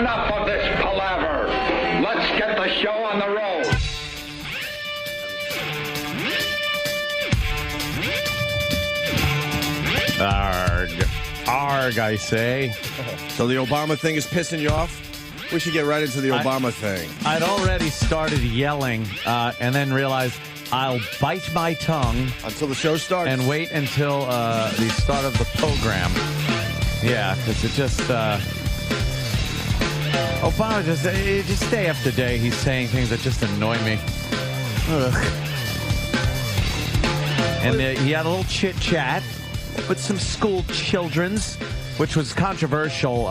Enough of this palaver. Let's get the show on the road. Arg. Arg, I say. So the Obama thing is pissing you off? We should get right into the Obama thing. I'd already started yelling and then realized I'll bite my tongue. Until the show starts? And wait until the start of the program. Yeah, because it just... Obama, just day after day, he's saying things that just annoy me. Ugh. And he had a little chit-chat with some school childrens, which was controversial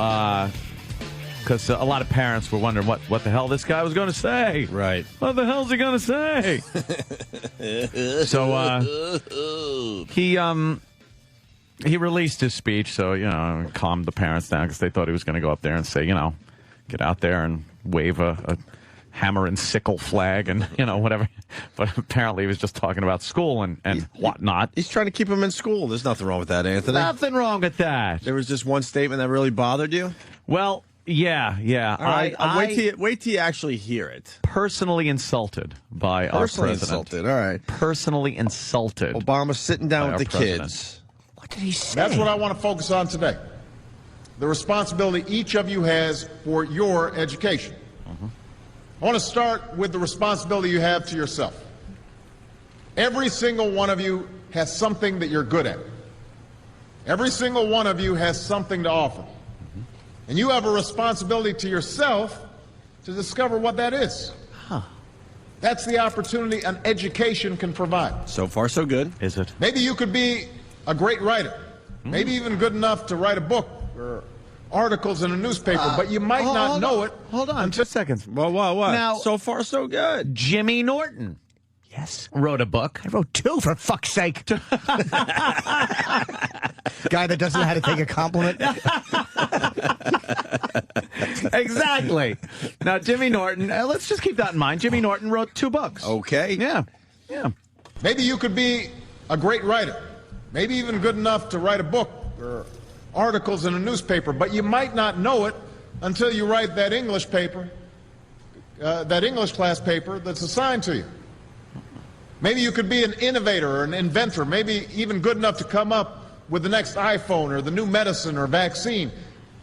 because a lot of parents were wondering what the hell this guy was going to say. Right. What the hell's he going to say? So he released his speech, so, calmed the parents down because they thought he was going to go up there and say, get out there and wave a hammer and sickle flag and, whatever. But apparently he was just talking about school and whatnot. He's trying to keep him in school. There's nothing wrong with that, Anthony. Nothing wrong with that. There was just one statement that really bothered you? Well, yeah. All right, wait till you actually hear it. Personally insulted by our president. Insulted, all right. Personally insulted. Obama sitting down with the president. kids. What did he say? That's what I want to focus on today. The responsibility each of you has for your education. I want to start with the responsibility you have to yourself. Every single one of you has something that you're good at. Every single one of you has something to offer. And you have a responsibility to yourself to discover what that is. That's the opportunity an education can provide. So far, so good. Is it? Maybe you could be a great writer. Maybe even good enough to write a book or articles in a newspaper, but you might not know it. Hold on, just seconds. What? Now, so far, so good. Jimmy Norton. Yes. Wrote a book. I wrote two, for fuck's sake. Guy that doesn't know how to take a compliment. Exactly. Now, Jimmy Norton, let's just keep that in mind. Jimmy Norton wrote 2 books. Okay. Yeah. Maybe you could be a great writer. Maybe even good enough to write a book or articles in a newspaper, but you might not know it until you write that English paper, that English class paper that's assigned to you. Maybe you could be an innovator or an inventor, maybe even good enough to come up with the next iPhone or the new medicine or vaccine,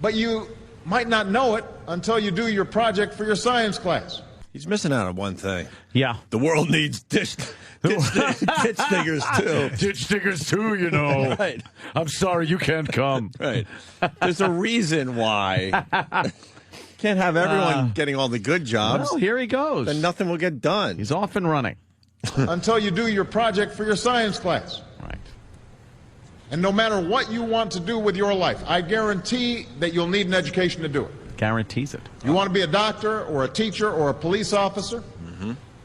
but you might not know it until you do your project for your science class. He's missing out on one thing. Yeah. The world needs ditch diggers, too. Ditch diggers, too, Right. I'm sorry you can't come. Right. There's a reason why. Can't have everyone getting all the good jobs. Well, here he goes. Then nothing will get done. He's off and running. Until you do your project for your science class. Right. And no matter what you want to do with your life, I guarantee that you'll need an education to do it. Guarantees it. You want to be a doctor or a teacher or a police officer?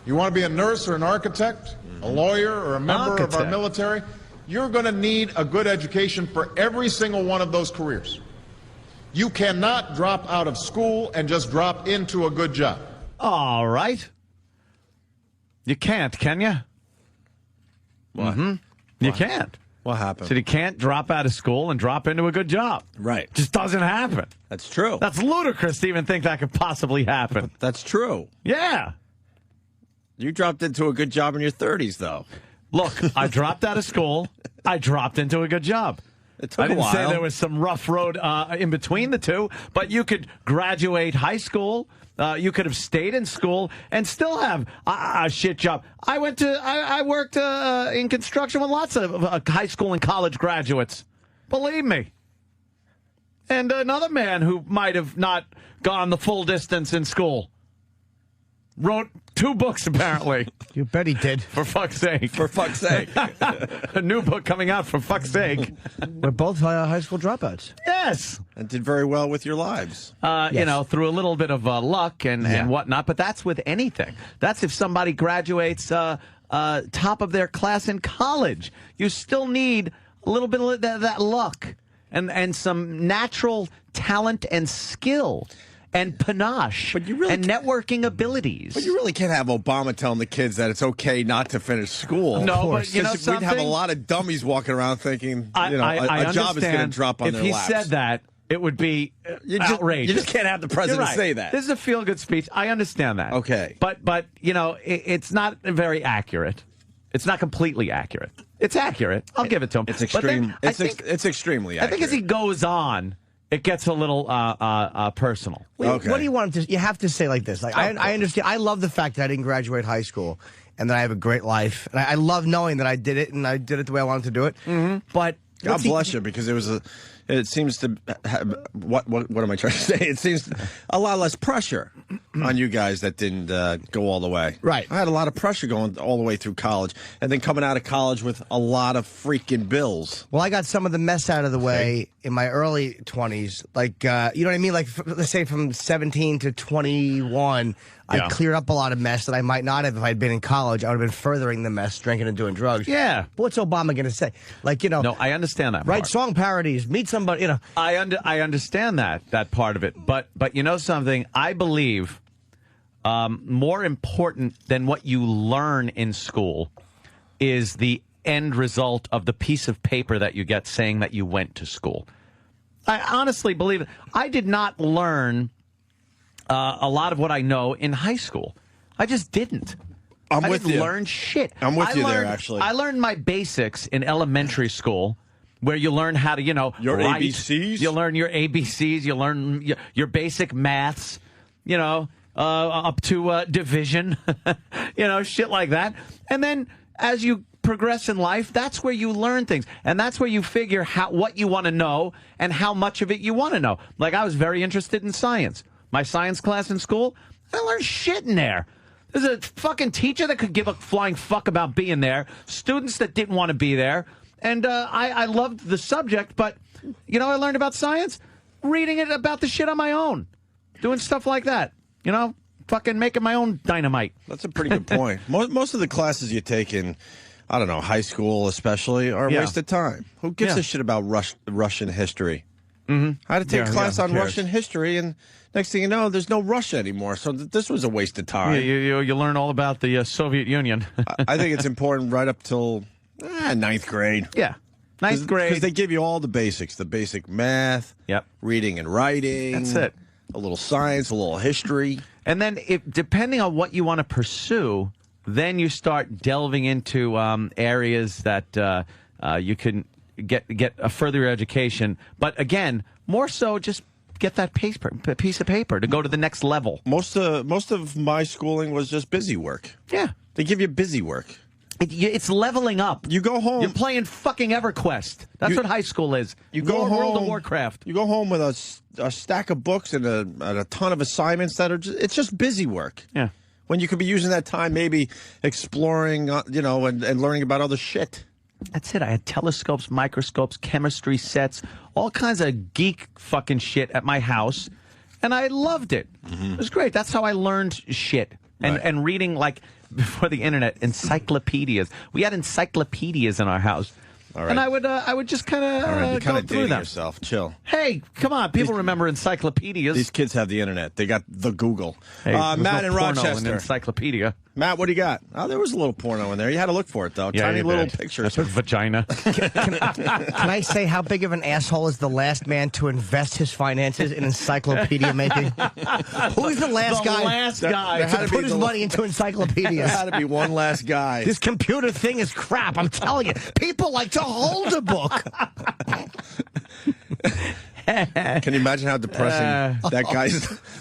You want to be a nurse or an architect, a lawyer or a member of our military? You're going to need a good education for every single one of those careers. You cannot drop out of school and just drop into a good job. All right. You can't, can you? What? You can't. What happened? So you can't drop out of school and drop into a good job. Right. Just doesn't happen. That's true. That's ludicrous to even think that could possibly happen. That's true. Yeah. You dropped into a good job in your 30s, though. Look, I dropped out of school. I dropped into a good job. It took I didn't a while. say there was some rough road in between the two, but you could graduate high school. You could have stayed in school and still have a shit job. I worked in construction with lots of high school and college graduates. Believe me. And another man who might have not gone the full distance in school wrote 2 books, apparently. You bet he did. For fuck's sake. For fuck's sake. A new book coming out, for fuck's sake. We're both high school dropouts. Yes. And did very well with your lives. Yes. Through a little bit of luck and whatnot. But that's with anything. That's if somebody graduates top of their class in college. You still need a little bit of that luck and some natural talent and skill. And panache, and networking abilities. But you really can't have Obama telling the kids that it's okay not to finish school. No, but we'd have a lot of dummies walking around thinking, a job is going to drop on their laps. If he said that, it would be outrageous. You just can't have the president You're right. say that. This is a feel-good speech. I understand that. Okay. But you know, it's not very accurate. It's not completely accurate. It's accurate. I'll give it to him. It's But then extreme. It's extremely I accurate. think as he goes on, it gets a little personal. Okay. What do you want to? You have to say like this. Like I understand. I love the fact that I didn't graduate high school and that I have a great life, and I love knowing that I did it and I did it the way I wanted to do it. Mm-hmm. But God bless you, because it was it seems to have, what am I trying to say? It seems a lot less pressure on you guys that didn't go all the way. Right. I had a lot of pressure going all the way through college, and then coming out of college with a lot of freaking bills. Well, I got some of the mess out of the way in my early 20s. Like, you know what I mean? Like, let's say from 17 to 21, Yeah. I cleared up a lot of mess that I might not have if I'd been in college. I would have been furthering the mess, drinking and doing drugs. Yeah. But what's Obama going to say? Like, you know. No, I understand that. Write part. song parodies, meet somebody, you know. I understand that part of it, but you know something, I believe more important than what you learn in school is the end result of the piece of paper that you get saying that you went to school. I honestly believe it. I did not learn a lot of what I know in high school. I just didn't. I with didn't you. learn shit. I'm with you there, learned- actually. I learned my basics in elementary school, where you learn how to, Your write. ABCs? You learn your ABCs. You learn your basic maths, up to division, shit like that. And then as you progress in life, that's where you learn things. And that's where you figure what you want to know and how much of it you want to know. Like, I was very interested in science. My science class in school, I learned shit in there. There's a fucking teacher that could give a flying fuck about being there, students that didn't want to be there. And I loved the subject, but, I learned about science reading it about the shit on my own, doing stuff like that, fucking making my own dynamite. That's a pretty good point. Most of the classes you take in, I don't know, high school especially, are a waste of time. Who gives a shit about Russian history? Mm-hmm. I had to take a class on Russian history, and next thing you know, there's no Russia anymore. So this was a waste of time. Yeah, you learn all about the Soviet Union. I think it's important right up till ninth grade. Yeah. Ninth grade. Because they give you all the basics, the basic math, reading and writing. That's it. A little science, a little history. And then, depending on what you want to pursue, then you start delving into areas that you can get a further education. But again, more so just get that piece of paper to go to the next level. Most of my schooling was just busy work. Yeah. They give you busy work. It's leveling up. You go home. You're playing fucking EverQuest. That's what high school is. You go home. World of Warcraft. You go home with a stack of books and a ton of assignments that are it's just busy work. Yeah. When you could be using that time maybe exploring, and learning about other shit. That's it. I had telescopes, microscopes, chemistry sets, all kinds of geek fucking shit at my house, and I loved it. Mm-hmm. It was great. That's how I learned shit. And reading, like, before the internet, encyclopedias. We had encyclopedias in our house. All right. And I would just kind of go through them. Yourself. Chill. Hey, come on. People remember encyclopedias. These kids have the internet. They got the Google. Hey, Matt in porno in Rochester. encyclopedia. Matt, what do you got? Oh, there was a little porno in there. You had to look for it, though. Yeah, Tiny you little did. pictures. That's with vagina. Can I say how big of an asshole is the last man to invest his finances in encyclopedia making? Who's the last guy? The last guy. To put his money into encyclopedias. There had to be one last guy. This computer thing is crap. I'm telling you. People like to hold a book. Can you imagine how depressing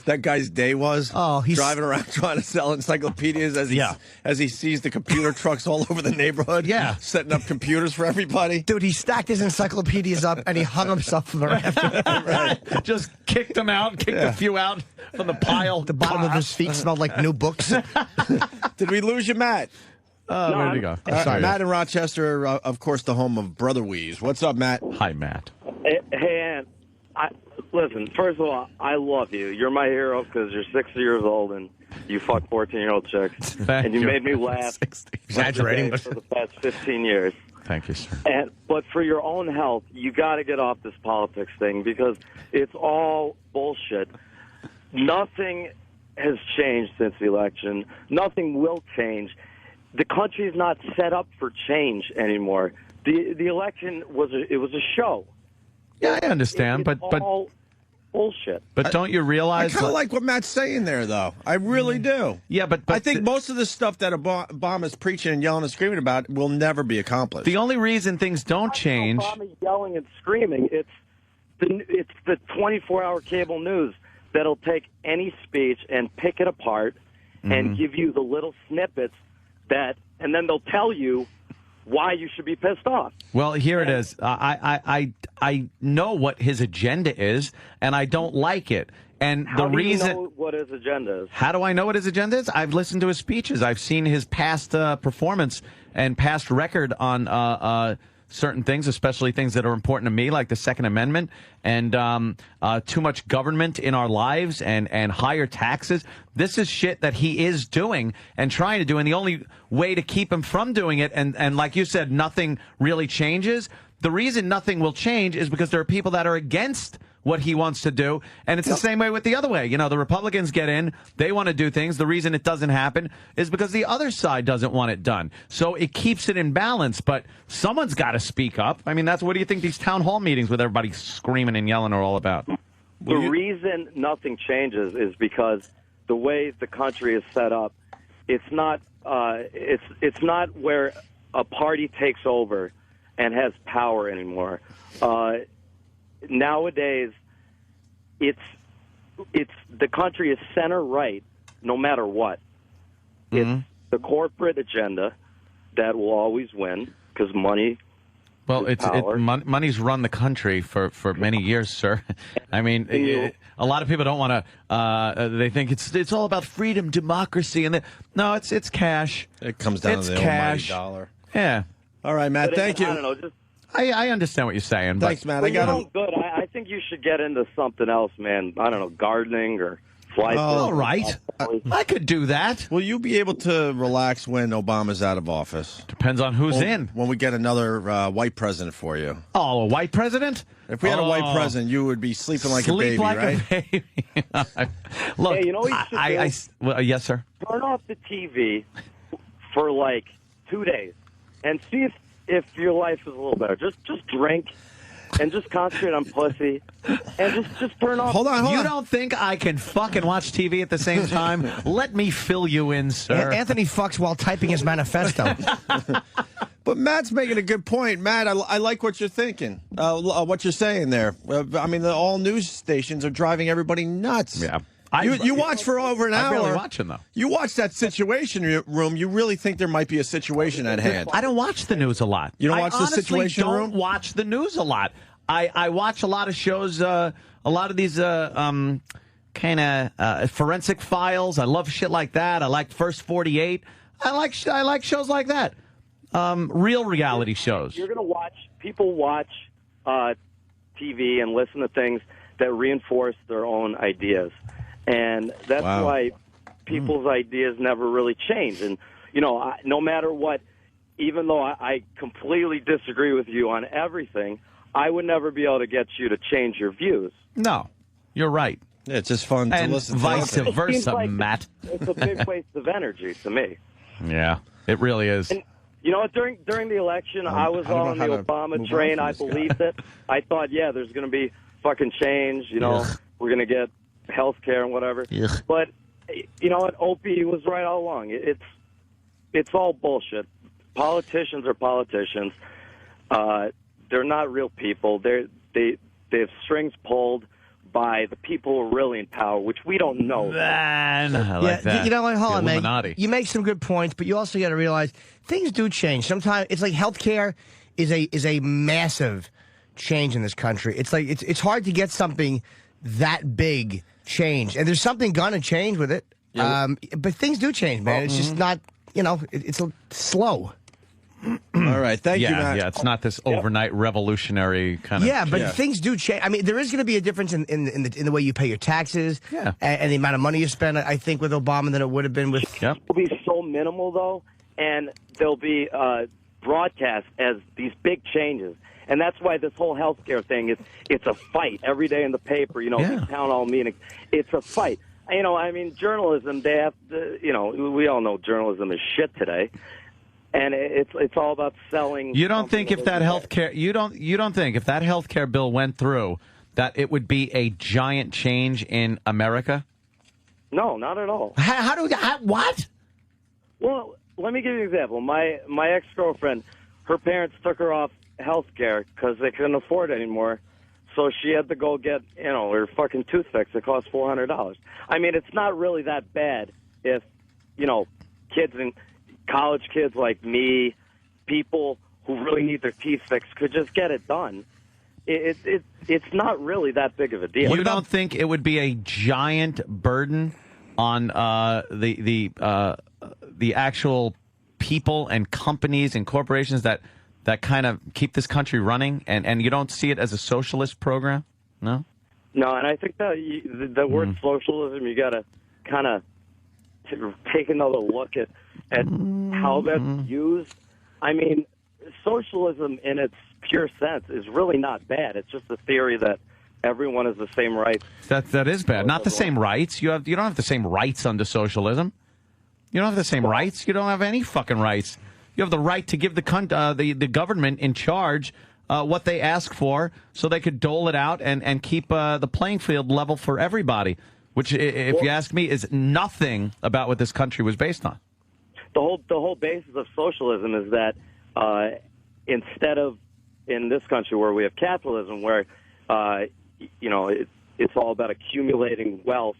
that guy's day was? Oh, he's driving around trying to sell encyclopedias as he sees the computer trucks all over the neighborhood. Yeah, setting up computers for everybody. Dude, he stacked his encyclopedias up and he hung himself from the rafter. Right. Just kicked them out, kicked a few out from the pile. The bottom of his feet smelled like new books. Did we lose you, Matt? Where did he go? Sorry, Matt in Rochester, of course, the home of Brother Weeze. What's up, Matt? Hi, Matt. Hey, Aunt. Listen, first of all, I love you. You're my hero because you're 60 years old and you fuck 14-year-old chicks. And you made me laugh. Exaggerating. For the past 15 years. Thank you, sir. But for your own health, you got to get off this politics thing because it's all bullshit. Nothing has changed since the election. Nothing will change. The country is not set up for change anymore. The election was a show. Yeah, I understand, but bullshit. But don't you I realize? kind of like what Matt's saying there, though. I really do. Yeah, but I think most of the stuff that Obama's preaching and yelling and screaming about will never be accomplished. the only reason things don't change. Obama's yelling and screaming. It's the 24-hour cable news that'll take any speech and pick it apart and give you the little snippets and then they'll tell you why you should be pissed off. Well, here it is. I know what his agenda is, and I don't like it. And How the do reason. you know what his agenda is? How do I know what his agenda is? I've listened to his speeches. I've seen his past performance and past record on certain things, especially things that are important to me, like the Second Amendment and too much government in our lives and higher taxes. This is shit that he is doing and trying to do, and the only way to keep him from doing it, and like you said, nothing really changes. The reason nothing will change is because there are people that are against what he wants to do, and it's the same way with the other way. You know, the Republicans get in, they want to do things. The reason it doesn't happen is because the other side doesn't want it done. So it keeps it in balance, but someone's got to speak up. I mean, what do you think these town hall meetings with everybody screaming and yelling are all about? The reason nothing changes is because the way the country is set up, it's not where a party takes over and has power anymore. Nowadays, it's the country is center right, no matter what. It's the corporate agenda that will always win because money. Well, money's run the country for many years, sir. I mean, a lot of people don't want to. They think it's all about freedom, democracy, and no, it's cash. It comes down to the almighty dollar. Yeah. All right, Matt. Thank you. I don't know. Just I understand what you're saying. Thanks, Matt. good. I think you should get into something else, man. I don't know, gardening or fly. All right. I could do that. Will you be able to relax when Obama's out of office? Depends on who's in. When we get another white president for you. Oh, a white president? If we had a white president, you would be sleeping like a baby, right? A baby. Look, hey, you know what you should do? Well, yes, sir. Turn off the TV for like 2 days and see if your life is a little better. Just drink and just concentrate on pussy and just turn off. Hold on. You don't think I can fucking watch TV at the same time? Let me fill you in, sir. Anthony fucks while typing his manifesto. But Matt's making a good point. Matt, I like what you're thinking, what you're saying there. I mean, all news stations are driving everybody nuts. Yeah. You watch for over an hour. I'm barely watching, though. You watch that Situation Room. You really think there might be a situation at hand. I don't watch the news a lot. You don't watch the Situation Room? I don't watch the news a lot. I watch a lot of shows, a lot of these kind of forensic files. I love shit like that. I like First 48. I like shows like that. Real reality shows. You're going to people watch TV and listen to things that reinforce their own ideas. And that's why people's ideas never really change. And, you know, no matter what, even though I completely disagree with you on everything, I would never be able to get you to change your views. No, you're right. Yeah, it's just fun to listen to. Vice versa, like Matt. It's a big waste of energy to me. Yeah, it really is. And, you know, during the election, I was on the Obama train. I believed it. I thought, there's going to be fucking change. You know, we're going to get health care and whatever. Ugh. But, you know what? Opie was right all along. It's all bullshit. Politicians are politicians. They're not real people. They have strings pulled by the people who are really in power, which we don't know. Man, I like that. You know what? Hold on, man. Illuminati. You make some good points, but you also got to realize things do change. Sometimes it's like healthcare is a massive change in this country. It's like it's hard to get something that big changed, and there's something gonna change with it. Yeah. But things do change, man. It's just not. You know, it's slow. All right, thank you, Matt. Yeah, it's not this overnight revolutionary kind of. Yeah, but things do change. I mean, there is going to be a difference in the way you pay your taxes, and the amount of money you spend. I think with Obama than it would have been with. Yep. It'll be so minimal though, and they'll be broadcast as these big changes. And that's why this whole healthcare thing it's a fight every day in the paper. You know, these town hall meetings. It's a fight. You know, I mean, journalism. They have to. You know, we all know journalism is shit today. And it's all about selling. You don't think if that healthcare you don't think if that healthcare bill went through that it would be a giant change in America? No, not at all. What? Well, let me give you an example. My ex-girlfriend, her parents took her off health care because they couldn't afford it anymore. So she had to go get, her fucking tooth fixed. It cost $400. I mean, it's not really that bad if, kids and college kids like me, people who really need their teeth fixed could just get it done. It's not really that big of a deal. You don't think it would be a giant burden on the actual people and companies and corporations that kind of keep this country running, and you don't see it as a socialist program? No? No, and I think that the word socialism, you got to kind of take another look at how that's used. I mean, socialism in its pure sense is really not bad. It's just a theory that everyone has the same rights. That is bad. Not the same rights. You don't have the same rights under socialism. You don't have the same rights. You don't have any fucking rights. You have the right to give the government in charge what they ask for, so they could dole it out and keep the playing field level for everybody. Which, if you ask me, is nothing about what this country was based on. The whole basis of socialism is that instead of in this country where we have capitalism, where it's all about accumulating wealth,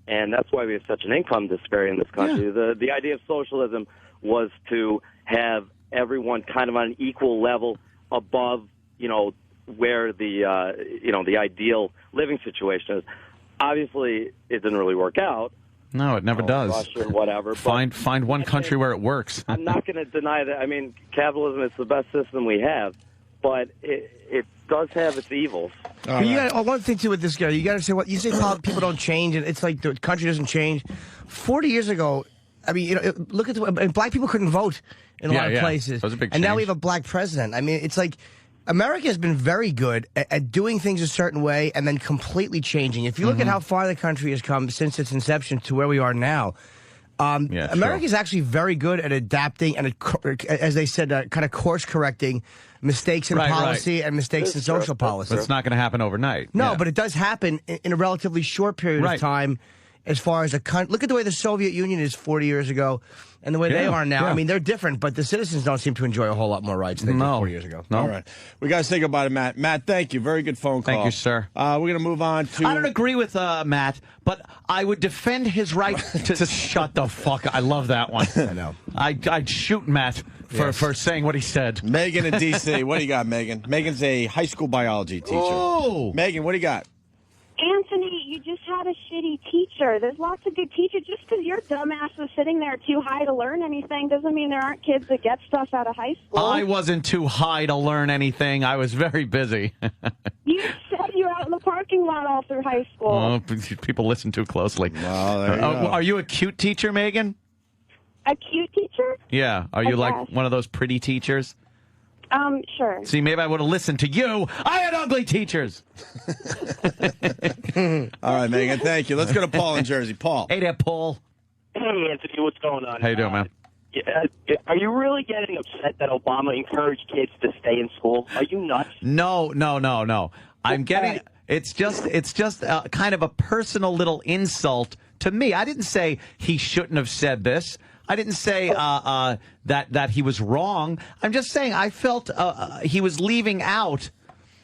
and that's why we have such an income disparity in this country. Yeah. The idea of socialism was to have everyone kind of on an equal level above, where the ideal living situation is. Obviously, it didn't really work out. No, it never does. Russia or whatever. Find one country where it works. I'm not going to deny that. I mean, capitalism is the best system we have, but it does have its evils. Right. You got one thing too with this guy. You got to say what you say. People don't change, and it's like the country doesn't change. 40 years ago, I mean, look at black people couldn't vote in a lot of places, that was a big change. And now we have a black president. I mean, it's like America has been very good at doing things a certain way and then completely changing. If you look at how far the country has come since its inception to where we are now, America is actually very good at adapting and, as they said, kind of course-correcting mistakes in policy and mistakes in social policy. But it's not going to happen overnight. No, but it does happen in a relatively short period of time. As far as look at the way the Soviet Union is 40 years ago and the way they are now. I mean, they're different, but the citizens don't seem to enjoy a whole lot more rights than they did 40 years ago. No. All right. We got to say goodbye to Matt. Matt, thank you. Very good phone call. Thank you, sir. We're going to move on to... I don't agree with Matt, but I would defend his right to shut the fuck. I love that one. I know. I'd shoot Matt for saying what he said. Megan in D.C. What do you got, Megan? Megan's a high school biology teacher. Oh! Megan, what do you got? Anthony, you just had a shitty teacher. There's lots of good teachers. Just because your dumbass was sitting there too high to learn anything doesn't mean there aren't kids that get stuff out of high school. I wasn't too high to learn anything. I was very busy. You said you were out in the parking lot all through high school. Oh, people listen too closely. Well, there you go. Are you a cute teacher, Megan? A cute teacher? Yeah. Are you like one of those pretty teachers? Sure. See, maybe I would have listened to you. I had ugly teachers. All right, Megan, thank you. Let's go to Paul in Jersey. Paul. Hey there, Paul. Hey, Anthony, what's going on? How you doing, man? Are you really getting upset that Obama encouraged kids to stay in school? Are you nuts? No. I'm getting... It's just kind of a personal little insult to me. I didn't say he shouldn't have said this. I didn't say that he was wrong. I'm just saying I felt he was leaving out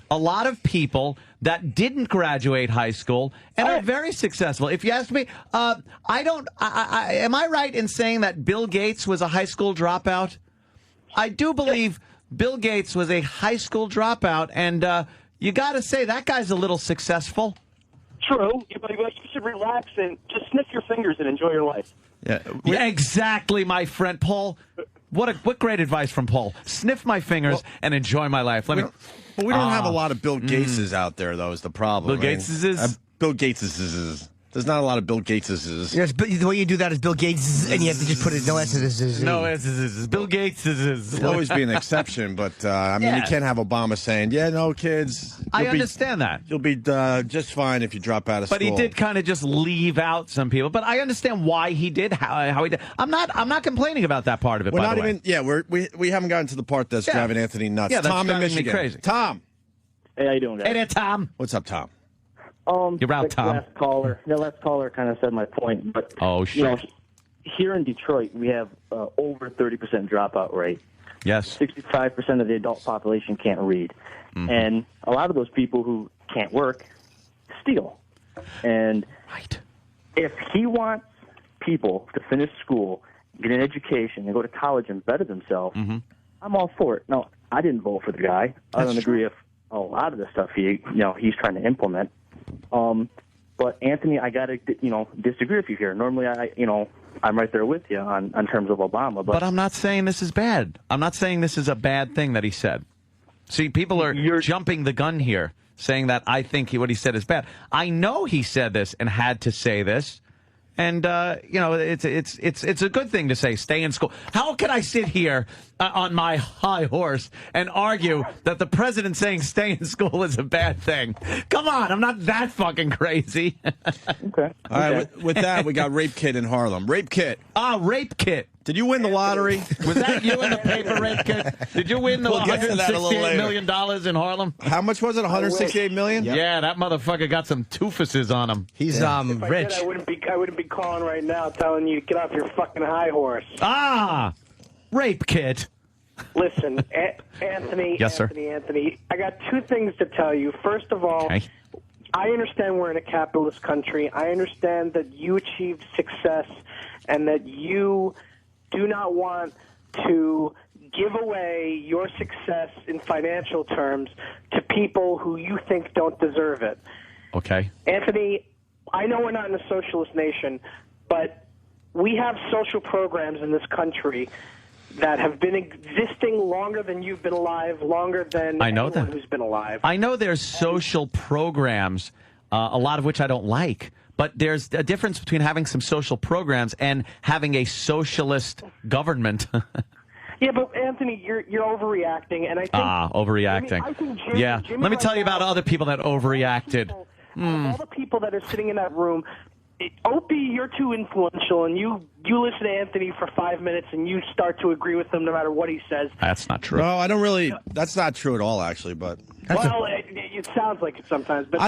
a lot of people that didn't graduate high school and are very successful. If you ask me, am I right in saying that Bill Gates was a high school dropout? I do believe Bill Gates was a high school dropout, and you got to say that guy's a little successful. True, but you should relax and just sniff your fingers and enjoy your life. Yeah, exactly, my friend Paul. What great advice from Paul. Sniff my fingers and enjoy my life. We don't have a lot of Bill Gateses out there, though, is the problem. Bill Gateses? Bill Gateses. There's not a lot of Bill Gateses. Yes, but the way you do that is Bill Gates, and you have to just put it no S's. No S's. Bill Gates is. There'll always be an exception, but I mean, you can't have Obama saying, "Yeah, no, kids." I understand that. You'll be just fine if you drop out of school. But he did kind of just leave out some people. But I understand why he did how he did. I'm not complaining about that part of it. We're by not the way. even. Yeah, we haven't gotten to the part that's driving Anthony nuts. Yeah, that's Tom in driving me Michigan. crazy. Tom. Hey, how you doing, guys? Hey there, Tom. What's up, Tom? You're out, Tom. The last caller kind of said my point, but here in Detroit, we have over 30% dropout rate. Yes. 65% of the adult population can't read. Mm-hmm. And a lot of those people who can't work steal. And if he wants people to finish school, get an education, and go to college and better themselves, I'm all for it. Now, I didn't vote for the guy. I don't agree with a lot of the stuff he's trying to implement. But Anthony, I got to disagree with you here. Normally, I'm right there with you on terms of Obama. But I'm not saying this is bad. I'm not saying this is a bad thing that he said. See, people are jumping the gun here, saying that I think what he said is bad. I know he said this and had to say this. And, it's a good thing to say, stay in school. How can I sit here on my high horse and argue that the president saying stay in school is a bad thing? Come on, I'm not that fucking crazy. Okay. All right, with that, we got Rape Kit in Harlem. Rape Kit. Rape Kit. Did you win the lottery? Was that you in the paper, Rape Kit? Did you win the $168 million in Harlem? How much was it, $168 million? Yeah, that motherfucker got some toofuses on him. He's rich. I wouldn't be calling right now telling you get off your fucking high horse. Rape Kit. Listen, Anthony. Yes, sir. Anthony. I got two things to tell you. First of all, I understand we're in a capitalist country. I understand that you achieved success and that you do not want to give away your success in financial terms to people who you think don't deserve it. Okay. Anthony, I know we're not in a socialist nation, but we have social programs in this country that have been existing longer than you've been alive, longer than anyone who's been alive. I know there's social programs, a lot of which I don't like. But there's a difference between having some social programs and having a socialist government. Yeah, but Anthony, you're overreacting, and I think overreacting. Jimmy Let me tell you about other people that overreacted. All the people that are sitting in that room, Opie, you're too influential, and you listen to Anthony for 5 minutes, and you start to agree with him no matter what he says. That's not true. No, I don't really. That's not true at all, actually. But it sounds like it sometimes. But I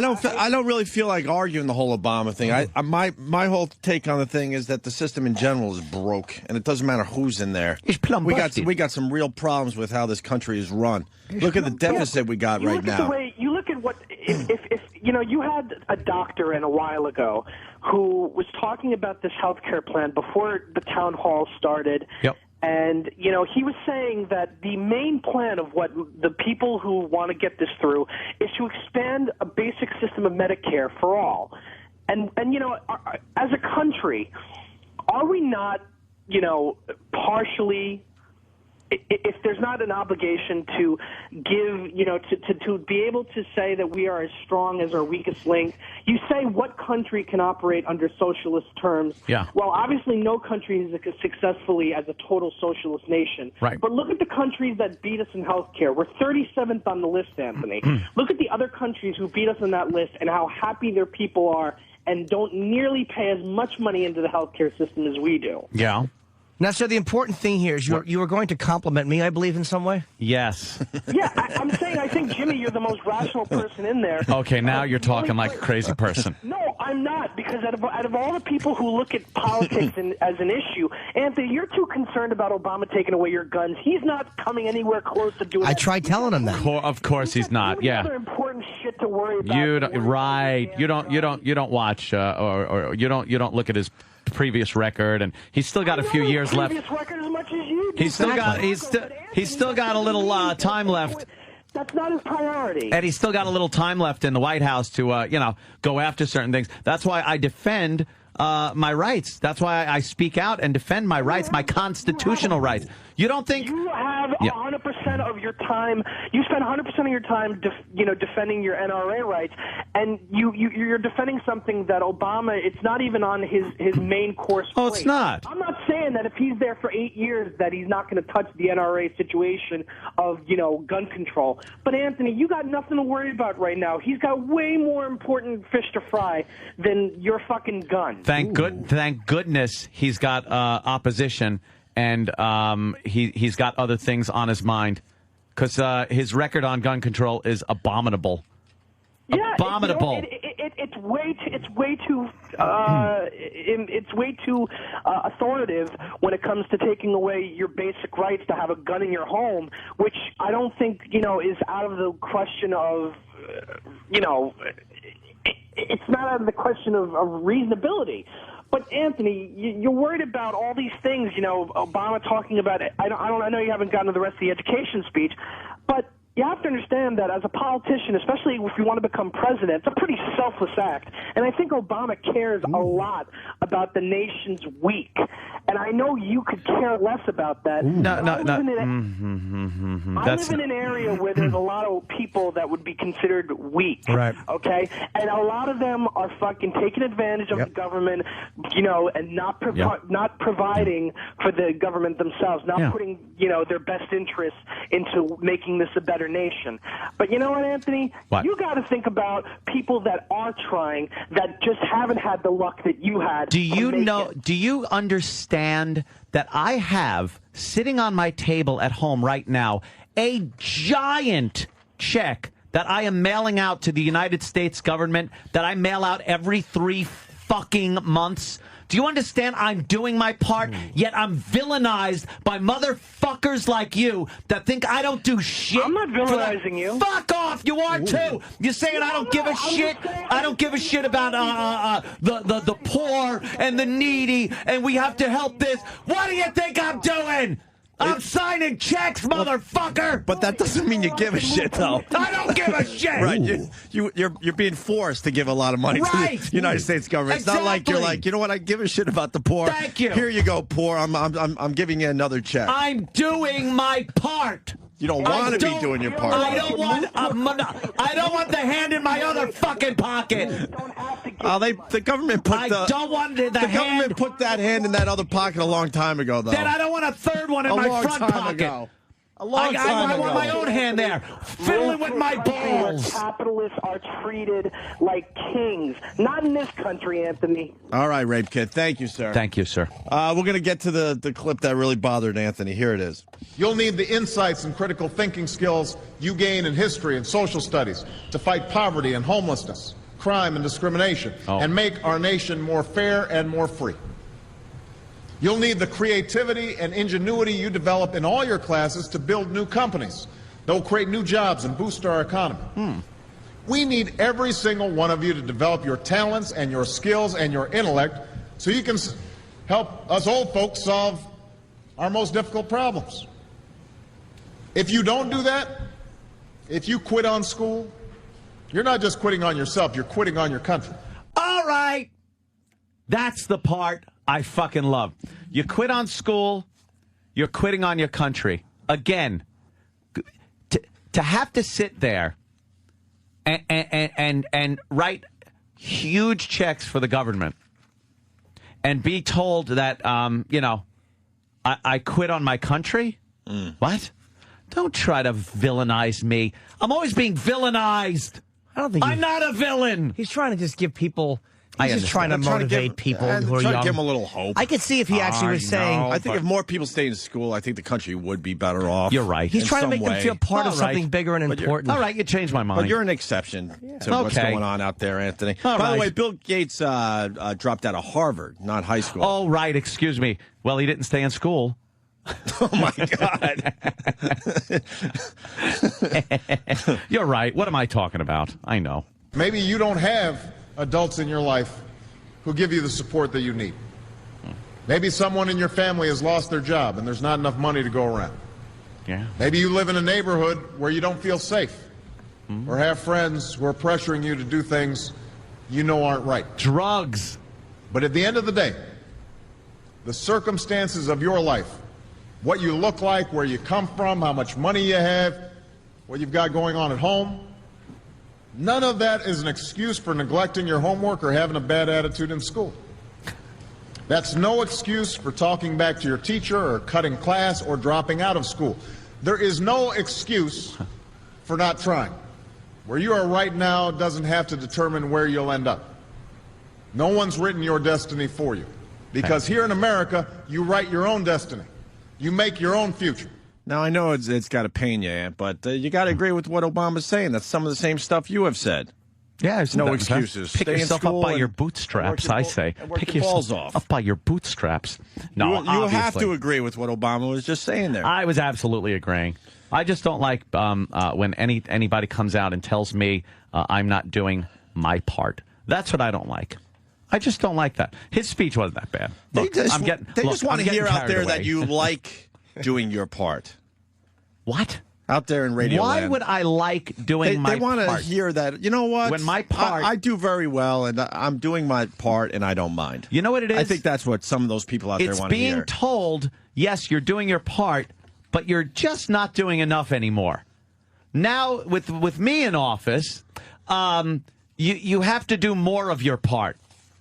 don't really feel like arguing the whole Obama thing. My whole take on the thing is that the system in general is broke, and it doesn't matter who's in there. We got some real problems with how this country is run. Look at the deficit we got right now. You look at what if you had a doctor in a while ago who was talking about this health care plan before the town hall started. Yep. And, he was saying that the main plan of what the people who want to get this through is to expand a basic system of Medicare for all. And as a country, are we not, partially, if there's not an obligation to give, to be able to say that we are as strong as our weakest link, you say what country can operate under socialist terms? Yeah. Well, obviously no country is successfully as a total socialist nation. Right. But look at the countries that beat us in healthcare. We're 37th on the list, Anthony. Look at the other countries who beat us on that list and how happy their people are and don't nearly pay as much money into the healthcare system as we do. Yeah. Now, so the important thing here is you were going to compliment me, I believe, in some way? Yes. Yeah, I'm saying I think, Jimmy, you're the most rational person in there. Okay, now you're talking like a crazy person. No, I'm not, because out of all the people who look at politics as an issue, Anthony, you're too concerned about Obama taking away your guns. He's not coming anywhere close to doing that. I tried telling him that. Of course he's not. Yeah. Other important shit to worry about. You don't watch or you don't look at his previous record, and he's still got a few years left. Record as much as you do. He's still got a little time left. That's not his priority. And he's still got a little time left in the White House to go after certain things. That's why I defend my rights. That's why I speak out and defend my rights, my constitutional rights. You don't think you have 100% of your time? You spend 100% of your time, defending your NRA rights, and you're defending something that Obama. It's not even on his main course. Oh, it's not. I'm not saying that if he's there for 8 years that he's not going to touch the NRA situation of gun control. But Anthony, you got nothing to worry about right now. He's got way more important fish to fry than your fucking gun. Thank goodness he's got opposition, and he's got other things on his mind, because his record on gun control is abominable. Yeah, abominable. it's way too authoritative when it comes to taking away your basic rights to have a gun in your home, which I don't think is out of the question of it's not out of the question of reasonability. But Anthony, you're worried about all these things. Obama talking about it. I know you haven't gotten to the rest of the education speech, but you have to understand that as a politician, especially if you want to become president, it's a pretty selfless act. And I think Obama cares a lot about the nation's weak. And I know you could care less about that. I live in an area where there's a lot of people that would be considered weak. Right. Okay? And a lot of them are fucking taking advantage of the government, and not providing for the government themselves, not putting, their best interests into making this a better nation. But you know what, Anthony? What? You got to think about people that are trying, that just haven't had the luck that you had. Do you understand that I have sitting on my table at home right now a giant check that I am mailing out to the United States government, that I mail out every 3 fucking months? Do you understand? I'm doing my part, yet I'm villainized by motherfuckers like you that think I don't do shit. I'm not villainizing you. Fuck off! You are too. You're saying I don't give a shit. I don't give a shit about the poor and the needy, and we have to help this. What do you think I'm doing? I'm signing checks, motherfucker. But that doesn't mean you give a shit, though. I don't give a shit. Right? You're being forced to give a lot of money to the United States government. It's not like you're like, you know what? I give a shit about the poor. Thank you. Here you go, poor. I'm giving you another check. I'm doing my part. You don't want to be doing your part. I don't want the hand in my other fucking pocket. The government put government put that hand in that other pocket a long time ago, though. Then I don't want a third one in my front pocket. A long time ago. I want my own hand there, fiddling with my balls. Capitalists are treated like kings. Not in this country, Anthony. All right, Rape Kid. Thank you, sir. Thank you, sir. We're going to get to the clip that really bothered Anthony. Here it is. You'll need the insights and critical thinking skills you gain in history and social studies to fight poverty and homelessness, crime and discrimination, and make our nation more fair and more free. You'll need the creativity and ingenuity you develop in all your classes to build new companies that will create new jobs and boost our economy. We need every single one of you to develop your talents and your skills and your intellect so you can help us old folks solve our most difficult problems. If you don't do that, if you quit on school, you're not just quitting on yourself, you're quitting on your country. All right. That's the part I fucking love. You quit on school, you're quitting on your country. Again, to have to sit there and write huge checks for the government and be told that, I quit on my country? What? Don't try to villainize me. I'm always being villainized. I'm not a villain. He's trying to just give people... He's just trying to motivate people who are young. Trying to give them a little hope. I could see if he actually was saying... I think if more people stayed in school, I think the country would be better off. You're right. He's trying to make them feel part of something bigger and important. All right, you changed my mind. But you're an exception to what's going on out there, Anthony. By the way, Bill Gates dropped out of Harvard, not high school. Oh, right. Excuse me. Well, he didn't stay in school. Oh, my God. You're right. What am I talking about? I know. Maybe you don't have adults in your life who give you the support that you need. Maybe someone in your family has lost their job and there's not enough money to go around. Yeah. Maybe you live in a neighborhood where you don't feel safe or have friends who are pressuring you to do things you know aren't right. Drugs. But at the end of the day, the circumstances of your life, what you look like, where you come from, how much money you have, what you've got going on at home, none of that is an excuse for neglecting your homework or having a bad attitude in school. That's no excuse for talking back to your teacher or cutting class or dropping out of school. There is no excuse for not trying. Where you are right now doesn't have to determine where you'll end up. No one's written your destiny for you. Because here in America, you write your own destiny. You make your own future. Now, I know it's got to pain you, Ant, but you got to agree with what Obama's saying. That's some of the same stuff you have said. Yeah, no excuses. Pick Stay yourself in up school by your and bootstraps, I say. Pick your balls off. Up by your bootstraps. No, you have to agree with what Obama was just saying there. I was absolutely agreeing. I just don't like when anybody comes out and tells me I'm not doing my part. That's what I don't like. I just don't like that. His speech wasn't that bad. Look, they just want to hear out there that you like doing your part. What? Out there in radio Why land. would I like doing my part? They want to hear that, you know what? When my part... I do very well, and I'm doing my part, and I don't mind. You know what it is? I think that's what some of those people out there want to hear. It's being told, yes, you're doing your part, but you're just not doing enough anymore. Now, with me in office, you have to do more of your part.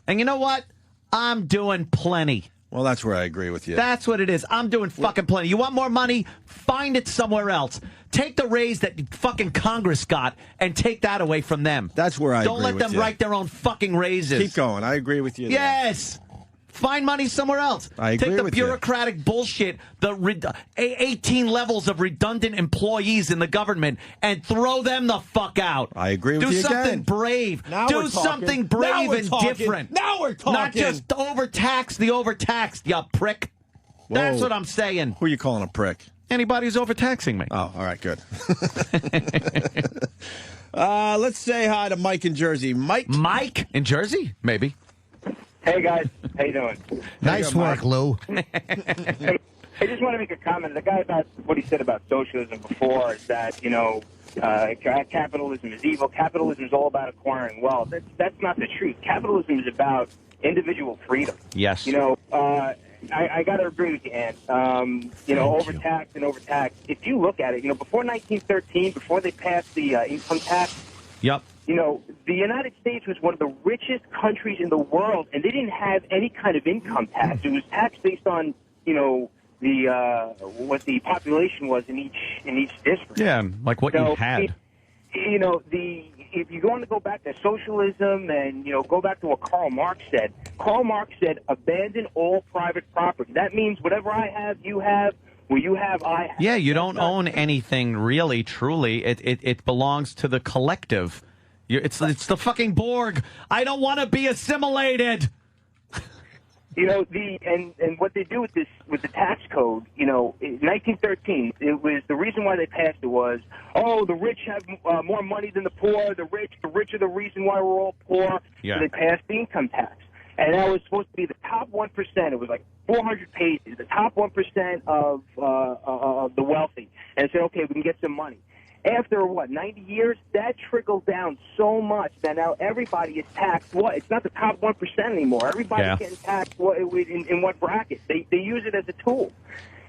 And you know what? I'm doing plenty. Well, that's where I agree with you. That's what it is. I'm doing fucking plenty. You want more money? Find it somewhere else. Take the raise that fucking Congress got and take that away from them. That's where I agree with you. Don't let them write their own fucking raises. Keep going. I agree with you there. Yes. Find money somewhere else. I agree Take the with bureaucratic bullshit, the 18 levels of redundant employees in the government, and throw them the fuck out. I agree with you Do something again. brave. Now Do we're talking. something brave Now we're and talking. different. Now we're talking. Not just overtax the overtaxed, you prick. Whoa. That's what I'm saying. Who are you calling a prick? Anybody who's overtaxing me. Oh, all right, good. Let's say hi to Mike in Jersey. Mike in Jersey? Maybe. Hey, guys. How you doing? Nice work, Lou. I just want to make a comment. The guy about what he said about socialism before is that, capitalism is evil. Capitalism is all about acquiring wealth. That's not the truth. Capitalism is about individual freedom. Yes. I got to agree with you, Ann. Overtaxed and overtaxed. If you look at it, before 1913, before they passed the income tax, yep. The United States was one of the richest countries in the world, and they didn't have any kind of income tax. It was taxed based on, what the population was in each district. Yeah, like what you had. If you want to go back to socialism and, go back to what Karl Marx said, abandon all private property. That means whatever I have, you have. Well, you have, I have. Yeah, you don't own anything really, truly. It belongs to the collective. It's the fucking Borg. I don't want to be assimilated. And what they do with the tax code, in 1913, it was the reason why they passed it was, the rich have more money than the poor. The rich are the reason why we're all poor. Yeah. So they passed the income tax, and that was supposed to be the top 1%. It was like 400 pages, the top 1% of the wealthy, and said, okay, we can get some money. After, 90 years, that trickled down so much that now everybody is taxed. It's not the top 1% anymore. Everybody's getting taxed in what bracket. They use it as a tool,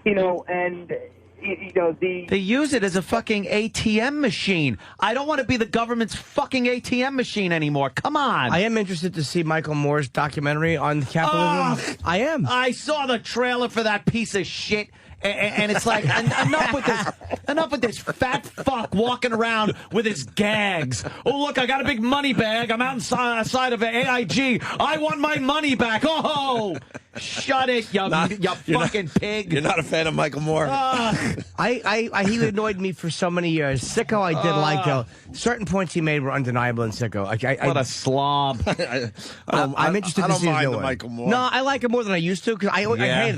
They use it as a fucking ATM machine. I don't want to be the government's fucking ATM machine anymore. Come on. I am interested to see Michael Moore's documentary on capitalism. I am. I saw the trailer for that piece of shit. And it's like, enough with this fat fuck walking around with his gags. Oh, look, I got a big money bag. I'm outside of AIG. I want my money back. Oh, shut it, you fucking pig. You're not a fan of Michael Moore. He annoyed me for so many years. Sicko I did like, though. Certain points he made were undeniable in Sicko. What a slob. I'm interested to see I don't his mind Michael Moore. No, I like him more than I used to because I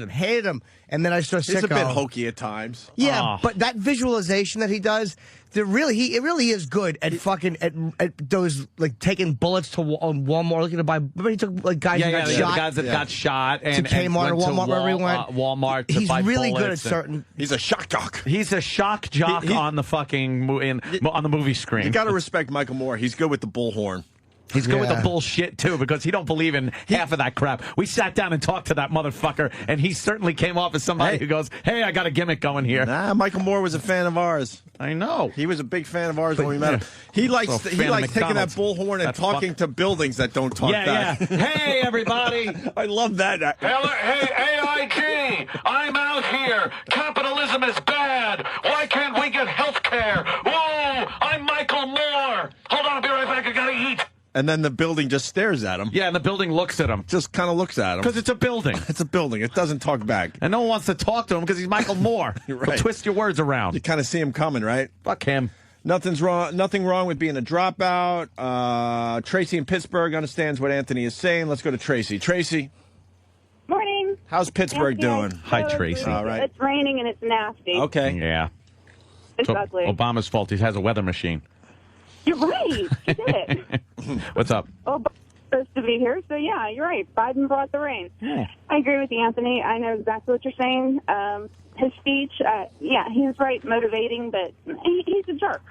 hated him. And then I saw Sicko. He's a bit hokey at times. Yeah, but that visualization that he does, it really is good at fucking at those like taking bullets to Walmart, looking to buy. Remember he took like guys that got shot. The guys that got shot and to Kmart or Walmart, wherever he went. Walmart. To He's buy really good at bullets certain. He's a shock jock. He's a shock jock on the fucking on the movie screen. You got to respect Michael Moore. He's good with the bullhorn. He's good with the bullshit, too, because he don't believe in half of that crap. We sat down and talked to that motherfucker, and he certainly came off as somebody who goes, hey, I got a gimmick going here. Nah, Michael Moore was a fan of ours. I know. He was a big fan of ours when we met him. He likes taking that bullhorn and talking to buildings that don't talk back. Hey, everybody. I love that. Hey, AIG, I'm out here. Capitalism is bad. Why can't we get health care? Whoa, I'm Michael Moore. Hold on, I'll be right back. I gotta eat. And then the building just stares at him. Yeah, and the building looks at him. Just kind of looks at him. Because it's a building. It's a building. It doesn't talk back. And no one wants to talk to him because he's Michael Moore. Right. He'll twist your words around. You kind of see him coming, right? Fuck him. Nothing wrong with being a dropout. Tracy in Pittsburgh understands what Anthony is saying. Let's go to Tracy. Tracy. Morning. How's Pittsburgh doing? Hi, Tracy. All right. It's raining and it's nasty. Okay. Yeah. It's ugly. Obama's fault. He has a weather machine. You're right. He did it. What's up? Obama's supposed to be here, so yeah, you're right. Biden brought the rain. Yeah. I agree with you, Anthony. I know exactly what you're saying. His speech, he's right, motivating, but he's a jerk.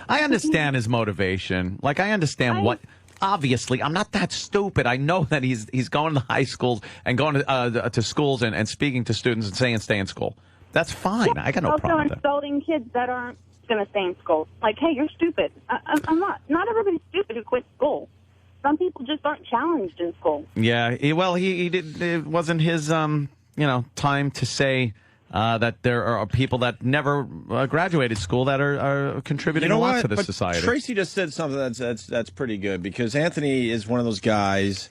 I understand his motivation. Like, I understand what... Obviously, I'm not that stupid. I know that he's going to high schools and going to schools and speaking to students and saying stay in school. That's fine. Yeah, I got no also problem with that. insulting kids that aren't going to stay in school. Like, hey, you're stupid. I'm not. Not everybody's stupid who quit school. Some people just aren't challenged in school. Yeah, he did. It wasn't his time to say that there are people that never graduated school that are contributing a lot to this society. Tracy just said something that's pretty good, because Anthony is one of those guys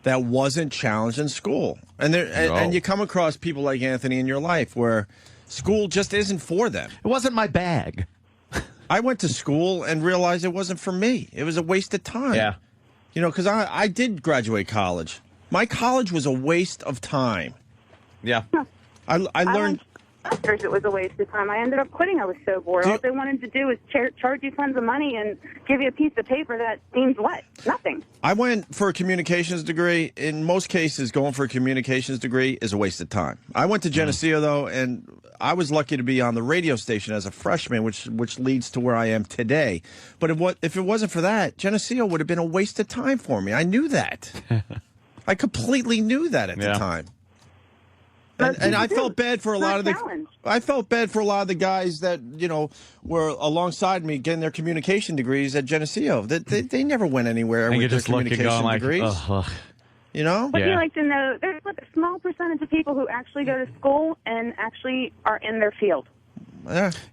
that wasn't challenged in school, and you come across people like Anthony in your life where school just isn't for them. It wasn't my bag. I went to school and realized it wasn't for me. It was a waste of time. Yeah. Because I did graduate college. My college was a waste of time. Yeah. I learned... It was a waste of time. I ended up quitting. I was so bored. All they wanted to do was charge you tons of money and give you a piece of paper that means what? Nothing. I went for a communications degree. In most cases, going for a communications degree is a waste of time. I went to Geneseo, though, and I was lucky to be on the radio station as a freshman, which leads to where I am today. But if it wasn't for that, Geneseo would have been a waste of time for me. I knew that. I completely knew that at the time. And I felt bad for a lot of the guys that were alongside me getting their communication degrees at Geneseo. They never went anywhere with their communication degrees. Ugh. You know? Would you like to know? There's like a small percentage of people who actually go to school and actually are in their field.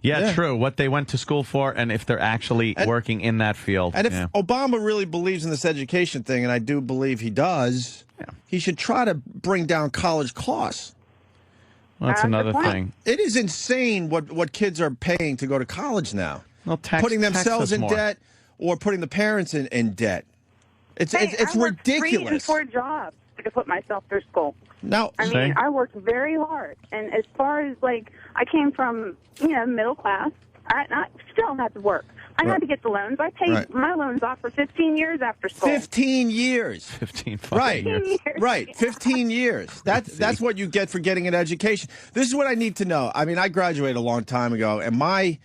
Yeah, true. What they went to school for, and if they're actually working in that field. And if Obama really believes in this education thing, and I do believe he does, he should try to bring down college costs. Well, that's another thing. It is insane what kids are paying to go to college now. Well, putting themselves in debt or putting the parents in debt. It's ridiculous. I worked 3 and 4 jobs to put myself through school. Now, I worked very hard, and as far as I came from middle class. I still had to work. I had to get the loans. I paid my loans off for 15 years after school. 15 years. 15 years. Right. 15 years. That's what you get for getting an education. This is what I need to know. I mean, I graduated a long time ago, and my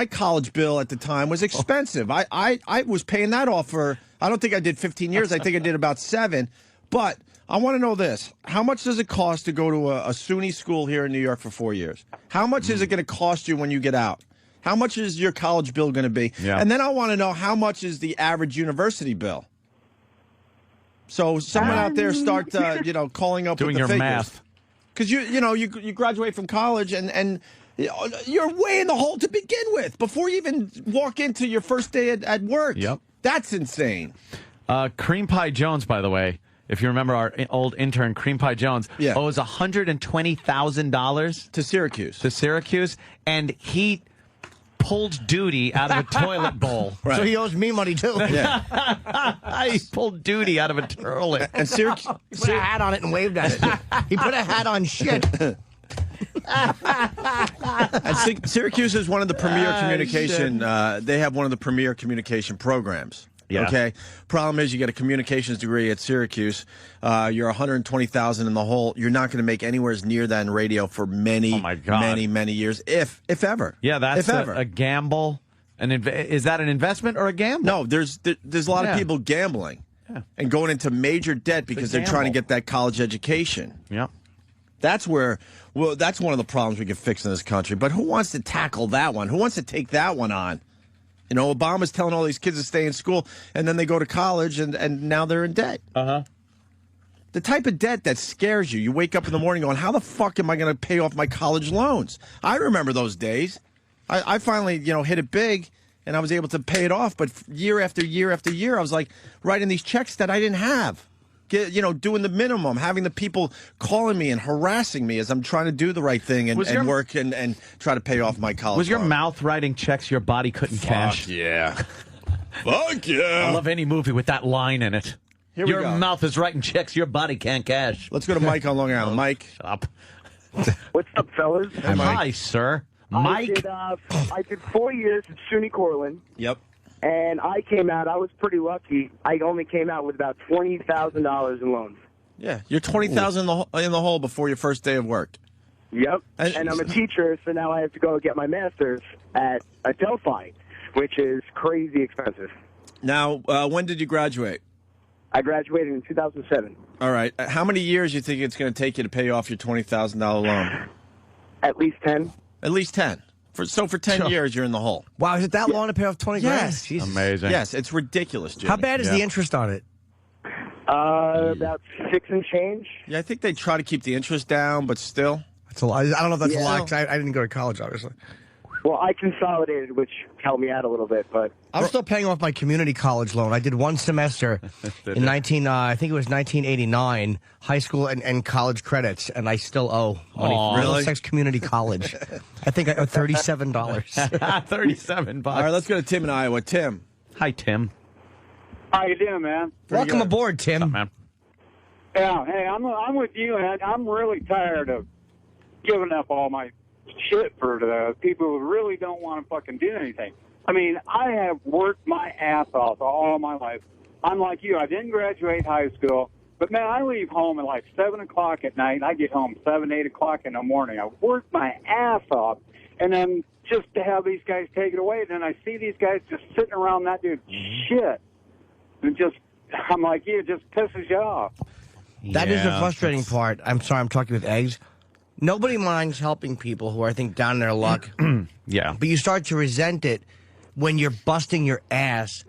college bill at the time was expensive. I was paying that off for, I don't think I did 15 years. I think I did about 7. But I want to know this. How much does it cost to go to a SUNY school here in New York for 4 years? How much is it going to cost you when you get out? How much is your college bill going to be? Yeah. And then I want to know how much is the average university bill. So someone out there start, calling up doing with the your figures. math. Because you graduate from college and you're way in the hole to begin with before you even walk into your first day at work. Yep. That's insane. Cream Pie Jones, by the way, if you remember our old intern, Cream Pie Jones, owes $120,000 to Syracuse. And he pulled duty out of a toilet bowl. Right. So he owes me money, too. Yeah. He pulled duty out of a toilet. And Syracuse... He put a hat on it and waved at it. He put a hat on shit. And Syracuse is one of the premier communication... they have one of the premier communication programs. Yeah. Okay. Problem is, you get a communications degree at Syracuse. You're $120,000 in the hole. You're not going to make anywhere near that in radio for many, many years, if ever. Yeah, that's a gamble. Is that an investment or a gamble? No, there's a lot of people gambling and going into major debt because they're trying to get that college education. Yeah. That's one of the problems we can fix in this country. But who wants to tackle that one? Who wants to take that one on? Obama's telling all these kids to stay in school, and then they go to college, and now they're in debt. Uh-huh. The type of debt that scares you. You wake up in the morning going, how the fuck am I going to pay off my college loans? I remember those days. I finally, hit it big, and I was able to pay it off. But year after year after year, I was like writing these checks that I didn't have. doing the minimum, having the people calling me and harassing me as I'm trying to do the right thing and work and try to pay off my college. Was your mouth writing checks your body couldn't cash? Yeah. Fuck yeah. I love any movie with that line in it. Your mouth is writing checks your body can't cash. Let's go to Mike on Long Island. Mike. Shut up. What's up, fellas? Hi, sir. Mike. I did 4 years at SUNY Cortland. Yep. And I came out. I was pretty lucky. I only came out with about $20,000 in loans. Yeah, you're $20,000 in the hole before your first day of work. Yep. And I'm a teacher, so now I have to go get my master's at Delphi, which is crazy expensive. Now, when did you graduate? I graduated in 2007. All right. How many years do you think it's going to take you to pay off your $20,000 loan? At least 10. At least 10. So for 10 years, you're in the hole. Wow, is it that long to pay off 20 grand? Jesus. Amazing. Yes, it's ridiculous, Jimmy. How bad is the interest on it? About 6 and change. Yeah, I think they try to keep the interest down, but still. That's a lot. I don't know if that's a lot, 'cause I didn't go to college, obviously. Well, I consolidated, which helped me out a little bit, but I'm still paying off my community college loan. I did one semester in I think it was 1989, high school and college credits, and I still owe money for Middlesex Community College. I think I owe $37. $37. All right, let's go to Tim in Iowa. Tim. Hi, Tim. How you doing, man? Welcome aboard, Tim. What's up, man? Yeah, hey, I'm with you, and I'm really tired of giving up all my shit for the people who really don't want to fucking do anything. I mean, I have worked my ass off all my life. I'm like you. I didn't graduate high school, but man, I leave home at like 7 o'clock at night. And I get home 7, 8 o'clock in the morning. I worked my ass off, and then just to have these guys take it away, and then I see these guys just sitting around that dude's shit, and I'm like, it just pisses you off. That is the frustrating part. I'm sorry, I'm talking with Eggs. Nobody minds helping people who are, I think, down in their luck. Yeah. But you start to resent it when you're busting your ass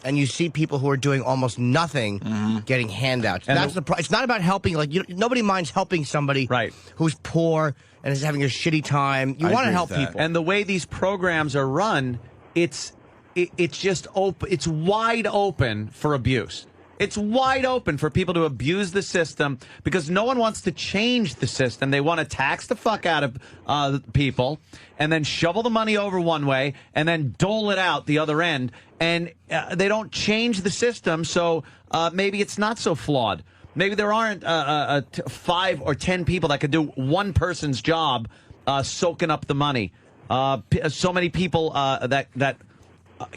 and you see people who are doing almost nothing getting handouts. And that's it's not about helping. Like nobody minds helping somebody who's poor and is having a shitty time. You want to help people. And the way these programs are run, it's just open. It's wide open for abuse. It's wide open for people to abuse the system because no one wants to change the system. They want to tax the fuck out of people and then shovel the money over one way and then dole it out the other end. And they don't change the system, so maybe it's not so flawed. Maybe there aren't 5 or 10 people that could do one person's job soaking up the money. So many people that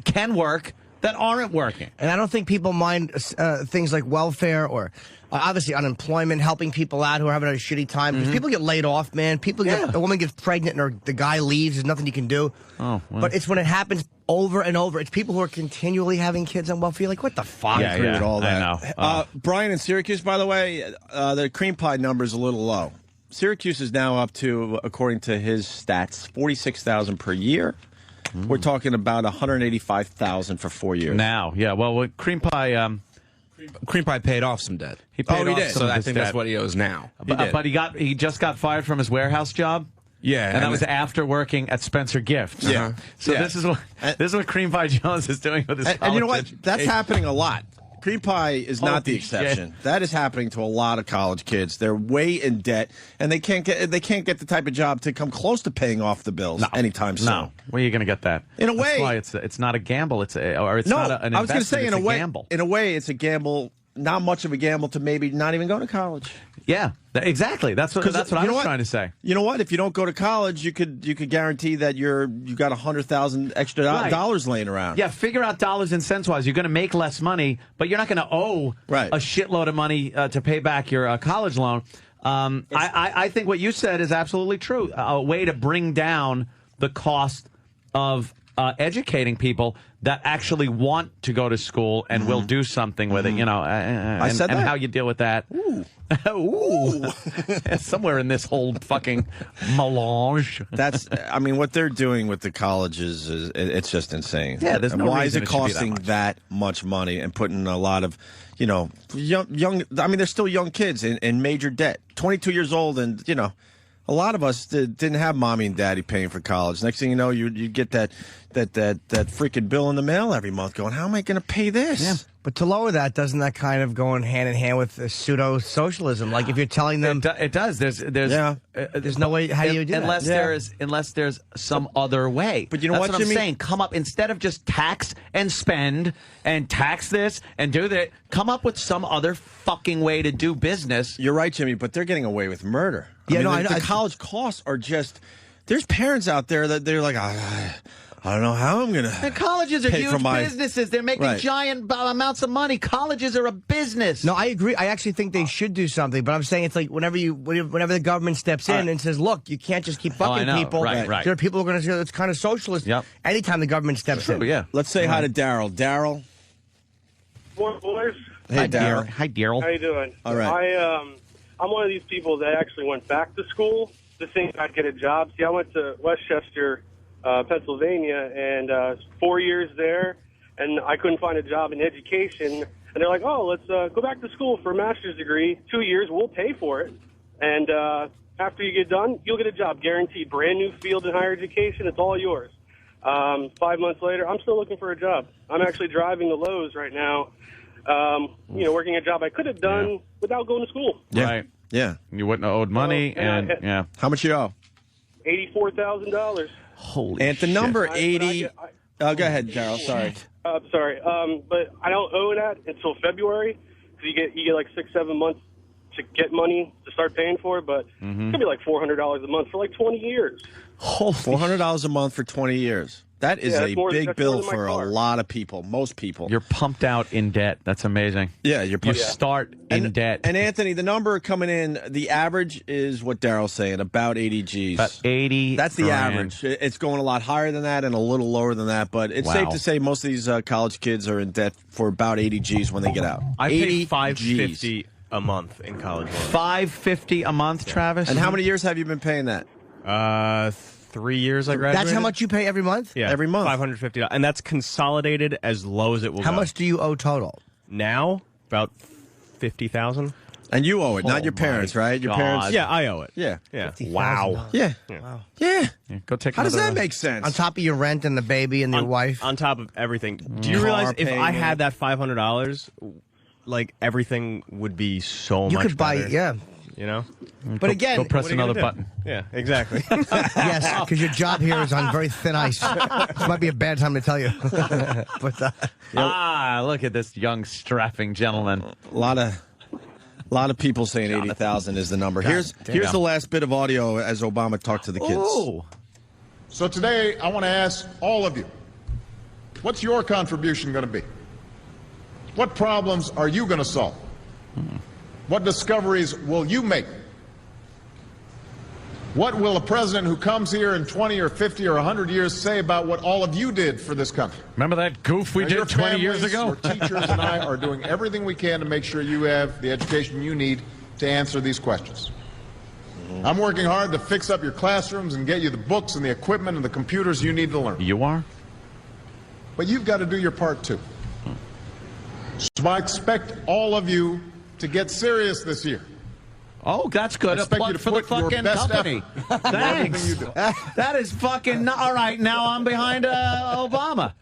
can work that aren't working. And I don't think people mind things like welfare or obviously unemployment, helping people out who are having a shitty time. Because people get laid off, man. A woman gets pregnant and the guy leaves. There's nothing you can do. Oh, well. But it's when it happens over and over. It's people who are continually having kids on welfare. Like, what the fuck? I agree with all that. I know. Brian in Syracuse, by the way, the cream pie number is a little low. Syracuse is now up to, according to his stats, $46,000 per year. We're talking about $185,000 for 4 years. Now, yeah. Well, Cream Pie paid off some debt. He paid off did. some So of I his think debt. that's what he owes now. But he just got fired from his warehouse job. Yeah, and that was after working at Spencer Gifts. Yeah. So this is what Cream Pie Jones is doing with his and you know what? education. That's happening a lot. Cream pie is not the exception. That is happening to a lot of college kids. They're way in debt, and they can't get the type of job to come close to paying off the bills anytime soon. No, where are you going to get that? In a way, that's why it's not a gamble. It's not an investment. I was going to say it's a gamble. In a way, it's a gamble. Not much of a gamble to maybe not even go to college. Yeah, exactly. That's what I was trying to say. You know what? If you don't go to college, you could guarantee that you got $100,000 extra dollars laying around. Yeah, figure out dollars and cents wise. You're going to make less money, but you're not going to owe a shitload of money to pay back your college loan. I think what you said is absolutely true. A way to bring down the cost of educating people that actually want to go to school and will do something with it, you know, I said that. And how you deal with that. Ooh. Ooh. Somewhere in this whole fucking melange. I mean, what they're doing with the colleges it's just insane. Yeah, there's no why reason is it costing that much money and putting a lot of, young I mean, they're still young kids in major debt. 22 years old and, a lot of us didn't have mommy and daddy paying for college. Next thing you know, you get that freaking bill in the mail every month going, how am I going to pay this? Yeah. But to lower that, doesn't that kind of go hand in hand with pseudo-socialism? Like if you're telling them... It does. There's no way... How do you do that? Unless there's some other way. But you know That's what, I'm Jimmy? saying. Come up, instead of just tax and spend and tax this and do that, come up with some other fucking way to do business. You're right, Jimmy, but they're getting away with murder. The college costs are just... There's parents out there that they're like, I don't know how I'm going to. And colleges are huge businesses. They're making giant amounts of money. Colleges are a business. No, I agree. I actually think they should do something. But I'm saying it's like whenever the government steps in and says, look, you can't just keep fucking people. Right. There are people who are going to say it's kind of socialist. Yep. Anytime the government steps in. Yeah. Let's say hi to Daryl. Daryl. Morning, boys. Hey, Daryl. Hi, Daryl. How you doing? All right. I'm one of these people that actually went back to school to think I'd get a job. See, I went to Westchester, Pennsylvania, and 4 years there, and I couldn't find a job in education. And they're like, oh, let's go back to school for a master's degree. 2 years, we'll pay for it. And after you get done, you'll get a job, guaranteed. Brand new field in higher education. It's all yours. 5 months later, I'm still looking for a job. I'm actually driving the Lowe's right now, working a job I could have done without going to school. Yeah. Right. Yeah. You wouldn't have owed money, How much you owe? $84,000. Holy And the number 80... go ahead, Daryl. Sorry. Sorry. But I don't owe that until February, because you get like 6-7 months to get money to start paying for it, but it's going to be like $400 a month for like 20 years. $400 a month for 20 years. That is a big bill for a lot of people, most people. You're pumped out in debt. That's amazing. Yeah, you start in debt. And Anthony, the number coming in, the average is what Daryl's saying, about 80 G's. About 80 That's the grand. average. It's going a lot higher than that and a little lower than that, but it's safe to say most of these college kids are in debt for about 80 G's when they get out. I pay $550 a month in college. $550 a month, Travis? And how many years have you been paying that? 3 years I graduated. That's how much you pay every month? Yeah, every month. $550. And that's consolidated as low as it will go. How much do you owe total? Now, about $50,000. And you owe it, not your parents, right? Your parents? Yeah, I owe it. Yeah. Wow. Yeah. Wow. Yeah. Go take How does that make sense? On top of your rent and the baby and your wife? On top of everything. Do you realize if I had that $500, like, everything would be so much better? You could buy, You know? But again, go press another button. Yeah, exactly. Yes, because your job here is on very thin ice. This might be a bad time to tell you. But look at this young strapping gentleman. A lot of people saying 80,000 is the number. Here's the last bit of audio as Obama talked to the kids. Ooh. So today, I want to ask all of you, what's your contribution going to be? What problems are you going to solve? What discoveries will you make? What will a president who comes here in 20 or 50 or 100 years say about what all of you did for this country? Remember that goof we did 20 years ago? Your teachers and I are doing everything we can to make sure you have the education you need to answer these questions. I'm working hard to fix up your classrooms and get you the books and the equipment and the computers you need to learn. You are? But you've got to do your part, too. So I expect all of you to get serious this year. Oh, that's good. I expect you to for the put your fucking best company. effort in everything Thanks. you do. That is fucking... All right, now I'm behind Obama.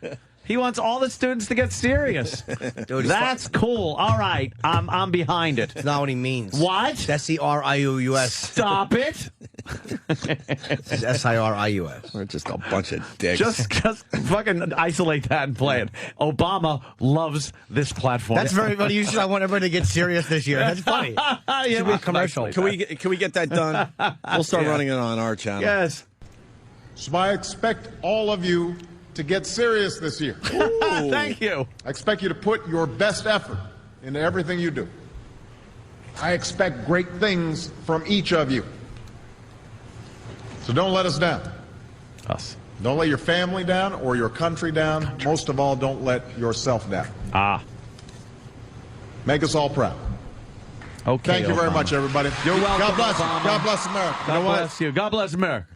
He wants all the students to get serious. Dude, that's cool. All right, I'm behind it. That's not what he means. What? That's the R-I-U-S. Stop it. This is S-I-R-I-U-S. We're just a bunch of dicks. Just fucking isolate that and play it. Obama loves this platform. That's very funny. I want everybody to get serious this year. That's funny. Should be a commercial. Can we get that done? We'll start running it on our channel. Yes. So I expect all of you to get serious this year. Thank you. I expect you to put your best effort into everything you do. I expect great things from each of you. So don't let us down. Us. Don't let your family down or your country down. Most of all, don't let yourself down. Make us all proud. Okay. Thank you very much, everybody. You're welcome. God bless you. Obama. God bless America. God bless you. God bless America.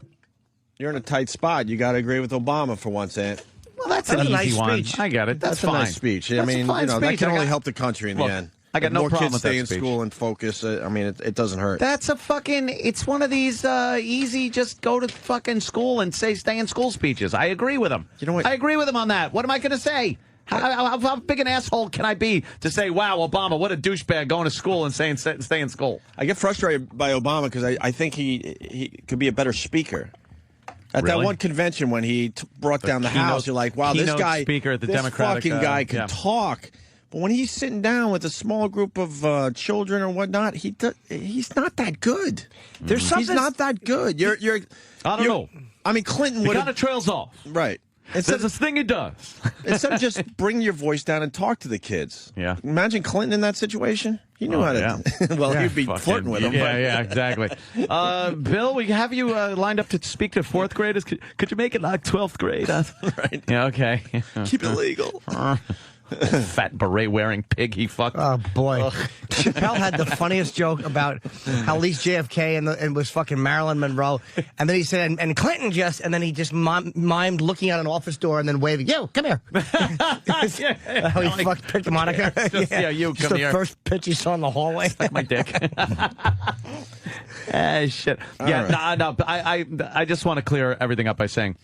You're in a tight spot. You got to agree with Obama for once, Ant. Well, that's an a easy nice one. speech. I get it. That's a fine. nice speech. I That's mean, a fine that speech. can I only got- help the country in Look, the end. I got If no more problem kids with that stay in speech. school and focus. I mean, it doesn't hurt. That's a fucking, it's one of these easy, just go to fucking school and stay in school speeches. I agree with him. You know what? I agree with him on that. What am I going to say? How big an asshole can I be to say, wow, Obama, what a douchebag going to school and saying stay in school? I get frustrated by Obama because I think he could be a better speaker. At that one convention when he brought down the House, you're like, wow, this guy, speaker at the this Democratic, fucking guy can talk. But when he's sitting down with a small group of children or whatnot, he's not that good. He's not that good. I don't know. I mean, Clinton would. He kind of trails off. Right. There's this thing he does. Instead of just bring your voice down and talk to the kids. Yeah. Imagine Clinton in that situation. He knew how to. Yeah. Well, he'd be flirting with him. Yeah, exactly. Bill, we have you lined up to speak to fourth graders. Could you make it like 12th grade? Right. Yeah, okay. Keep it legal. Fat beret-wearing pig he fucked. Oh, boy. Chappelle had the funniest joke about how at least JFK and was fucking Marilyn Monroe. And then he said, and Clinton just, and then he just mimed looking at an office door and then waving, yo, come here. How he picked the moniker. You just come here. The first pitch he saw in the hallway. Suck my dick. Shit. No. I just want to clear everything up by saying,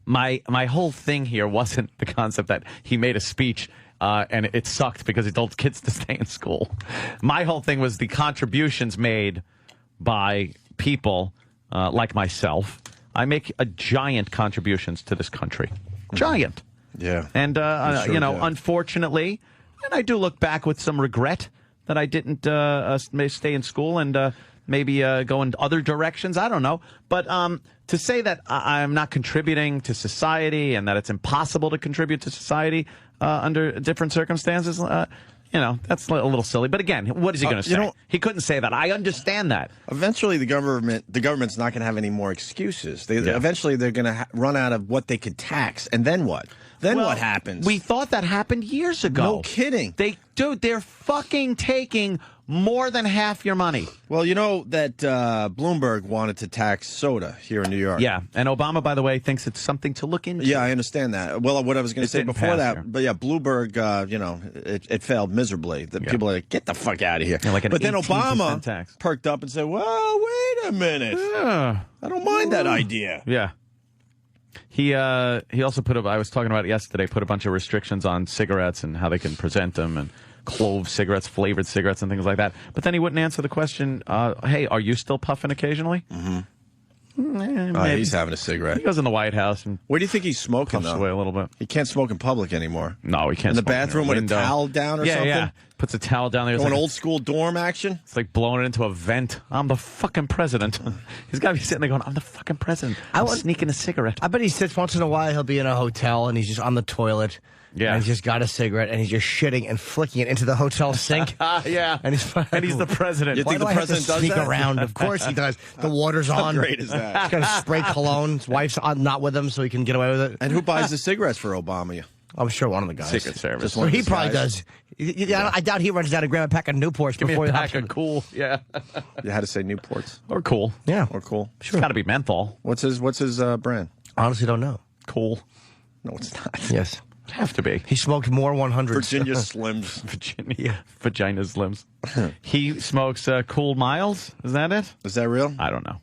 My whole thing here wasn't the concept that he made a speech and it sucked because he told kids to stay in school. My whole thing was the contributions made by people like myself. I make giant contributions to this country. Giant. Yeah. And, unfortunately, and I do look back with some regret that I didn't stay in school and maybe go in other directions. I don't know. But to say that I'm not contributing to society and that it's impossible to contribute to society under different circumstances, that's a little silly. But again, what is he going to say? He couldn't say that. I understand that. Eventually, the government's not going to have any more excuses. Eventually, they're going to run out of what they could tax. And then what? Then what happens? We thought that happened years ago. No kidding. They're fucking taking more than half your money. Well, you know that Bloomberg wanted to tax soda here in New York. Yeah, and Obama, by the way, thinks it's something to look into. Yeah, I understand that. Well, what I was going to say before that, here. but yeah, Bloomberg, it failed miserably. People are like, get the fuck out of here. Yeah, but then Obama tax. perked up and said, well, wait a minute. I don't mind that idea. Yeah. He also put up, I was talking about it yesterday, put a bunch of restrictions on cigarettes and how they can present them and clove cigarettes, flavored cigarettes and things like that. But then he wouldn't answer the question, hey, are you still puffing occasionally? Mm-hmm. He's having a cigarette. He goes in the White House. And where do you think he's smoking, puffs away a little bit. He can't smoke in public anymore. No, he can't in the smoke bathroom with a towel down or something? Yeah. Puts a towel down there. Going old school dorm action? It's like blowing it into a vent. I'm the fucking president. He's got to be sitting there going, I'm the fucking president. I'm sneaking a cigarette. I bet he sits once in a while, he'll be in a hotel and he's just on the toilet. Yeah. And he's just got a cigarette and he's just shitting and flicking it into the hotel sink. Yeah. And he's the president. You think the president does sneak that? around? Of course he does. The water's on. How great is that? He's got to spray cologne. His wife's not with him so he can get away with it. And who buys the cigarettes for Obama? I'm sure one of the guys. Secret Service. Well, he probably does. I doubt he runs down and grab a pack of Newports before he pack of Cool. Yeah. You had to say Newports or Cool. Yeah. Or Cool. Sure. It's got to be menthol. What's his brand? Honestly, don't know. Cool. No, it's not. Yes. It'd have to be. He smoked more 100s. Virginia Slims. Vagina Slims. He smokes Cool Miles. Is that it? Is that real? I don't know.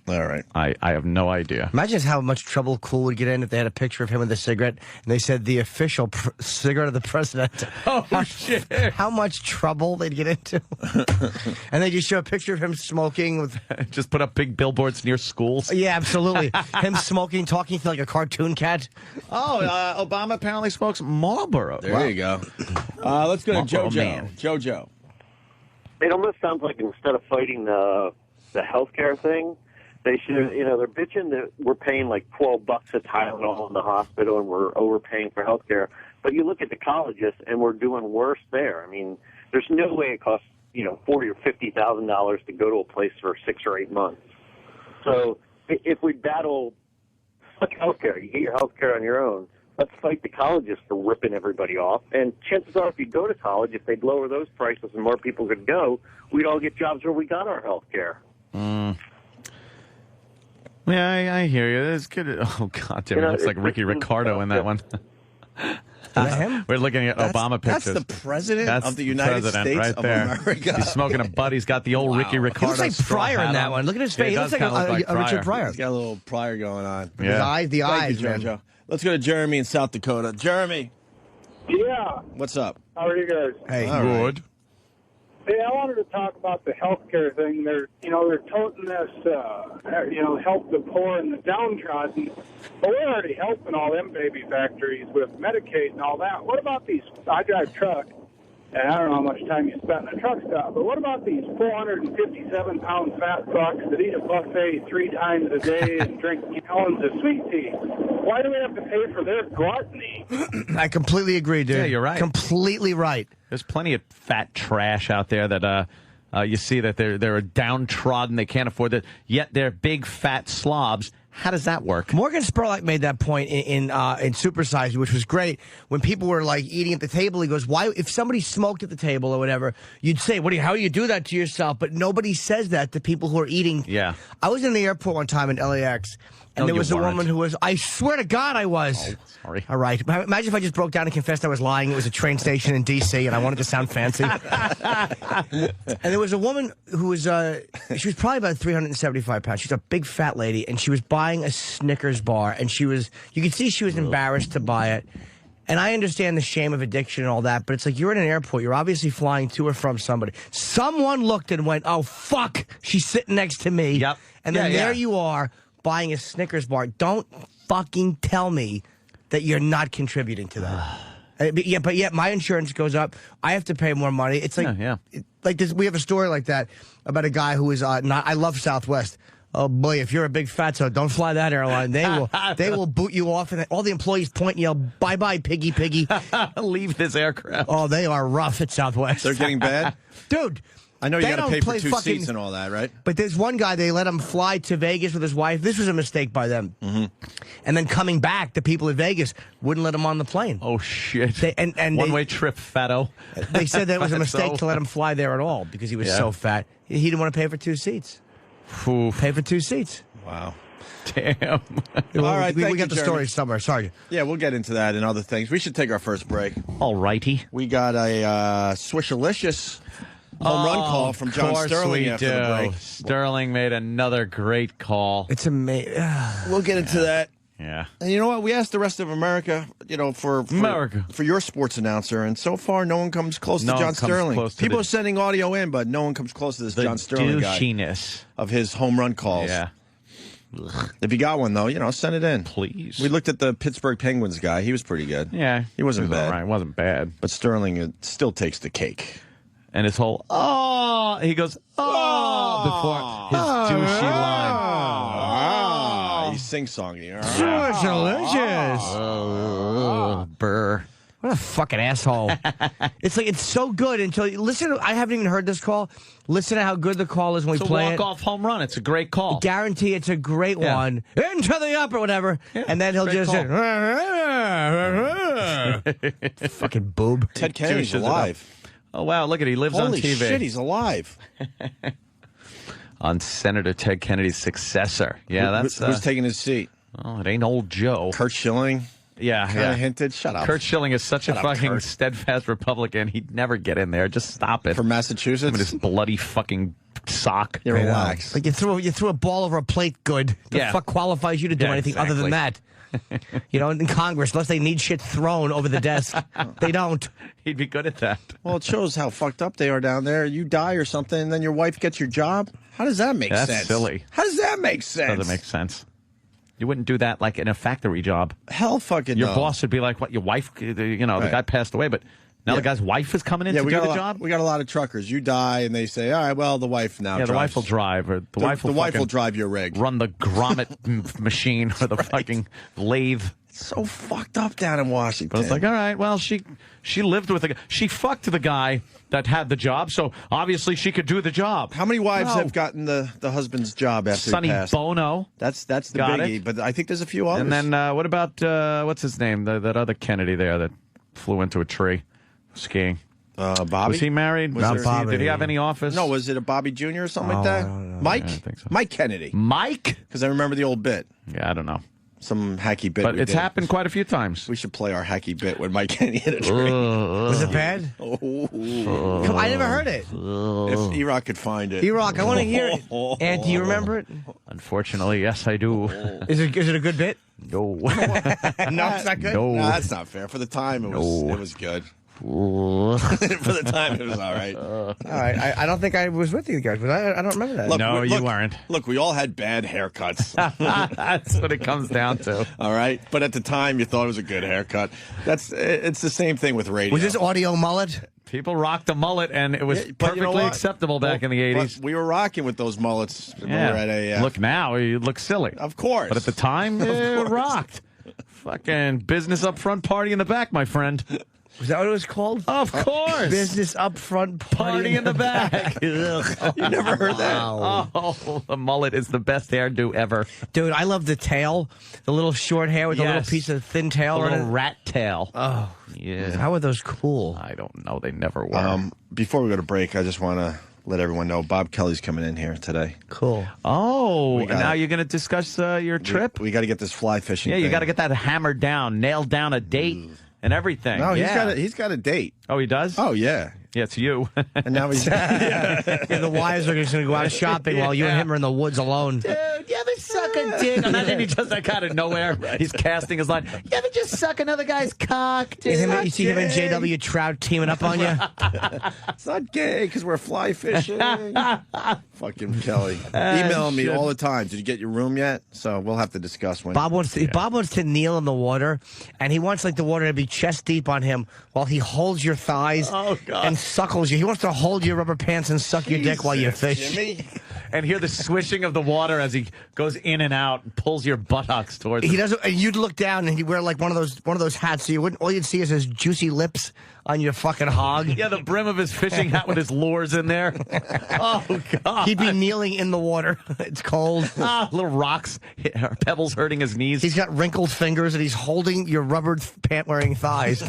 All right. I have no idea. Imagine how much trouble Cool would get in if they had a picture of him with a cigarette and they said the official cigarette of the president. Oh, shit. How much trouble they'd get into. And they just show a picture of him smoking. With just put up big billboards near schools. Yeah, absolutely. Him smoking, talking to like a cartoon cat. Oh, Obama apparently smokes Marlboro. There you go. Let's go to JoJo. JoJo. It almost sounds like instead of fighting the healthcare thing, they should, they're bitching that we're paying like $12 a Tylenol in the hospital and we're overpaying for healthcare. But you look at the colleges and we're doing worse there. I mean, there's no way it costs, $40,000 or $50,000 to go to a place for 6 or 8 months. So if we battle healthcare, you get your healthcare on your own. Let's fight the colleges for ripping everybody off. And chances are, if you go to college, if they'd lower those prices and more people could go, we'd all get jobs where we got our healthcare. Yeah, I hear you. It's good. Oh, God damn it. Looks like Ricky Ricardo in that one. We're looking at Obama pictures. That's the president of the United States right of there. America. He's smoking a butt. He's got the old Ricky Ricardo. He looks like Pryor in that one. Look at his face. He looks like a Richard Pryor. He's got a little Pryor going on. Yeah. The eyes, Thank you, man. JoJo. Let's go to Jeremy in South Dakota. Jeremy. Yeah. What's up? How are you guys? Hey, good. Hey, I wanted to talk about the healthcare thing. They're toting this, help the poor and the downtrodden. But we're already helping all them baby factories with Medicaid and all that. What about these? I drive truck, and I don't know how much time you spent in a truck stop. But what about these 457-pound fat fucks that eat a buffet 3 times a day and drink gallons of sweet tea? Why do we have to pay for their gluttony? I completely agree, dude. Yeah, you're right. Completely right. There's plenty of fat trash out there that you see that they're downtrodden, they can't afford it, yet they're big fat slobs. How does that work? Morgan Spurlock made that point in Super Size, which was great. When people were like eating at the table, he goes, "Why? If somebody smoked at the table or whatever, you'd say, how do you do that to yourself?" But nobody says that to people who are eating. Yeah. I was in the airport one time in LAX, and there was a woman who was. I swear to God, I was. Oh, sorry. All right. Imagine if I just broke down and confessed I was lying. It was a train station in D.C. and I wanted to sound fancy. And there was a woman who was. She was probably about 375 pounds. She's a big fat lady, and she was buying a Snickers bar, and you could see she was embarrassed to buy it. And I understand the shame of addiction and all that, but it's like you're in an airport. You're obviously flying to or from somebody. Someone looked and went, "Oh, fuck, she's sitting next to me." Yep. And then there you are buying a Snickers bar. Don't fucking tell me that you're not contributing to that. But yet my insurance goes up. I have to pay more money. It's like, like this. We have a story like that about a guy who is not. I love Southwest. Oh boy, if you're a big fatso, don't fly that airline. They will boot you off, and all the employees point and yell, "Bye bye, piggy, piggy." Leave this aircraft. Oh, they are rough at Southwest. They're getting bad? Dude. I know you got to pay for 2 seats and all that, right? But there's one guy, they let him fly to Vegas with his wife. This was a mistake by them. Mm-hmm. And then coming back, the people at Vegas wouldn't let him on the plane. Oh, shit. And one-way trip, fatto. They said that it was a mistake to let him fly there at all because he was so fat. He didn't want to pay for 2 seats. Pay for 2 seats. Wow. Damn. All right, we got the story somewhere. Sorry. Yeah, we'll get into that and other things. We should take our first break. All righty. We got a Swishalicious home run call from John Sterling after the break. Sterling made another great call. It's amazing. We'll get into that. Yeah. And you know what? We asked the rest of America, for your sports announcer, and so far no one comes close to John Sterling. People are sending audio in, but no one comes close to this John Sterling guy of his home run calls. Yeah. If you got one, though, send it in. Please. We looked at the Pittsburgh Penguins guy. He was pretty good. Yeah. He wasn't bad. All right. Wasn't bad. But Sterling still takes the cake. And his whole, he goes, before his douchey line. He's sing-songy. Delicious. Burr. What a fucking asshole. It's so good until you listen. I haven't even heard this call. Listen to how good the call is when we play it. It's a walk-off home run. It's a great call. I guarantee it's a great one. Into the up or whatever. Yeah, and then he'll just say, fucking boob. Ted Kennedy's alive. Oh, wow. Look at it. He lives on TV. Holy shit, he's alive. On Senator Ted Kennedy's successor. Yeah, who's taking his seat? Oh, it ain't old Joe. Kurt Schilling. Yeah, kind of hinted. Shut up. Kurt Schilling is such a fucking steadfast Republican. He'd never get in there. Just stop it. From Massachusetts? With his bloody fucking sock. You relax. Like you threw a ball over a plate good. The fuck qualifies you to do anything other than that? In Congress, unless they need shit thrown over the desk, they don't. He'd be good at that. Well, it shows how fucked up they are down there. You die or something, and then your wife gets your job. How does that make sense? That's silly. How does that make sense? Doesn't make sense. You wouldn't do that like in a factory job. Hell fucking Your boss would be like, what, your wife, the guy passed away, but now the guy's wife is coming in to do the job? We got a lot of truckers. You die, and they say, all right, well, the wife now drives. The wife will drive. Or the wife will drive your rig. Run the grommet machine or the fucking lathe. It's so fucked up down in Washington. But it's like, all right, well, she lived with she fucked the guy that had the job, so obviously she could do the job. How many wives have gotten the husband's job after Sonny he passed? Bono. That's the biggie, but I think there's a few others. And then what about, what's his name, that other Kennedy there that flew into a tree skiing? Bobby? Was he married? Did he have any office? No, was it a Bobby Jr. or something like that? Mike? I think so. Mike Kennedy. Mike? Because I remember the old bit. Yeah, I don't know. Some hacky bit. But it's happened quite a few times. We should play our hacky bit when Mike Kennedy hit a tree. Was it bad? Come, I never heard it. If E-Rock could find it. E-Rock, I want to hear it. And do you remember it? Unfortunately, yes, I do. Is it a good bit? No. No, it's not good. No. No, that's not fair. For the time, it was good. For the time, it was all right. All right. I don't think I was with you guys, but I don't remember that. Look, No, you weren't. Look, we all had bad haircuts. That's what it comes down to. All right, but at the time, you thought it was a good haircut. It's the same thing with radio. Was this audio mullet? People rocked the mullet, and it was Yeah, but you know perfectly what? acceptable back in the 80s. But we were rocking with those mullets. when we were at AF. Look now, you look silly. Of course. But at the time, it rocked. Fucking business up front, party in the back, my friend. Was that what it was called? Of course. Business up front, Party in the back. You never heard that? Oh, the mullet is the best hairdo ever. Dude, I love the tail. The little short hair with a little Yes. piece of thin tail. A on little it. rat tail. Oh, Yeah. how are those cool? I don't know. They never were. Before we go to break, I just want to let everyone know Bob Kelly's coming in here today. Cool. Oh, We got now it. you're going to discuss your trip? We got to get this fly fishing. Yeah, you thing. got to get that hammered down, nailed down a date and everything. No, yeah. he's got a date. Oh, he does? Oh yeah. Yeah, it's you. And now he's Yeah, the wives are just going to go out shopping while you and him are in the woods alone. Dude, you ever suck a dick? Imagine he just that kind of nowhere. He's casting his line. You ever just suck another guy's cock, dude? You see him and J.W. Trout teaming up on you? It's not gay because we're fly fishing. Fucking Kelly. Email me all the time. Did you get your room yet? So we'll have to discuss when. Bob wants to kneel in the water, and he wants like the water to be chest deep on him while he holds your thighs and suckles you. He wants to hold your rubber pants and suck your dick while you fish. Jimmy. And hear the swishing of the water as he goes in and out and pulls your buttocks towards He him. doesn't. And you'd look down and he'd wear like one of those hats, so you wouldn't. All you'd see is his juicy lips on your fucking hog. Yeah, the brim of his fishing hat with his lures in there. Oh, God. He'd be kneeling in the water. It's cold. Little rocks, pebbles hurting his knees. He's got wrinkled fingers and he's holding your rubbered pant-wearing thighs.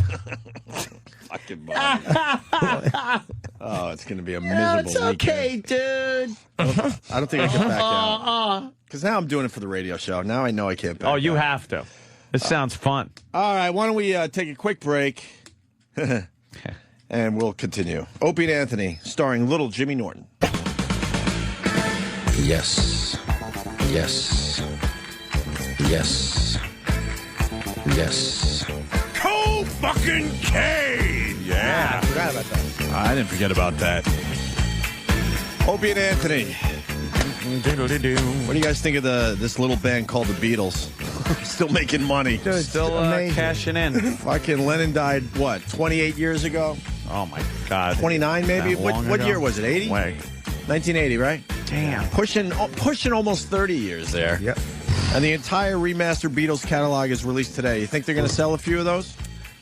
Fucking Bob. Oh, it's going to be a miserable It's okay, dude. weekend. I don't think I can back down. Because now I'm doing it for the radio show. Now I know I can't back Oh, you down. have to. This sounds fun. All right, why don't we take a quick break? And we'll continue. Opie and Anthony, starring little Jimmy Norton. Yes. Yes. Yes. Yes. Co-fucking-Kane! Yeah. I forgot about that. I didn't forget about that. Opie and Anthony. What do you guys think of this little band called the Beatles? Still making money. Dude, Still cashing in. Fucking Lennon died, what, 28 years ago? Oh, my God. 29 maybe? That What long ago? year was it, 80? Wait. 1980, right? Damn. Pushing almost 30 years there. Yep. And the entire remastered Beatles catalog is released today. You think they're going to sell a few of those?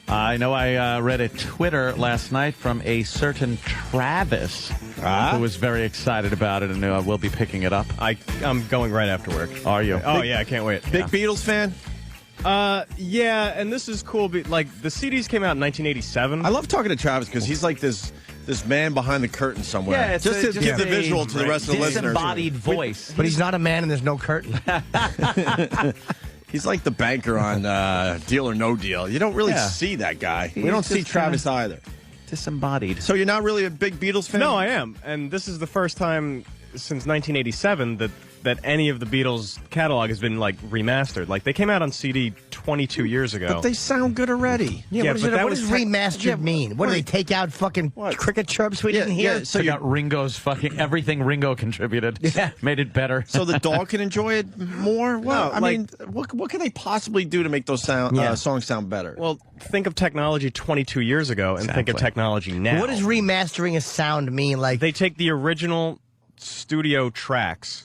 I know I read a Twitter last night from a certain Travis who was very excited about it and will be picking it up. I'm going right after work. Are you? Oh, yeah, I can't wait. Big Beatles fan? Yeah, and this is cool. Like, the CDs came out in 1987. I love talking to Travis because he's like this man behind the curtain somewhere. Yeah, it's just to just give the a visual to the rest of the listeners. disembodied voice. But he's not a man and there's no curtain. He's like the banker on Deal or No Deal. You don't really Yeah. see that guy. We He's don't see just Travis either. Disembodied. So you're not really a big Beatles fan? No, I am. And this is the first time since 1987 that any of the Beatles catalog has been, like, remastered. Like, they came out on CD 22 years ago. But they sound good already. Yeah, but what that does was remastered mean? What do they take out fucking cricket chirps we didn't hear? So you got Ringo's fucking everything Ringo contributed. Yeah. Made it better. So the dog can enjoy it more? Well, No, I like- mean, what can they possibly do to make those songs sound better? Well, think of technology 22 years ago and think of Exactly. technology now. What does remastering a sound mean? Like They take the original studio tracks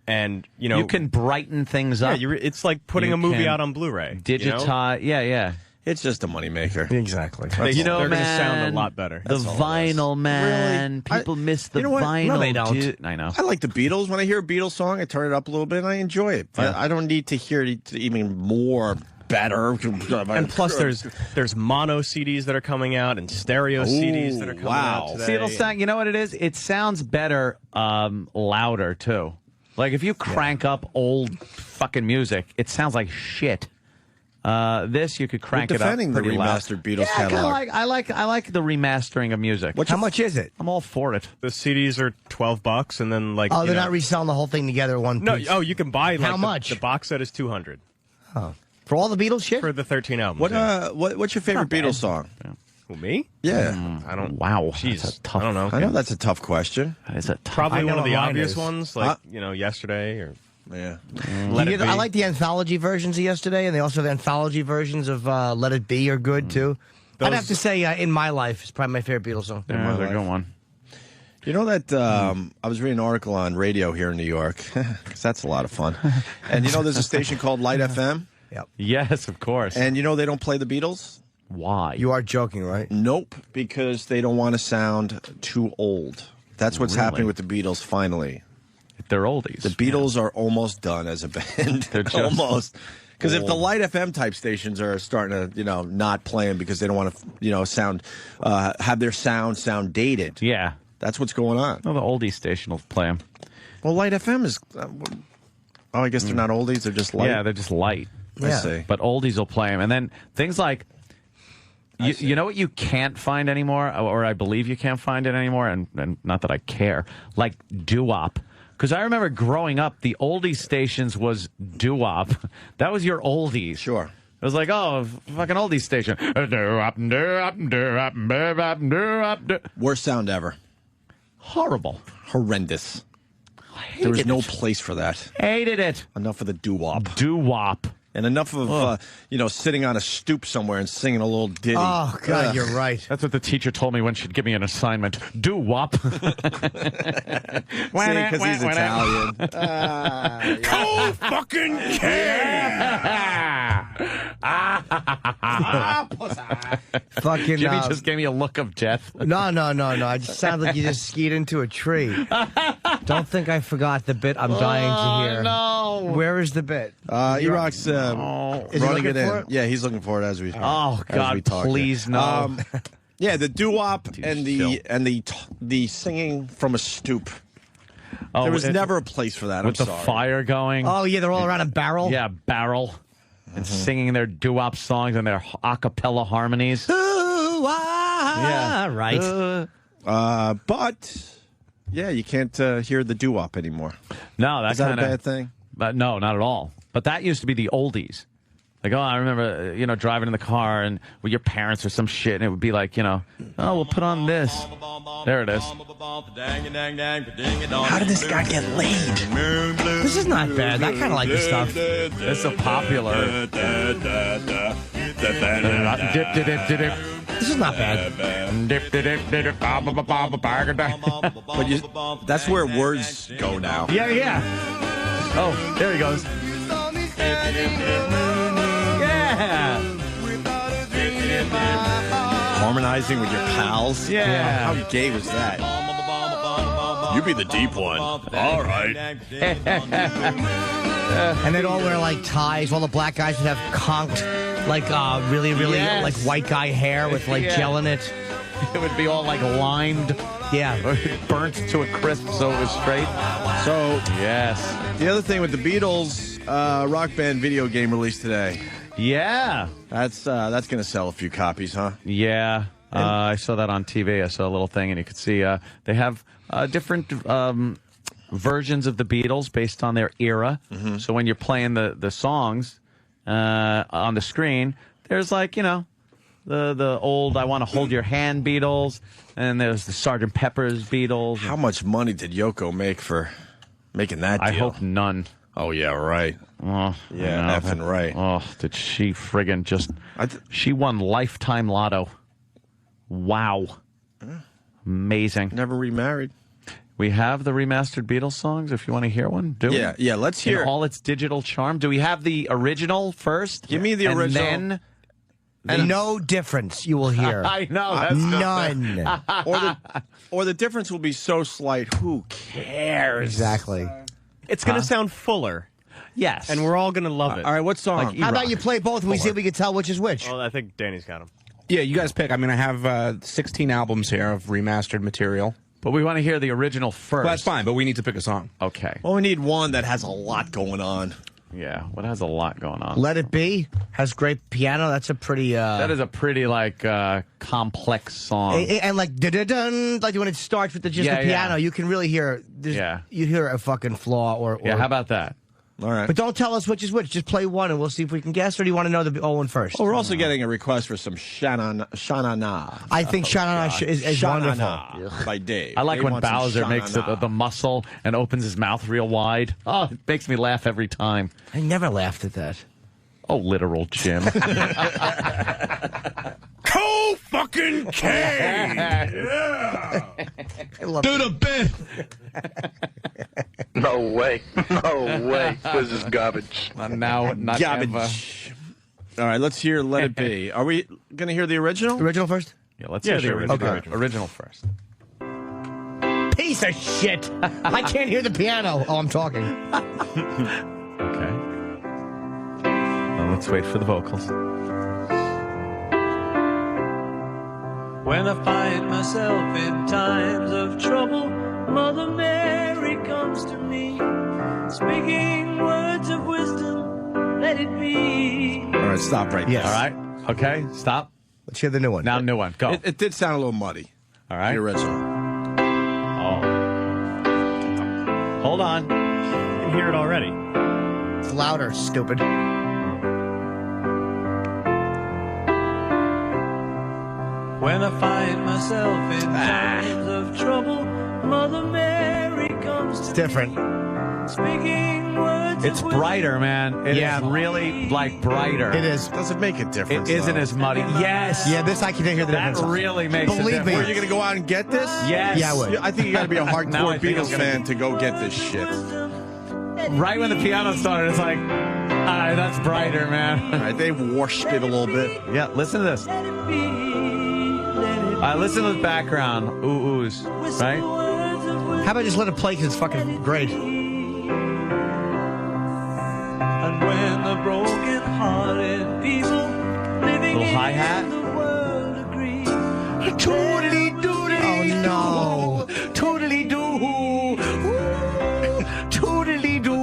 and, you know... you can brighten things up. it's like putting You a movie can out on Blu-ray. Digitize. Yeah. it's just a moneymaker. exactly. You know, They're man, gonna sound a lot better. The That's all it vinyl, man. Really? People miss the you know what? vinyl. No, they don't. dude. I know. I like the Beatles. When I hear a Beatles song, I turn it up a little bit and I enjoy it. Yeah. I don't need to hear it even more better. And plus, there's mono CDs that are coming out and stereo CDs that are coming wow. out today. See, it'll sound. You know what it is? It sounds better, louder too. Like if you crank up old fucking music, it sounds like shit. This you could crank You're it up defending the pretty loud. remastered Beatles Yeah, catalog. I like the remastering of music. How much is it? I'm all for it. The CDs are $12, and then like Oh, you they're know- not reselling the whole thing together in one No, piece. you can buy like How much? The box set is $200 Oh. For all the Beatles shit? for the 13 albums. What yeah. what's your favorite Beatles song? Who, me? Yeah. I don't. Wow, Jeez, that's a tough. I don't know. I know that's a tough question. It's a tough. Probably I one know of the what mine obvious is. ones, like Yesterday or Yeah. Let It Be. I like the anthology versions of Yesterday, and they also have anthology versions of Let It Be are good, too. I'd have to say In My Life is probably my favorite Beatles song. Yeah, they're a good one. You know that I was reading an article on radio here in New York, because that's a lot of fun. And you know there's a station called Light FM? Yep. Yes, of course. And you know they don't play the Beatles? Why? You are joking, right? Nope, because they don't want to sound too old. That's what's Really? happening with the Beatles finally. They're oldies. The Beatles are almost done as a band. They're just almost. Because if the old. Light FM type stations are starting to, not play them because they don't want to, sound, have their sound dated. Yeah. That's what's going on. No, the oldies station will play them. Well, Light FM is. I guess they're not oldies. They're just light. Yeah, they're just light. I see. But oldies will play them. And then things like, you know what you can't find anymore, or I believe you can't find it anymore, and not that I care, like doo-wop. Because I remember growing up, the oldies stations was doo-wop. That was your oldies. Sure. It was like, oh, fucking oldies station. Doo-wop, doo-wop, doo-wop, doo-wop, doo-wop, doo- Worst sound ever. Horrible. Horrendous. There was no place for that. Hated it. Enough of the doo-wop. Doo-wop. And enough of, sitting on a stoop somewhere and singing a little ditty. Oh, God, Ugh. you're right. That's what the teacher told me when she'd give me an assignment. Doo-wop. See, because he's Italian. Who fucking Fucking, Jimmy just gave me a look of death. No. I just sound like you just skied into a tree. Don't think I forgot the bit I'm dying to hear. No. Where is the bit? E-Rock's Is he running looking it in. for it? Yeah, he's looking for it as we. Oh, as God, we talk please, here. no. Yeah, the doo-wop and still. the singing from a stoop. Oh, There was never a place for that. with I'm the sorry. fire going. Oh, yeah, they're all around a barrel? Yeah, barrel. And singing their doo-wop songs and their a cappella harmonies. Yeah, right. But yeah, you can't hear the doo-wop anymore. No, that's Is that a bad thing? But no, not at all. But that used to be the oldies. Like, oh, I remember, driving in the car and with your parents or some shit, and it would be like, oh, we'll put on this. There it is. How did this guy get laid? This is not bad. I kind of like this stuff. It's a popular. This is not bad. But that's where words go now. Yeah. Oh, there he goes. Yeah. Harmonizing with your pals. Yeah. How gay was that? You be the deep one. All right. And they'd all wear like ties. All the black guys would have conked, like really Yes. like white guy hair with like Yeah. gel in it. It would be all like limed. Yeah. Burnt to a crisp so it was straight. So Yes. the other thing with the Beatles, Rock Band video game released today. Yeah. That's going to sell a few copies, huh? Yeah. I saw that on TV. I saw a little thing, and you could see they have different versions of the Beatles based on their era. Mm-hmm. So when you're playing the songs on the screen, there's like, the old I Want to Hold Your Hand Beatles, and there's the Sgt. Pepper's Beatles. How much money did Yoko make for making that deal? I hope none. Oh, yeah, right. Oh, Yeah, I know. effing right. Oh, did she friggin' just... she won Lifetime Lotto. Wow. Amazing. Never remarried. We have the remastered Beatles songs, if you want to hear one. Do Yeah, we? yeah, let's hear In all its digital charm. Do we have the original first? Give me the and original. Then And no difference you will hear. I know. That's None. or the difference will be so slight, who cares? Exactly. It's going to sound fuller, Yes. and we're all going to love it. All right, what song? Like How about you play both and we see if we can tell which is which? Well, I think Danny's got them. Yeah, you guys pick. I mean, I have 16 albums here of remastered material. But we want to hear the original first. Well, that's fine, but we need to pick a song. Okay. Well, we need one that has a lot going on. Yeah, what has a lot going on. Let It Be has great piano. That's a pretty. That is a pretty complex song. And like dun, like when it starts with just the piano, you can really hear. You hear a fucking flaw or. Yeah, how about that? All right. But don't tell us which is which. Just play one and we'll see if we can guess. Or do you want to know the old one first? Well, we're also getting a request for some Sha-Na-Na. I think Sha-Na-Na is wonderful. By Dave. I like Dave when wants some Bowser makes Sha-Na-Na. the muscle and opens his mouth real wide. Oh, it makes me laugh every time. I never laughed at that. Oh, literal Jim. Co-fucking-K! Yeah. Do the bit! No way. No way. This is garbage. Not garbage. All right, let's hear Let It Be. Are we going to hear the original? Original first? Yeah, let's hear the original. Okay. Original first. Piece of shit. I can't hear the piano. Oh, I'm talking. Okay. Well, let's wait for the vocals. When I find myself in times of trouble, Mother Mary comes to me, speaking words of wisdom, let it be. All right, stop right there. All right. Okay, stop. Let's hear the new one. Now, new one. Go. It did sound a little muddy. All right. The original. Oh. Hold on. You can hear it already. It's louder, stupid. When I find myself in times of trouble, Mother Mary comes to It's different. me, speaking words It's of brighter, man. It is really brighter. It is. Doesn't make a difference. It isn't though. as muddy. Yes. Yeah, this I can hear the That difference. really makes a Believe difference. me. Were you going to go out and get this? Yes. Yeah, I would. I think you got to be a Now I hardcore think I'm Beatles gonna- fan to go get this shit. Right when the piano started, it's like, that's brighter, man. All right, they've washed it a little bit. Yeah, listen to this. Listen to the background. Ooh-oohs, right? How about just let it play because it's fucking great. And when the broken-hearted people living Little hi-hat. in the world agree, Toodly-doodly. Oh, no. Toodly-doo. Toodly-doo.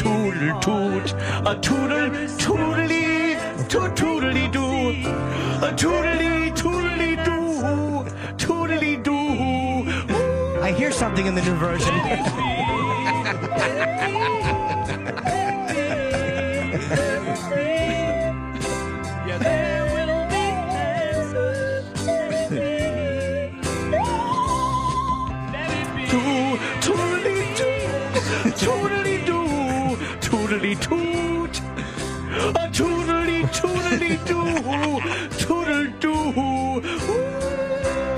Toodle-toot. A toodle-toodly. Toodly-doo. A toodly-toodly-doo. Toodly-doo. I hear something in the new version. yeah, there will be answers. Toodly-doo. Toodly-toot. A toodly-toodly-doo. Toodle-doo.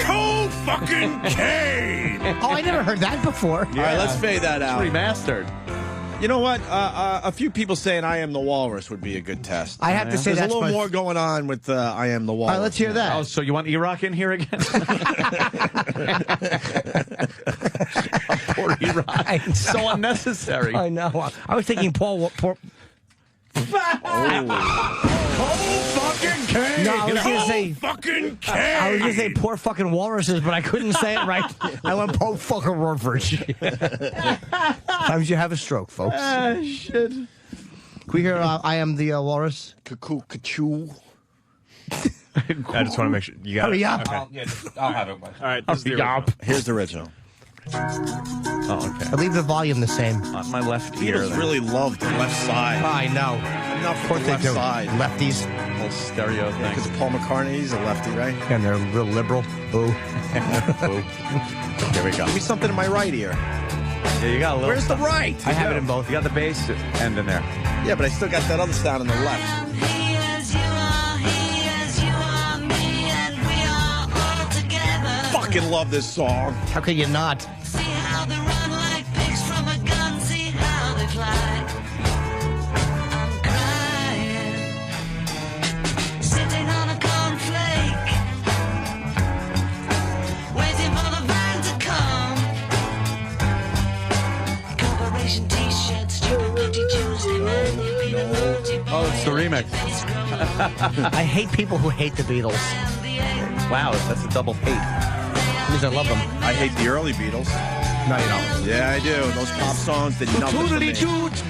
Co-fucking-K! Oh, I never heard that before. All right, let's fade that out. It's remastered. You know what? A few people saying "I Am the Walrus" would be a good test. I have to say There's that's a little my- more going on with "I Am the Walrus." All right, let's hear that. Oh, so you want E-Rock in here again? Poor E-Rock. So unnecessary. I know. I was thinking Paul. Co-fucking-K! No, I was going to say. Co-fucking-K! I was going to say poor fucking walruses, but I couldn't say it right. I went poor fucking walrus. Sometimes you have a stroke, folks. Shit. Can we hear I Am the Walrus? Cuckoo, cuckoo. I just want to make sure you got Hurry it. up. Okay. I'll have it. All right, this is the original. Here's the original. Oh, okay. I leave the volume the same. On my left ear. Beatles really love the left side. I know. Enough Of for course the they left do. side. Lefties. Whole stereo thing. Because Paul McCartney's a lefty, right? And they're real liberal. Boo. Boo. Here we go. Give me something in my right ear. Yeah, you got a little. Where's the right? I have it in both. You got the bass end in there. Yeah, but I still got that other sound on the left. Fucking love this song. How could you not? see how they run like pigs from a gun, see how they fly. I'm crying, sitting on a cornflake, waiting for the van to come. Corporation t-shirts, stupid pretty Tuesday morning, peanut butter. Oh, it's the remix. I hate people who hate the Beatles. Wow, that's a double hate. Because I love them. I hate the early Beatles. No, you don't. Yeah, I do. Those pop songs did nothing for me. Toodly-toot.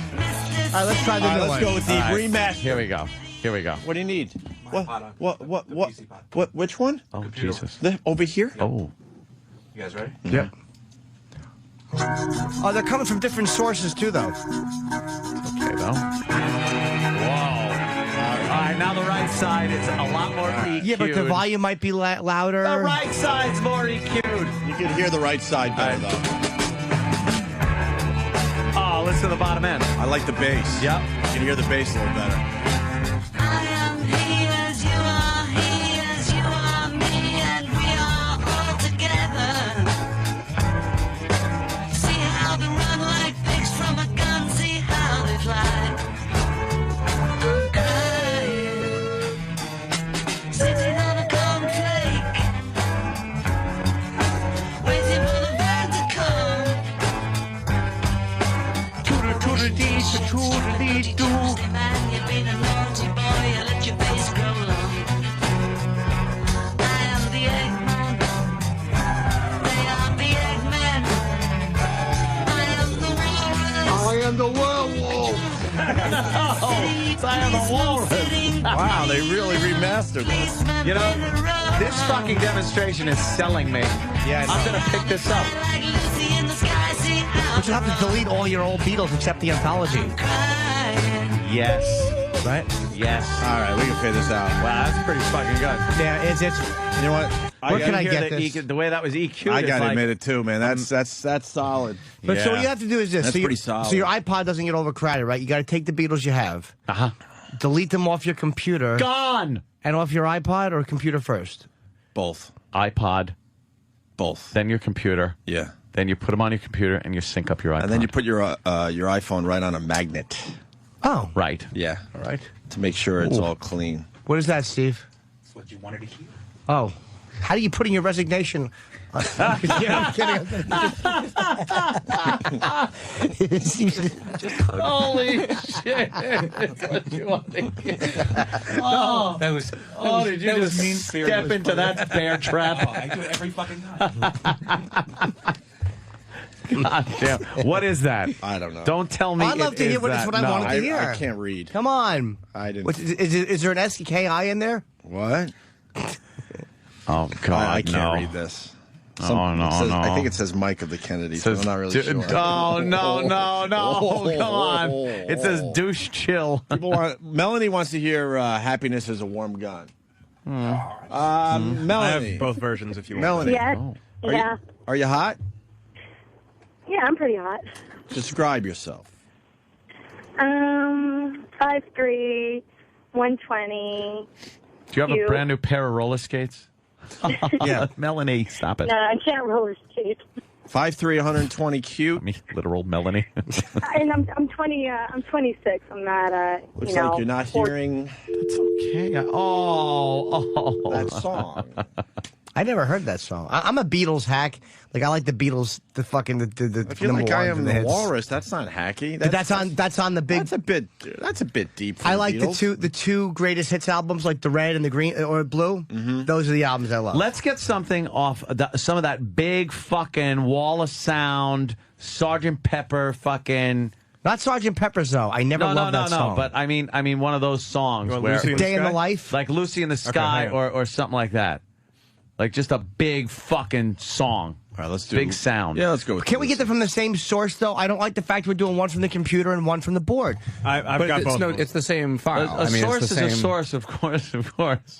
right, let's try the new Let's one. go with the remaster. Here we go. Here we go. What do you need? What? Which one? Oh, Jesus. Over here? Oh. You guys ready? Yep. Oh, they're coming from different sources too, though. Okay, though. Whoa. All right, now the right side is a lot more EQ'd. Yeah, but the volume might be louder. The right side's more EQ'd. You can hear the right side better, though. Oh, listen to the bottom end. I like the bass. Yep. You can hear the bass a little better. I am the werewolf. I am the walrus. Wow, they really remastered this. You know, this fucking demonstration is selling me. Yeah, I'm going to pick this up. But you have to delete all your old Beatles except the anthology. Yes. Right? Yes. All right, we can figure this out. Wow, that's pretty fucking good. Yeah, it's You know what? Where can I hear get the this? the way that was EQ'd. I is got to like, admit it too, man. That's solid. But so what you have to do is this. That's so pretty solid. So your iPod doesn't get overcrowded, right? You got to take the Beatles you have, delete them off your computer, Gone. and off your iPod or computer first. Both. iPod. Both. Then your computer. Yeah. Then you put them on your computer and you sync up your iPod. And then you put your iPhone right on a magnet. Oh, right. Yeah. All right. To make sure it's Ooh. all clean. What is that, Steve? That's what you wanted to hear. Oh, how do you put in your resignation? I'm kidding. Holy shit! That's what you want to hear. Oh, That was. did you just step into that bear trap? Oh, I do it every fucking time. God damn! What is that? I don't know. Don't tell me. I'd love to hear what it's what I No. wanted to hear. I can't read. Come on. I didn't. Is there an SKI in there? What? Oh God! I can't no. read this. No, it says, no. I think it says Mike of the Kennedys. So I'm not really sure. Oh no! Come on! It says douche chill. Melanie wants to hear "Happiness is a Warm Gun." Melanie, I have both versions if you want. Melanie, Yes. Yeah. Are you hot? Yeah, I'm pretty hot. Describe yourself. 5'3", 120. Do you have a brand new pair of roller skates? Yeah, Melanie, stop it. No, I can't roller skate. 5'3", 120, cute. I mean, literal Melanie. And I'm 20. I'm 26. I'm not. Looks like you're not 40. hearing It's okay. Oh. that song. I never heard that song. I'm a Beatles hack. Like I like the Beatles, the fucking the I feel number like I ones am and the hits. walrus. That's not hacky. But that's on the big. That's a bit deep. For I the like Beatles. the two greatest hits albums, like the red and the green or blue. Mm-hmm. Those are the albums I love. Let's get something off some of that big fucking wall of sound, Sgt. Pepper fucking. Not Sgt. Pepper's though. I never loved that song. But I mean one of those songs You want where Lucy in Day in the Sky? Life. like Lucy in the Sky hang on. or something like that. Like just a big fucking song. All right, let's do big sound. Yeah, let's go. With Can we get them from the same source though? I don't like the fact we're doing one from the computer and one from the board. I've But got both. it's, of them. it's the same file. A I mean, source it's is the a same, source, of course.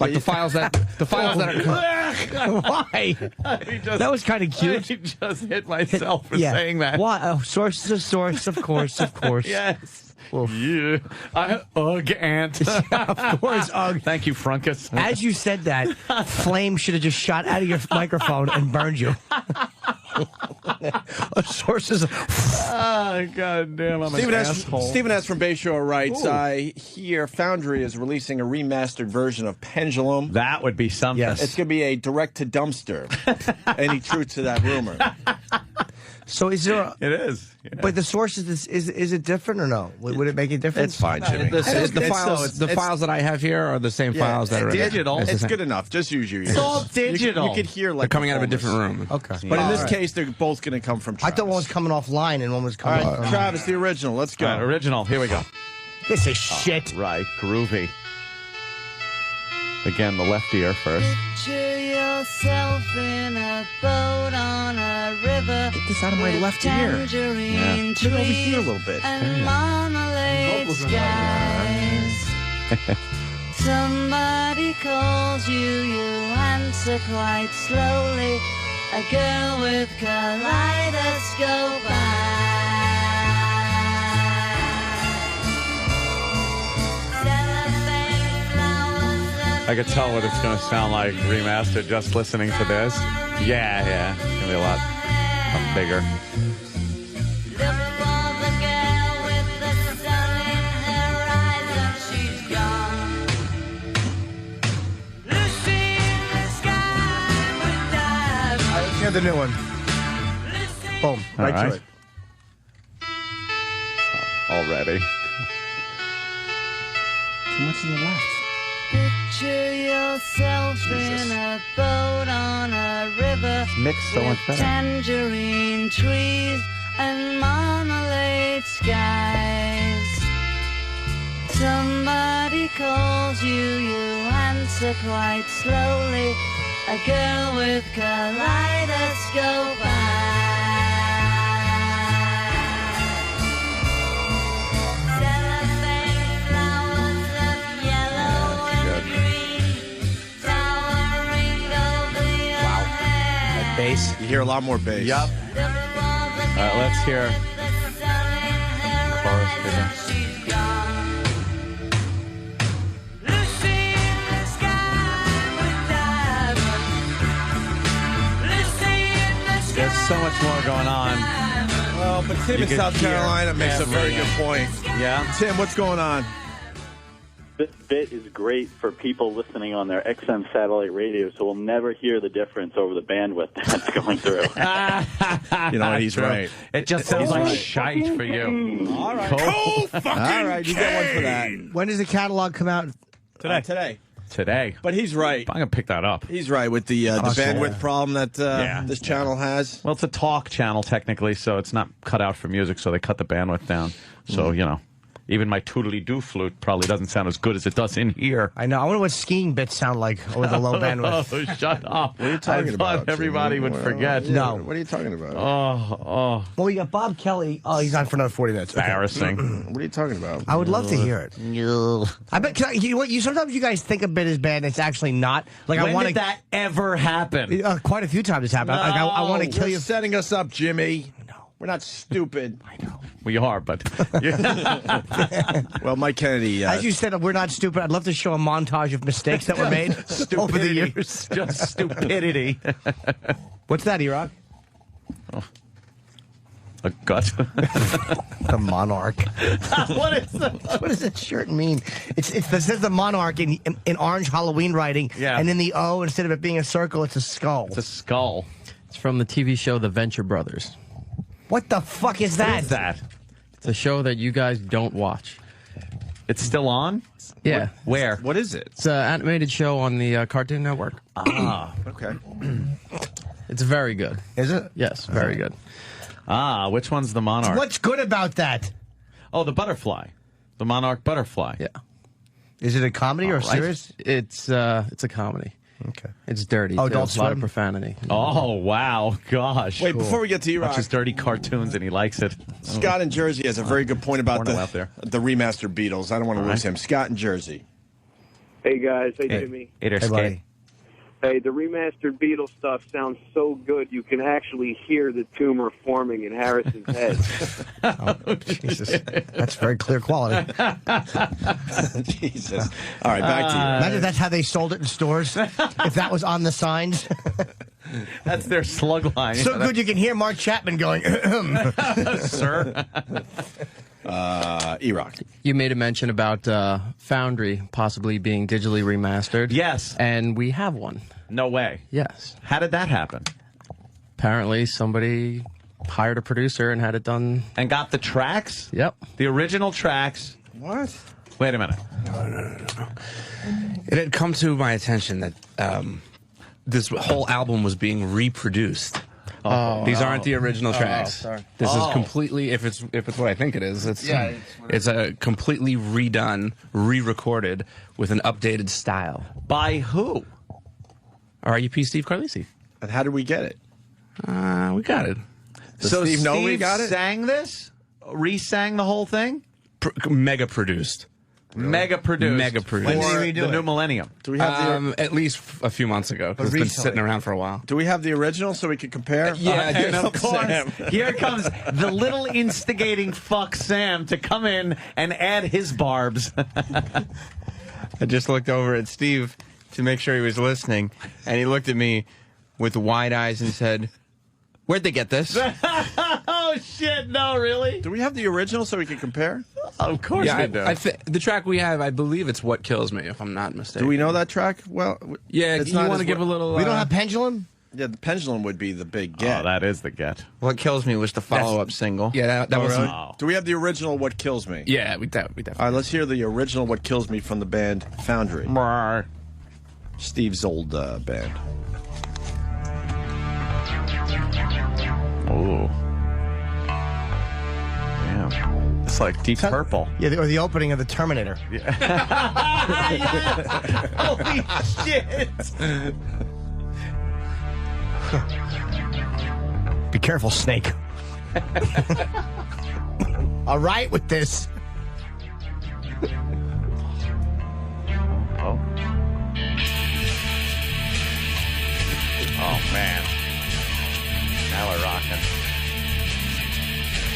Like the files that are. Why? That was kind of cute. I just hit myself for Yeah. saying that. Why? Oh, source is a source, of course, of course. Yes. Oof. Yeah. Ugh, Ant. Of course, ugh. Thank you, Frunkus. As you said that, flame should have just shot out of your microphone and burned you. A source is Oh, God damn, I'm Stephen an S. asshole. Stephen S. from Bayshore writes, Ooh. I hear Foundry is releasing a remastered version of Pendulum. That would be something. It's going to be a direct-to-dumpster. Any truth to that rumor? So is there? It is. Yeah. But the source is it different or no? Would it make a difference? It's fine, Jimmy. The files that I have here are the same files that are digital. It's It's good enough. Just use your ears. It's all digital. You could hear like They're coming out of a different room. Okay. But in this case, they're both going to come from Travis. I thought one was coming offline and one was All coming. right, Travis, the original. Let's go. All right, original. Here we go. This is shit. Right, groovy. Again, the left ear first. Picture yourself in a boat on a river. Get this out of my left ear. Tangerine Put it over here a little bit. and marmalade skies. Somebody calls you, you answer quite slowly. A girl with kaleidoscope I could tell what it's going to sound like remastered just listening to this. Yeah. It's going to be a lot bigger. Let's hear the new one. Boom. Right to it. Already. Too much in the left. Picture yourself in a boat on a river. Mixed so much better. Tangerine trees and marmalade skies. Somebody calls you, you answer quite slowly. A girl with kaleidoscope Bass. You hear a lot more bass. Yep. All right, let's hear chorus. There's so much more going on. Well, but Tim in South Carolina makes a very good point. Yeah. Tim, what's going on? This bit is great for people listening on their XM satellite radio, so we'll never hear the difference over the bandwidth that's going through. You know what? He's right. It just sounds like shite for you. All right. Cool. All right, you get one for that. When does the catalog come out? Today. But he's right. I'm going to pick that up. He's right with the bandwidth problem that this channel has. Well, it's a talk channel, technically, so it's not cut out for music, so they cut the bandwidth down. So, you know. Even my toodly-doo flute probably doesn't sound as good as it does in here. I know. I wonder what skiing bits sound like with the low bandwidth. Oh, shut up. What are you talking about? I thought everybody would forget. No. What are you talking about? Oh. Well, we got Bob Kelly. Oh, he's on for another 40 minutes. Okay. Embarrassing. What are you talking about? I would love to hear it. I bet. Sometimes you guys think a bit is bad, and it's actually not. Like When did that ever happen? Quite a few times it's happened. Like, I want to kill you. You're setting us up, Jimmy. We're not stupid. I know. We are, but... Well, Mike Kennedy... As you said, we're not stupid. I'd love to show a montage of mistakes that were made over the years. Just stupidity. What's that, E-Rock? Oh. A gut. The monarch. What does that shirt mean? It says the monarch in orange Halloween writing, and in the O, instead of it being a circle, it's a skull. It's a skull. It's from the TV show The Venture Brothers. What the fuck is that? What is that? It's a show that you guys don't watch. It's still on? Yeah. Where? What is it? It's an animated show on the Cartoon Network. Ah, okay. It's very good. Is it? Yes, very good. Ah, which one's the monarch? What's good about that? Oh, the butterfly. The monarch butterfly. Yeah. Is it a comedy or serious? It's a comedy. Okay. It's dirty. Oh, too. don't It's a lot of swim? profanity. Oh, wow. Gosh. Wait, before we get to E-Rock... Watches dirty cartoons and he likes it. Scott in Jersey has a very good point about Porno out there. the remastered Beatles. I don't want to lose him. Scott in Jersey. Hey, guys. Hey, Jimmy. Hey, buddy. Hey, the remastered Beatles stuff sounds so good you can actually hear the tumor forming in Harrison's head. Oh, Jesus. That's very clear quality. Jesus. All right, back to you. Imagine that's how they sold it in stores. If that was on the signs. That's their slug line. So good you can hear Mark Chapman going, Sir. E-Rock. You made a mention about Foundry possibly being digitally remastered. Yes. And we have one. No way. Yes. How did that happen? Apparently somebody hired a producer and had it done. And got the tracks? Yep. The original tracks. What? Wait a minute. No. It had come to my attention that this whole album was being reproduced. These aren't the original tracks. This is completely, if it's what I think it is, it's a completely redone, re-recorded with an updated style. By who? RUP Steve Carlisi. And how did we get it? We got it. So Steve know we Steve got it? sang this? Re-sang the whole thing? Mega produced. Mega produced. Mega produced. When did he redo the new millennium? Do we have at least a few months ago, because it's been sitting around for a while. Do we have the original so we can compare? And of course, here comes the little instigating fuck Sam to come in and add his barbs. I just looked over at Steve to make sure he was listening, and he looked at me with wide eyes and said, "Where'd they get this?" Oh, shit, no, really? Do we have the original so we can compare? Of course we do. The track we have, I believe it's What Kills Me, if I'm not mistaken. Do we know that track? Well, yeah, it's you want to give a little... We don't have Pendulum? Yeah, the Pendulum would be the big get. Oh, that is the get. What Kills Me was the follow-up single. Yeah, that was... Really? Do we have the original What Kills Me? Yeah, we definitely. All right, let's hear the original What Kills Me from the band Foundry. Steve's old band. Oh. Damn. It's like Deep Purple. Yeah, or the opening of the Terminator. Yeah. Holy shit. Be careful, Snake. All right with this. Oh, man. Now we're rocking.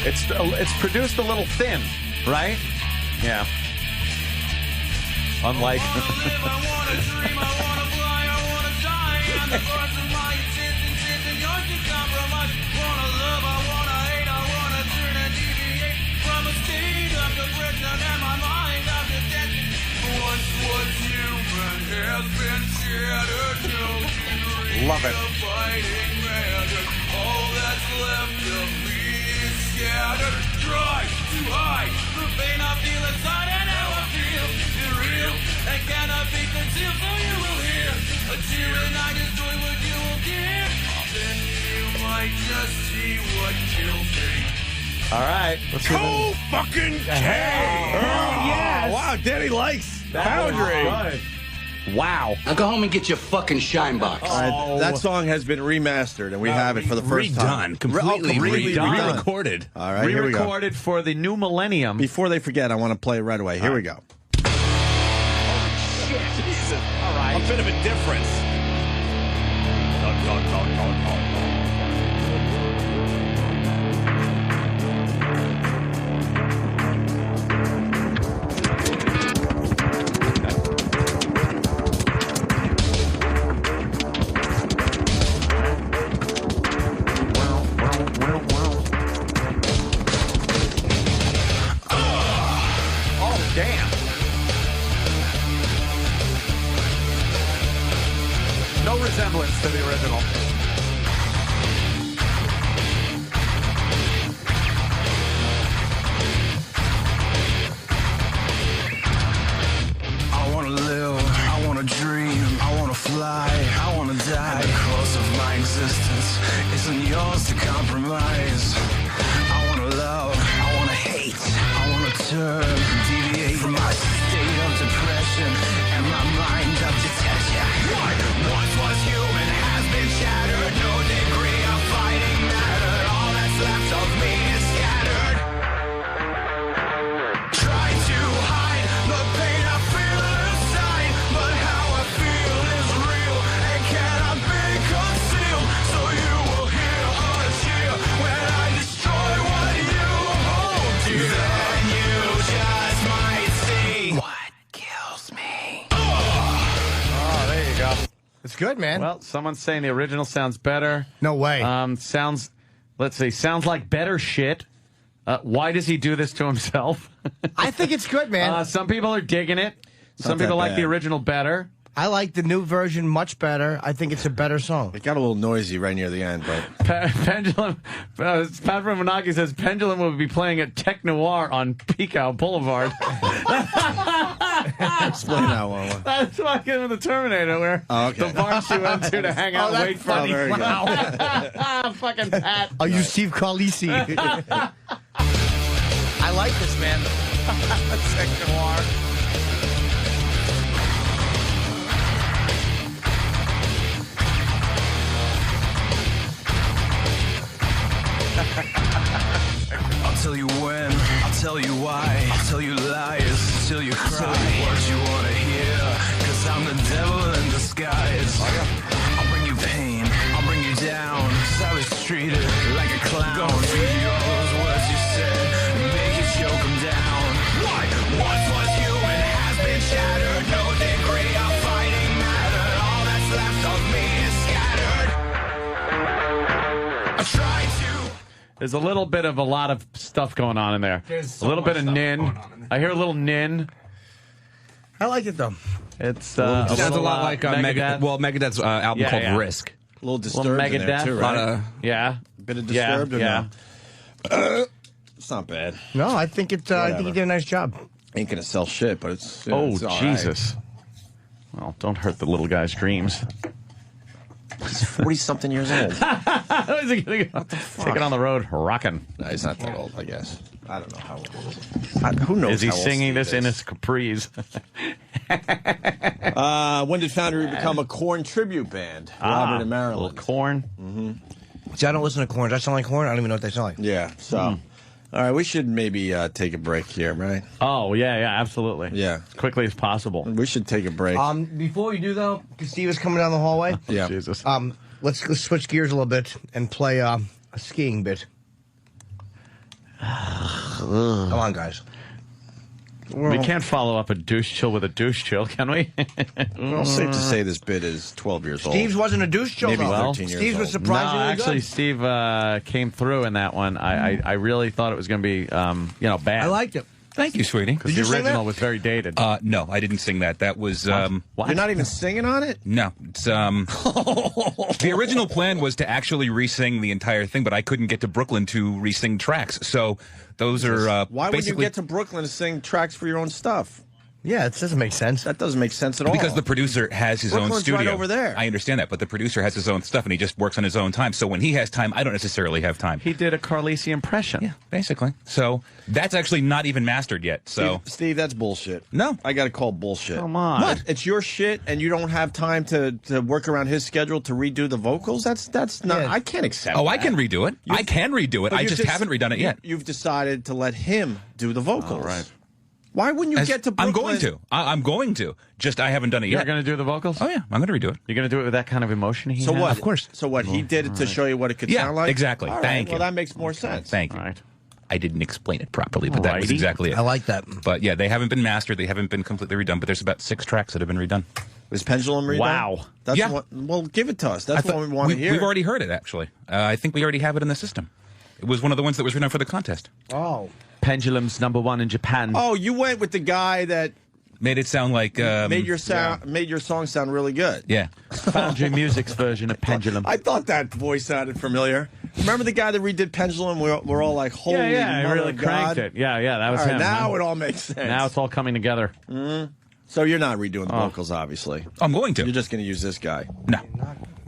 It's produced a little thin, right? Yeah. Unlike... Love it. All that's left of me is scattered, dry, too high. The pain I feel inside and how I feel is real. And cannot be concealed, so you will hear a cheer and I destroy what you will get. Then you might just see what kills me. All right. Cool fucking K! Oh, yes. Wow, Danny likes Foundry. Wow. Now go home and get your fucking shine box. That song has been remastered, and we have it for the first time. Completely redone. re-recorded. All right, here we go. Re-recorded for the new millennium. Before they forget, I want to play it right away. Here we go. Shit, Jesus. All right. A bit of a difference. No resemblance to the original. I wanna live, I wanna dream, I wanna fly, I wanna die. And the course of my existence isn't yours to compromise. I wanna love, I wanna hate, I wanna turn, deviate from my state of depression and my mind of detention. What once was human has been shattered. No degree of fighting mattered. All that's left of me is scattered. Try to hide the pain I feel inside, but how I feel is real and cannot be concealed. So you will hear a cheer when I destroy what you hold dear. Then you just might see what kills me. Oh, there you go. It's good, man. Well, someone's saying the original sounds better. No way. Let's see, sounds like better shit. Why does he do this to himself? I think it's good, man. Some people are digging it. Some people like the original better. I like the new version much better. I think it's a better song. It got a little noisy right near the end, but Pendulum. Pat from Menaki says Pendulum will be playing at Tech Noir on Pico Boulevard. explain that one. That's fucking the Terminator, where the bar she went to hang out and wait for funny. me. Wow. Fucking Pat. Are you Steve Carlisi? I like this, man. Tech Noir. I'll tell you when, I'll tell you why, I'll tell you lies, till you cry. I'll tell you what you wanna hear, cause I'm the devil in disguise. I'll bring you pain, I'll bring you down, savage treated like a clown. Gonna feed you all those words you said, make you choke them down. What once was human has been shattered, no degree of fighting mattered. All that's left of me is scattered. I tried to. There's a little bit of a lot of stuff going on in there. There's so a little much bit of stuff nin. going on in there. I hear a little nin. I like it though. It's sounds a lot like Megadeth. Megadeth's album called Risk. A little disturbed in there too, right? A bit of disturbed. Yeah. It's not bad. No, I think it. I think he did a nice job. Ain't gonna sell shit, but it's. Oh, it's Jesus. Well, don't hurt the little guy's dreams. He's 40-something years old. How is he going to go? Take it on the road, rocking. No, he's not that old, I guess. I don't know how old he is. Who knows? Is he how old singing Steve this in is? his capris? When did Foundry become a Korn tribute band? Robert and Marilyn. Little Korn. Mm-hmm. See, I don't listen to Korn. Does that sound like Korn? I don't even know what they sound like. Yeah. So, all right, we should maybe take a break here, right? Oh, yeah, absolutely. Yeah. As quickly as possible. We should take a break. Before we do though, because Steve is coming down the hallway. Yeah. Jesus. Let's switch gears a little bit and play a skiing bit. Come on, guys. We can't follow up a douche chill with a douche chill, can we? Well, safe to say this bit is 12 years old. Steve's wasn't a douche chill, Maybe though. 13 years Steve's was old. surprisingly No, actually, good. Steve came through in that one. I really thought it was going to be, bad. I liked it. Thank you, sweetie. Because the original was very dated. No, I didn't sing that. That was What? You're not even singing on it? No, it's the original plan was to actually re-sing the entire thing, but I couldn't get to Brooklyn to re-sing tracks. So those are Why would you basically get to Brooklyn to sing tracks for your own stuff? Yeah, it doesn't make sense. That doesn't make sense at all. because the producer has his own Brooklyn's studio right over there. I understand that, but the producer has his own stuff and he just works on his own time. So when he has time, I don't necessarily have time. He did a Carlisi impression. Yeah, basically. So that's actually not even mastered yet. So Steve, that's bullshit. No. I got to call bullshit. Come on. What? It's your shit, and you don't have time to work around his schedule to redo the vocals? That's not. Yeah. I can't accept. I that. can redo it. I can redo it. But I you've just haven't redone it yet. You've decided to let him do the vocals. All right. Why wouldn't you get to Brooklyn? I'm going to. I'm going to. Just I haven't done it You're yet. going to do the vocals? Oh yeah, I'm going to redo it. You're going to do it with that kind of emotion he So has? what? Of course. So what? He did it to show you what it could Yeah, sound like? exactly. All right, Thank you. Well, that makes more sense. Thank you. All right. I didn't explain it properly, but that was Alrighty. exactly it. I like that. But yeah, they haven't been mastered. They haven't been completely redone. But there's about 6 tracks that have been redone. Is Pendulum redone? Wow. That's Yeah. what, well, give it to us. That's what we want to hear. We've already heard it, actually. I think we already have it in the system. It was one of the ones that was redone for the contest. Oh. Pendulum's #1 in Japan. Oh, you went with the guy that Made it sound like... made your song sound really good. Yeah. Foundry Music's version of Pendulum. I thought that voice sounded familiar. Remember the guy that redid Pendulum? We're all like, holy I mother really of cranked God. it. Yeah, that was All right, him. now huh? it all makes sense. Now it's all coming together. So you're not redoing the vocals, obviously. I'm going to. You're just going to use this guy. No.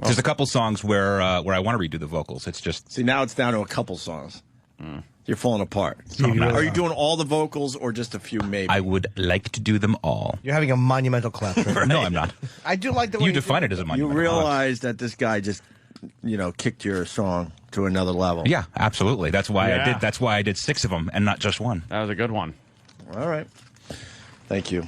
There's a couple songs where I want to redo the vocals. It's just... See, now it's down to a couple songs. You're falling apart. not. Are you doing all the vocals or just a few, maybe? I would like to do them all. You're having a monumental collapse. Right? No, I'm not. I do like the way You define it as a You monumental. realize that this guy just, kicked your song to another level. Yeah, absolutely. That's why I Yeah. did. That's why I did 6 of them and not just one. That was a good one. All right. Thank you.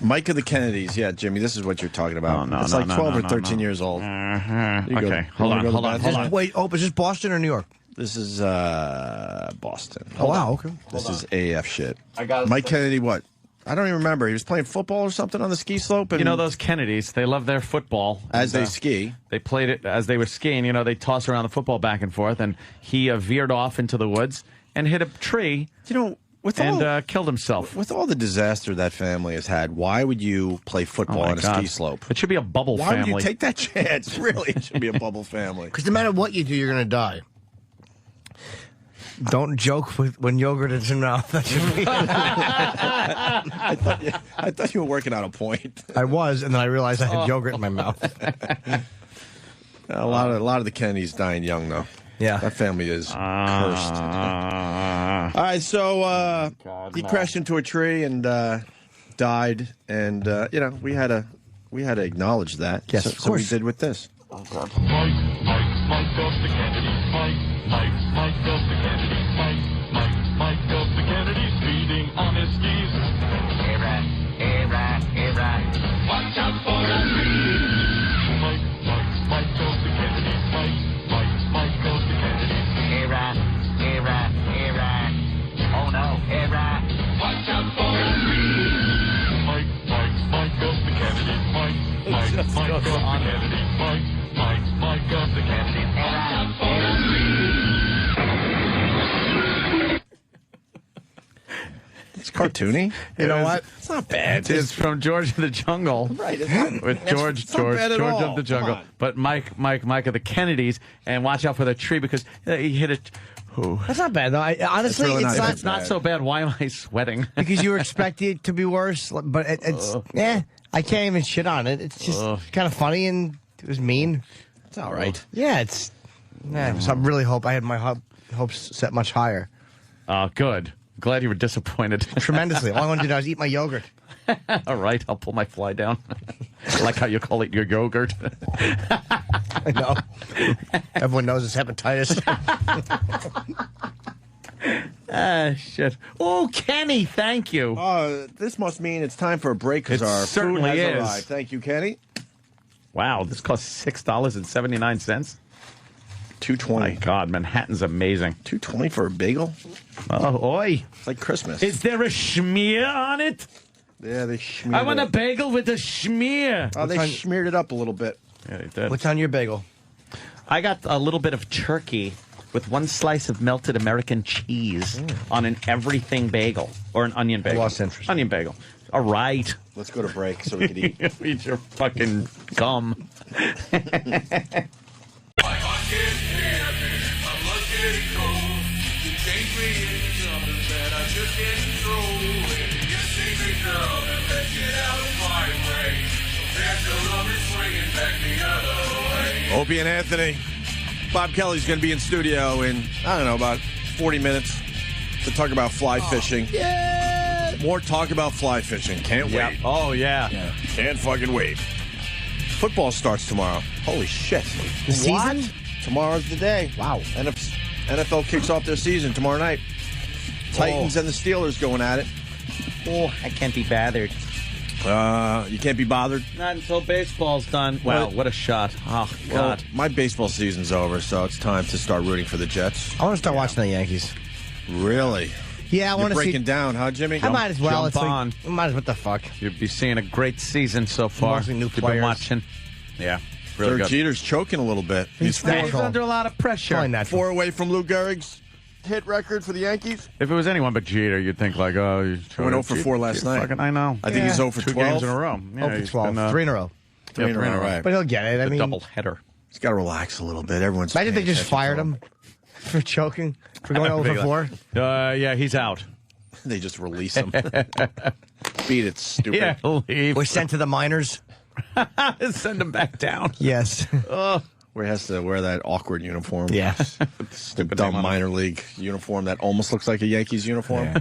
Mike of the Kennedys. Yeah, Jimmy, this is what you're talking about. Oh, no, it's no, like no, 12 no, or no, 13 no. years old. Okay, You go- hold you on, wanna go to hold the on, bathroom? hold on. Wait, is this Boston or New York? This is Boston. Oh, wow, okay. This is AF shit. I got Mike Kennedy, what? I don't even remember. He was playing football or something on the ski slope. And You know those Kennedys, they love their football. as And, they ski. They played it as they were skiing. They toss around the football back and forth, and he veered off into the woods and hit a tree. killed himself. With all the disaster that family has had, why would you play football on a ski slope? It should be a bubble Why family. would you take that chance? Really, it should be a bubble family. Because no matter what you do, you're going to die. Don't joke when yogurt is in your mouth. That should be. I thought you were working out a point. I was, and then I realized I had yogurt in my mouth. A lot of the Kennedys dying young, though. Yeah, that family is cursed. All right, so he crashed into a tree and died, and we had to acknowledge that. Yes, of course. So we did with this. Oh God. Mike goes to Kennedy. Mike goes to Kennedy. Mike goes to Kennedy, speeding on his skis. Hey, right. Watch out for the tree. Mike goes to Kennedy. Mike goes to Kennedy. Hey, right. Oh no, hey, right. Watch out for the tree. Mike goes to Kennedy. Mike goes to Kennedy. Mike goes to Kennedy. Watch out for the tree. It's cartoony. You know what? It's not bad. It's from George of the Jungle. Right. With George of the Jungle. But Mike of the Kennedys, and watch out for the tree because he hit it. Ooh. That's not bad, though. Honestly, really It's not so bad. Why am I sweating? Because you were expecting it to be worse, but it's I can't even shit on it. It's just kind of funny, and it was mean. It's all right. Yeah, so I really hope I had my hopes set much higher. Good. Glad you were disappointed. Tremendously. All I wanted to do was eat my yogurt. All right, I'll pull my fly down. I like how you call it your yogurt. I know. Everyone knows it's hepatitis. Shit. Oh, Kenny, thank you. This must mean it's time for a break because It our certainly food has is. arrived. Thank you, Kenny. Wow, this costs $6.79. $2.20. My God, Manhattan's amazing. $2.20 for a bagel? Oh, oi. It's like Christmas. Is there a schmear on it? Yeah, they smeared I want it. a bagel with a schmear. Oh, they smeared it up a little bit. Yeah, they did. What's on your bagel? I got a little bit of turkey with one slice of melted American cheese on an everything bagel or an onion bagel. I lost interest. Onion bagel. All right. Let's go to break so we can eat. Eat your fucking gum. Opie and Anthony. Bob Kelly's going to be in studio in, I don't know, about 40 minutes to talk about fly fishing. Yeah. More talk about fly fishing. Can't wait. Oh, yeah. Can't fucking wait. Football starts tomorrow. Holy shit. The season? Tomorrow's the day. Wow. NFL kicks off their season tomorrow night. Titans and the Steelers going at it. Oh, I can't be bothered. You can't be bothered? Not until baseball's done. Wow, what a shot. Oh, God. Well, my baseball season's over, so it's time to start rooting for the Jets. I want to start watching the Yankees. Really? Yeah, I want to see. Breaking down, huh, Jimmy? I might as well. Jump on. Might as what the fuck? You'll be seeing a great season so far. Mostly new You've been players. watching. Yeah, really Dirk good. Jeter's choking a little bit. He's He's under a lot of pressure. Probably natural. 4 away from Lou Gehrig's hit record for the Yankees. If it was anyone but Jeter, you'd think like, oh, he's He went 0 for 4 last night. I know. I think he's 0 for 2 12. games in a row. Yeah, 0 for he's 12. been, 3 in a row. Three in a row, right. But he'll get it. I mean, double header. He's got to relax a little bit. Everyone's imagine they paying just attention fired to him for choking, for going 0 for 4. Yeah, he's out. They just release him. Beat it, stupid. Yeah, leave. We're sent to the minors. Send him back down. Yes. Where he has to wear that awkward uniform. Yeah. Stupid Dumb name on it. minor league uniform that almost looks like a Yankees uniform.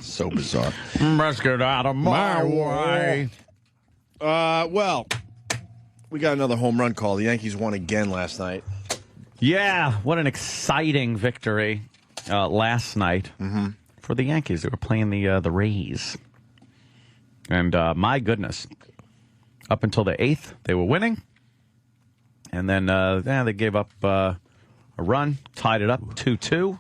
So bizarre. Let's get out of my way. Well, we got another home run call. The Yankees won again last night. Yeah, what an exciting victory last night for the Yankees. They were playing the Rays. And my goodness, up until the 8th, they were winning. And then they gave up a run, tied it up 2-2.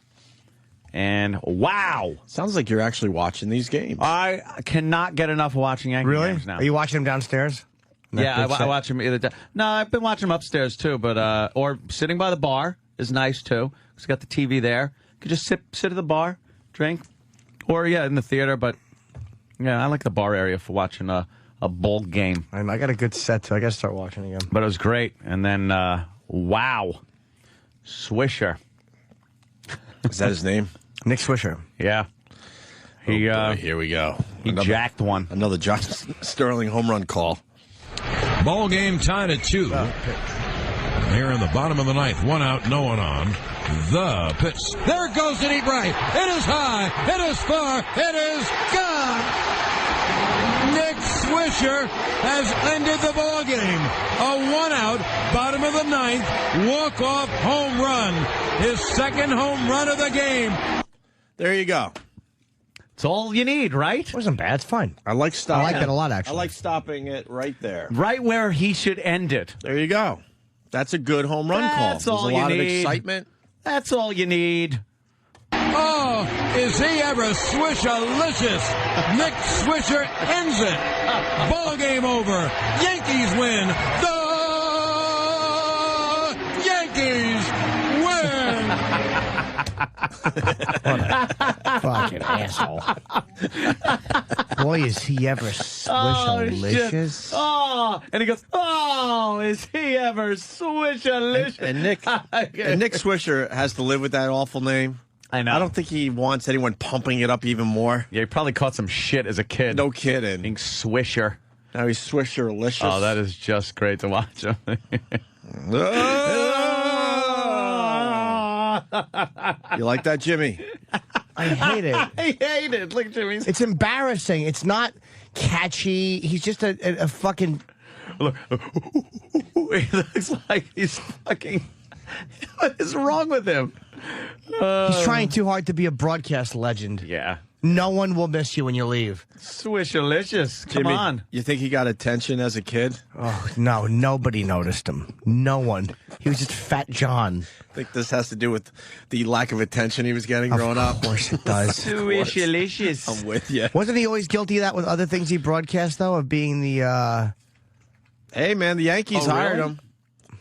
And wow. Sounds like you're actually watching these games. I cannot get enough of watching Yankee Really? games now. Are you watching them downstairs? Yeah, I watch them either. No, I've been watching them upstairs too, but or sitting by the bar is nice too. Because got the TV there. You could just sit at the bar, drink, Or, in the theater, but, I like the bar area for watching a bowl game. I got a good set, too. I got to start watching again. But it was great. And then, wow, Swisher. Is that his name? Nick Swisher. Yeah. He, here we go. He jacked one. Another John Sterling home run call. Ball game tied at 2. Here in the bottom of the ninth, 1 out, no one on. The pitch. There it goes to deep right. It is high. It is far. It is gone. Nick Swisher has ended the ball game. A 1 out, bottom of the ninth, walk-off home run. His second home run of the game. There you go. It's all you need, right? It wasn't bad. It's fine. I like stopping. I like that a lot, actually. I like stopping it right there. Right where he should end it. There you go. That's a good home run call. That's all There's a lot of excitement. That's all you need. Oh, is he ever Swisher-licious? Nick Swisher ends it. Ball game over. Yankees win. The Yankees win. Fucking asshole. Boy, is he ever Swisher-licious. And he goes, is he ever Swisher-licious? And Nick Swisher has to live with that awful name. I know. I don't think he wants anyone pumping it up even more. Yeah, he probably caught some shit as a kid. No kidding. Being Swisher. Now he's Swisher-licious. Oh, that is just great to watch. You like that, Jimmy? I hate it. I hate it. Look, Jimmy's. It's embarrassing. It's not catchy. He's just a fucking... Look. He looks like he's fucking... What is wrong with him? He's trying too hard to be a broadcast legend. Yeah. No one will miss you when you leave. Swisher-licious. Come Jimmy, on. You think he got attention as a kid? Oh, no. Nobody noticed him. No one. He was just Fat John. I think this has to do with the lack of attention he was getting growing up. Of course it does. Swisher-licious. I'm with you. Wasn't he always guilty of that with other things he broadcast, though, of being the... Hey, man, the Yankees hired really? him.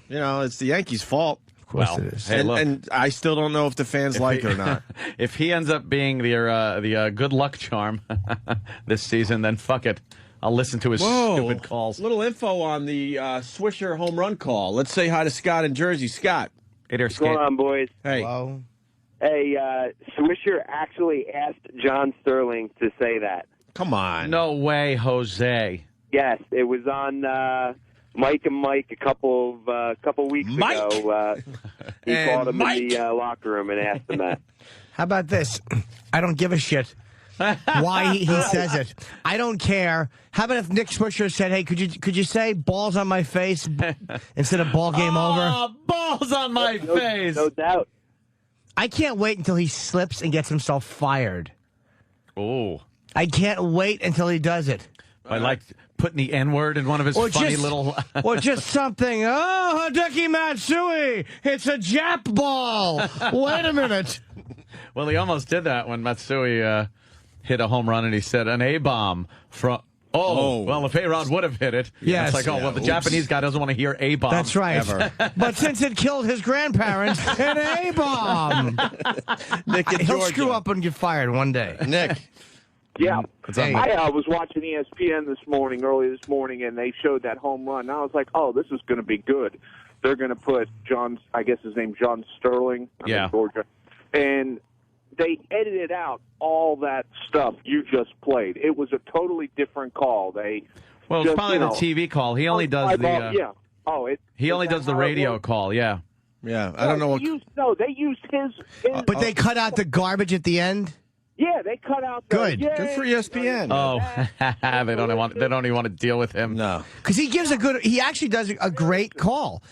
You know, it's the Yankees' fault. Of course it is. Hey, and I still don't know if the fans like it or not. If he ends up being the good luck charm this season, then fuck it. I'll listen to his stupid calls. Little info on the Swisher home run call. Let's say hi to Scott in Jersey. Scott. Hey there, What's going on, boys? Hey. Hello. Hey, Swisher actually asked John Sterling to say that. Come on. No way, Jose. Yes, it was on Mike and Mike a couple weeks ago. He called him in the locker room and asked him that. How about this? I don't give a shit why he says it. I don't care. How about if Nick Swisher said, "Hey, could you say balls on my face instead of ball game over?" Balls on my face. No doubt. I can't wait until he slips and gets himself fired. Oh. I can't wait until he does it. I like putting the N-word in one of his funny little... or just something, Hideki Matsui, it's a Jap ball. Wait a minute. Well, he almost did that when Matsui hit a home run and he said an A-bomb from... Oh, well, if A-Rod would have hit it. Yes. It's like, the Japanese guy doesn't want to hear A-bomb. That's right. Ever. But since it killed his grandparents, an A-bomb. Nick and He'll Georgia. screw up and get fired one day. Nick. Yeah, Hey. I was watching ESPN early this morning, and they showed that home run. And I was like, oh, this is going to be good. They're going to put John Sterling, Yeah. in Georgia, and they edited out all that stuff you just played. It was a totally different call. Well, it's probably the TV call. He only does the... yeah. Oh, he only does the radio call, yeah. Yeah, I don't know what... They used his But they cut out the garbage at the end? Yeah, they cut out the... Good. Good for ESPN. Oh, they don't even want to deal with him. No. Because he actually does a great call.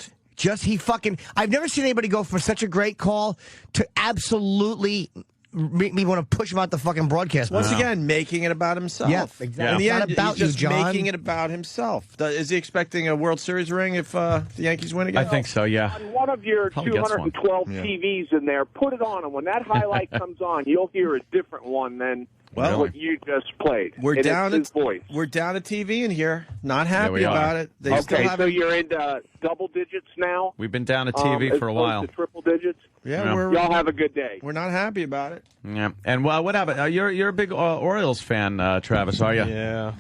I've never seen anybody go from such a great call to absolutely make me want to push him out the fucking broadcast. Once again, making it about himself. Yeah, exactly. In the It's end, not about he's just you, John. making it about himself. Is he expecting a World Series ring if the Yankees win again? I think so, yeah. On one of your Probably gets one. 212 TVs in there, put it on, and when that highlight comes on, you'll hear a different one than Well, what you just played. We're And down. it's his voice. We're down a TV in here. Not happy we are. about it. They still Okay, have so you're into double digits now? We've been down a TV for a while. As opposed to triple digits? Yeah, Y'all have a good day. We're not happy about it. Yeah. And what happened? You're a big Orioles fan, Travis, are you? Yeah.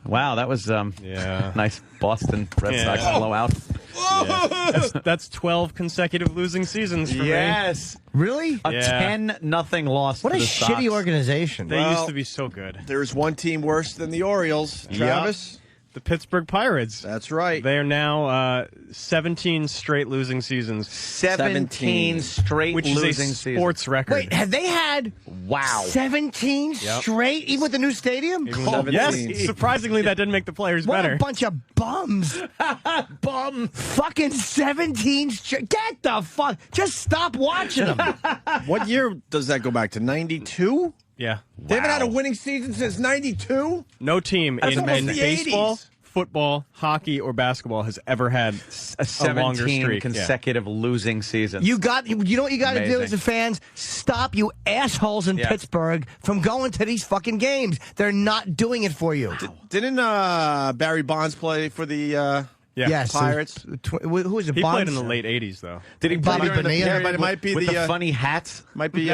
Wow, that was nice Boston Red Sox blowout. Yeah. That's 12 consecutive losing seasons for me. Yes. Really? A 10-0 loss. What to a the shitty Sox. organization. They used to be so good. There's one team worse than the Orioles. Travis? The Pittsburgh Pirates. That's right. They are now 17 straight losing seasons. 17 straight which losing is a seasons. sports record. Wait, have they had 17 Yep. straight, even with the new stadium? Yes, surprisingly, that didn't make the players What better. a bunch of bums. Bum. Fucking 17 straight. Get the fuck. Just stop watching them. What year does that go back to? 92? Yeah. They haven't had a winning season since 92? No team That's in almost the baseball, 80s. football, hockey, or basketball has ever had A longer 17 streak. consecutive losing seasons. You know what you got to do Amazing. as a fans? Stop you assholes in Yes. Pittsburgh from going to these fucking games. They're not doing it for you. Didn't Barry Bonds play for the Yes. Pirates? Who was it? He Bonds? played in the late 80s, though. Did he play Bobby during the Bonilla? period But it might be with the, the funny hats? Might be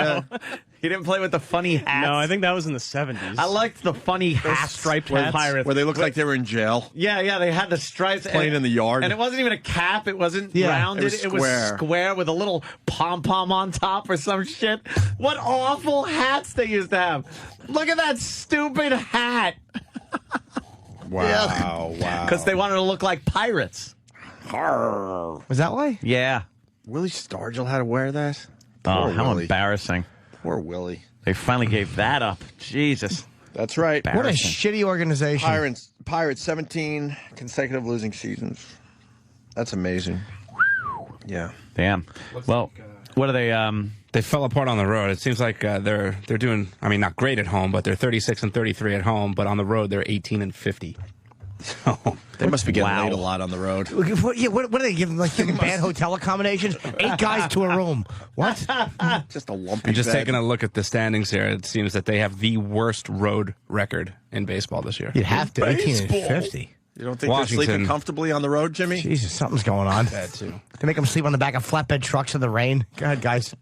He didn't play with the funny hats. No, I think that was in the 70s. I liked the funny hats, striped with hats. Pirates. where they looked like they were in jail. Yeah, they had the stripes Playing in the yard. and it wasn't even a cap. It wasn't Yeah, rounded. it was square. with a little pom pom on top or some shit. What awful hats they used to have! Look at that stupid hat. Wow, wow. Because they wanted to look like pirates. Was that why? Yeah. Willie Stargell had to wear that? Oh, Poor how Willie. embarrassing! Poor Willie. They finally gave that up. Jesus. That's right. What a shitty organization. Pirates 17 consecutive losing seasons. That's amazing. Yeah. Damn. Well, what are they? They fell apart on the road. It seems like they're doing. I mean, not great at home, but they're 36-33 at home. But on the road, they're 18-50. So They must be getting laid a lot on the road. What are they giving? Like giving bad hotel accommodations? 8 guys to a room. What? Just a lumpy and just bed. taking a look at the standings here, it seems that they have the worst road record in baseball this year. You'd have to. 18-50. You don't think Washington. they're sleeping comfortably on the road, Jimmy? Jesus, something's going on. That too. They make them sleep on the back of flatbed trucks in the rain. Go ahead, guys.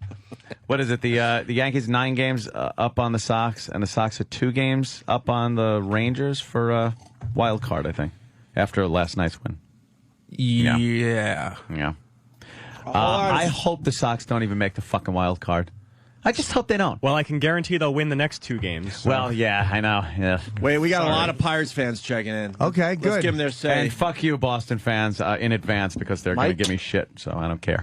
What is it? The Yankees 9 games up on the Sox, and the Sox are 2 games up on the Rangers for wild card, I think, after last night's win. Yeah. Yeah. I hope the Sox don't even make the fucking wild card. I just hope they don't. Well, I can guarantee they'll win the next 2 games. So. Well, yeah, I know. Yeah. Wait, we got a lot of Pirates fans checking in. Okay, good. Let's give them their say. And fuck you, Boston fans, in advance because they're going to Mike? give me shit, so I don't care.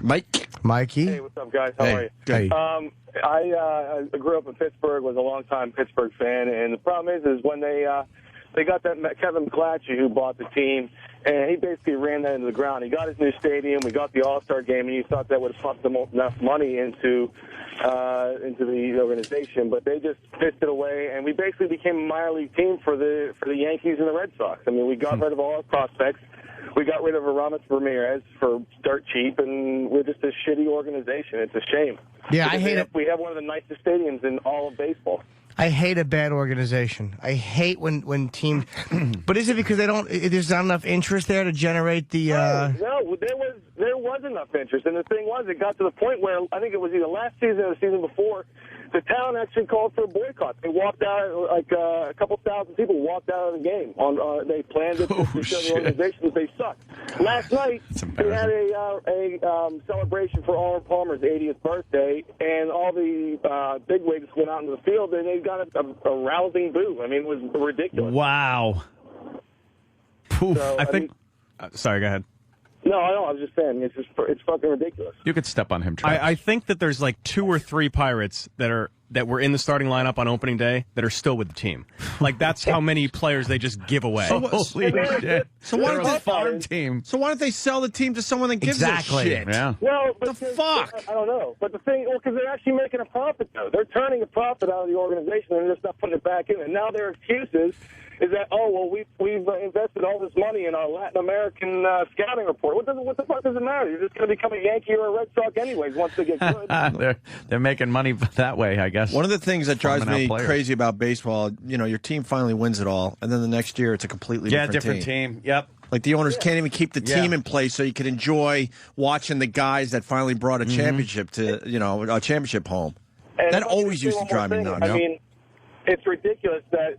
Mikey? Hey, what's up, guys? How are you? Hey. I grew up in Pittsburgh, was a longtime Pittsburgh fan, and the problem is when they got that Kevin McClatchy who bought the team, and he basically ran that into the ground. He got his new stadium, we got the All-Star game, and you thought that would have pumped enough money into the organization, but they just pissed it away, and we basically became a minor league team for the Yankees and the Red Sox. I mean, we got rid of all our prospects. We got rid of Aramis Ramirez for dirt cheap, and we're just a shitty organization. It's a shame. Yeah, I Because hate it. We have one of the nicest stadiums in all of baseball. I hate a bad organization. I hate when teams. But is it because there's not enough interest there to generate the? No, there was enough interest, and the thing was, it got to the point where I think it was either last season or the season before, the town actually called for a boycott. They walked out, like a couple thousand people walked out of the game. They planned it to show the organization that they suck. Last night they had a celebration for Arnold Palmer's 80th birthday, and all the bigwigs went out into the field, and they got a rousing boo. I mean, it was ridiculous. Wow. Poof. So, I think. Sorry, go ahead. No, I was just saying, it's fucking ridiculous. You could step on him, Travis. I think that there's like 2 or 3 Pirates that were in the starting lineup on opening day that are still with the team. Like, that's how many players they just give away. Holy shit. So why They're don't a they farm team? So why don't they sell the team to someone that gives a shit? Yeah. Well, the fuck? I don't know. But the thing, because they're actually making a profit, though. They're turning a profit out of the organization, and they're just not putting it back in. And now their excuses is that, oh, well, we've invested all this money in our Latin American scouting report. What the fuck does it matter? You're just going to become a Yankee or a Red Sox anyways once they get good. They're making money that way, I guess. One of the things that drives me crazy about baseball, your team finally wins it all, and then the next year it's a completely different team. Yep. Like the owners can't even keep the team in place so you can enjoy watching the guys that finally brought a championship to, a championship home. And that always used to drive me nuts. I mean, it's ridiculous that,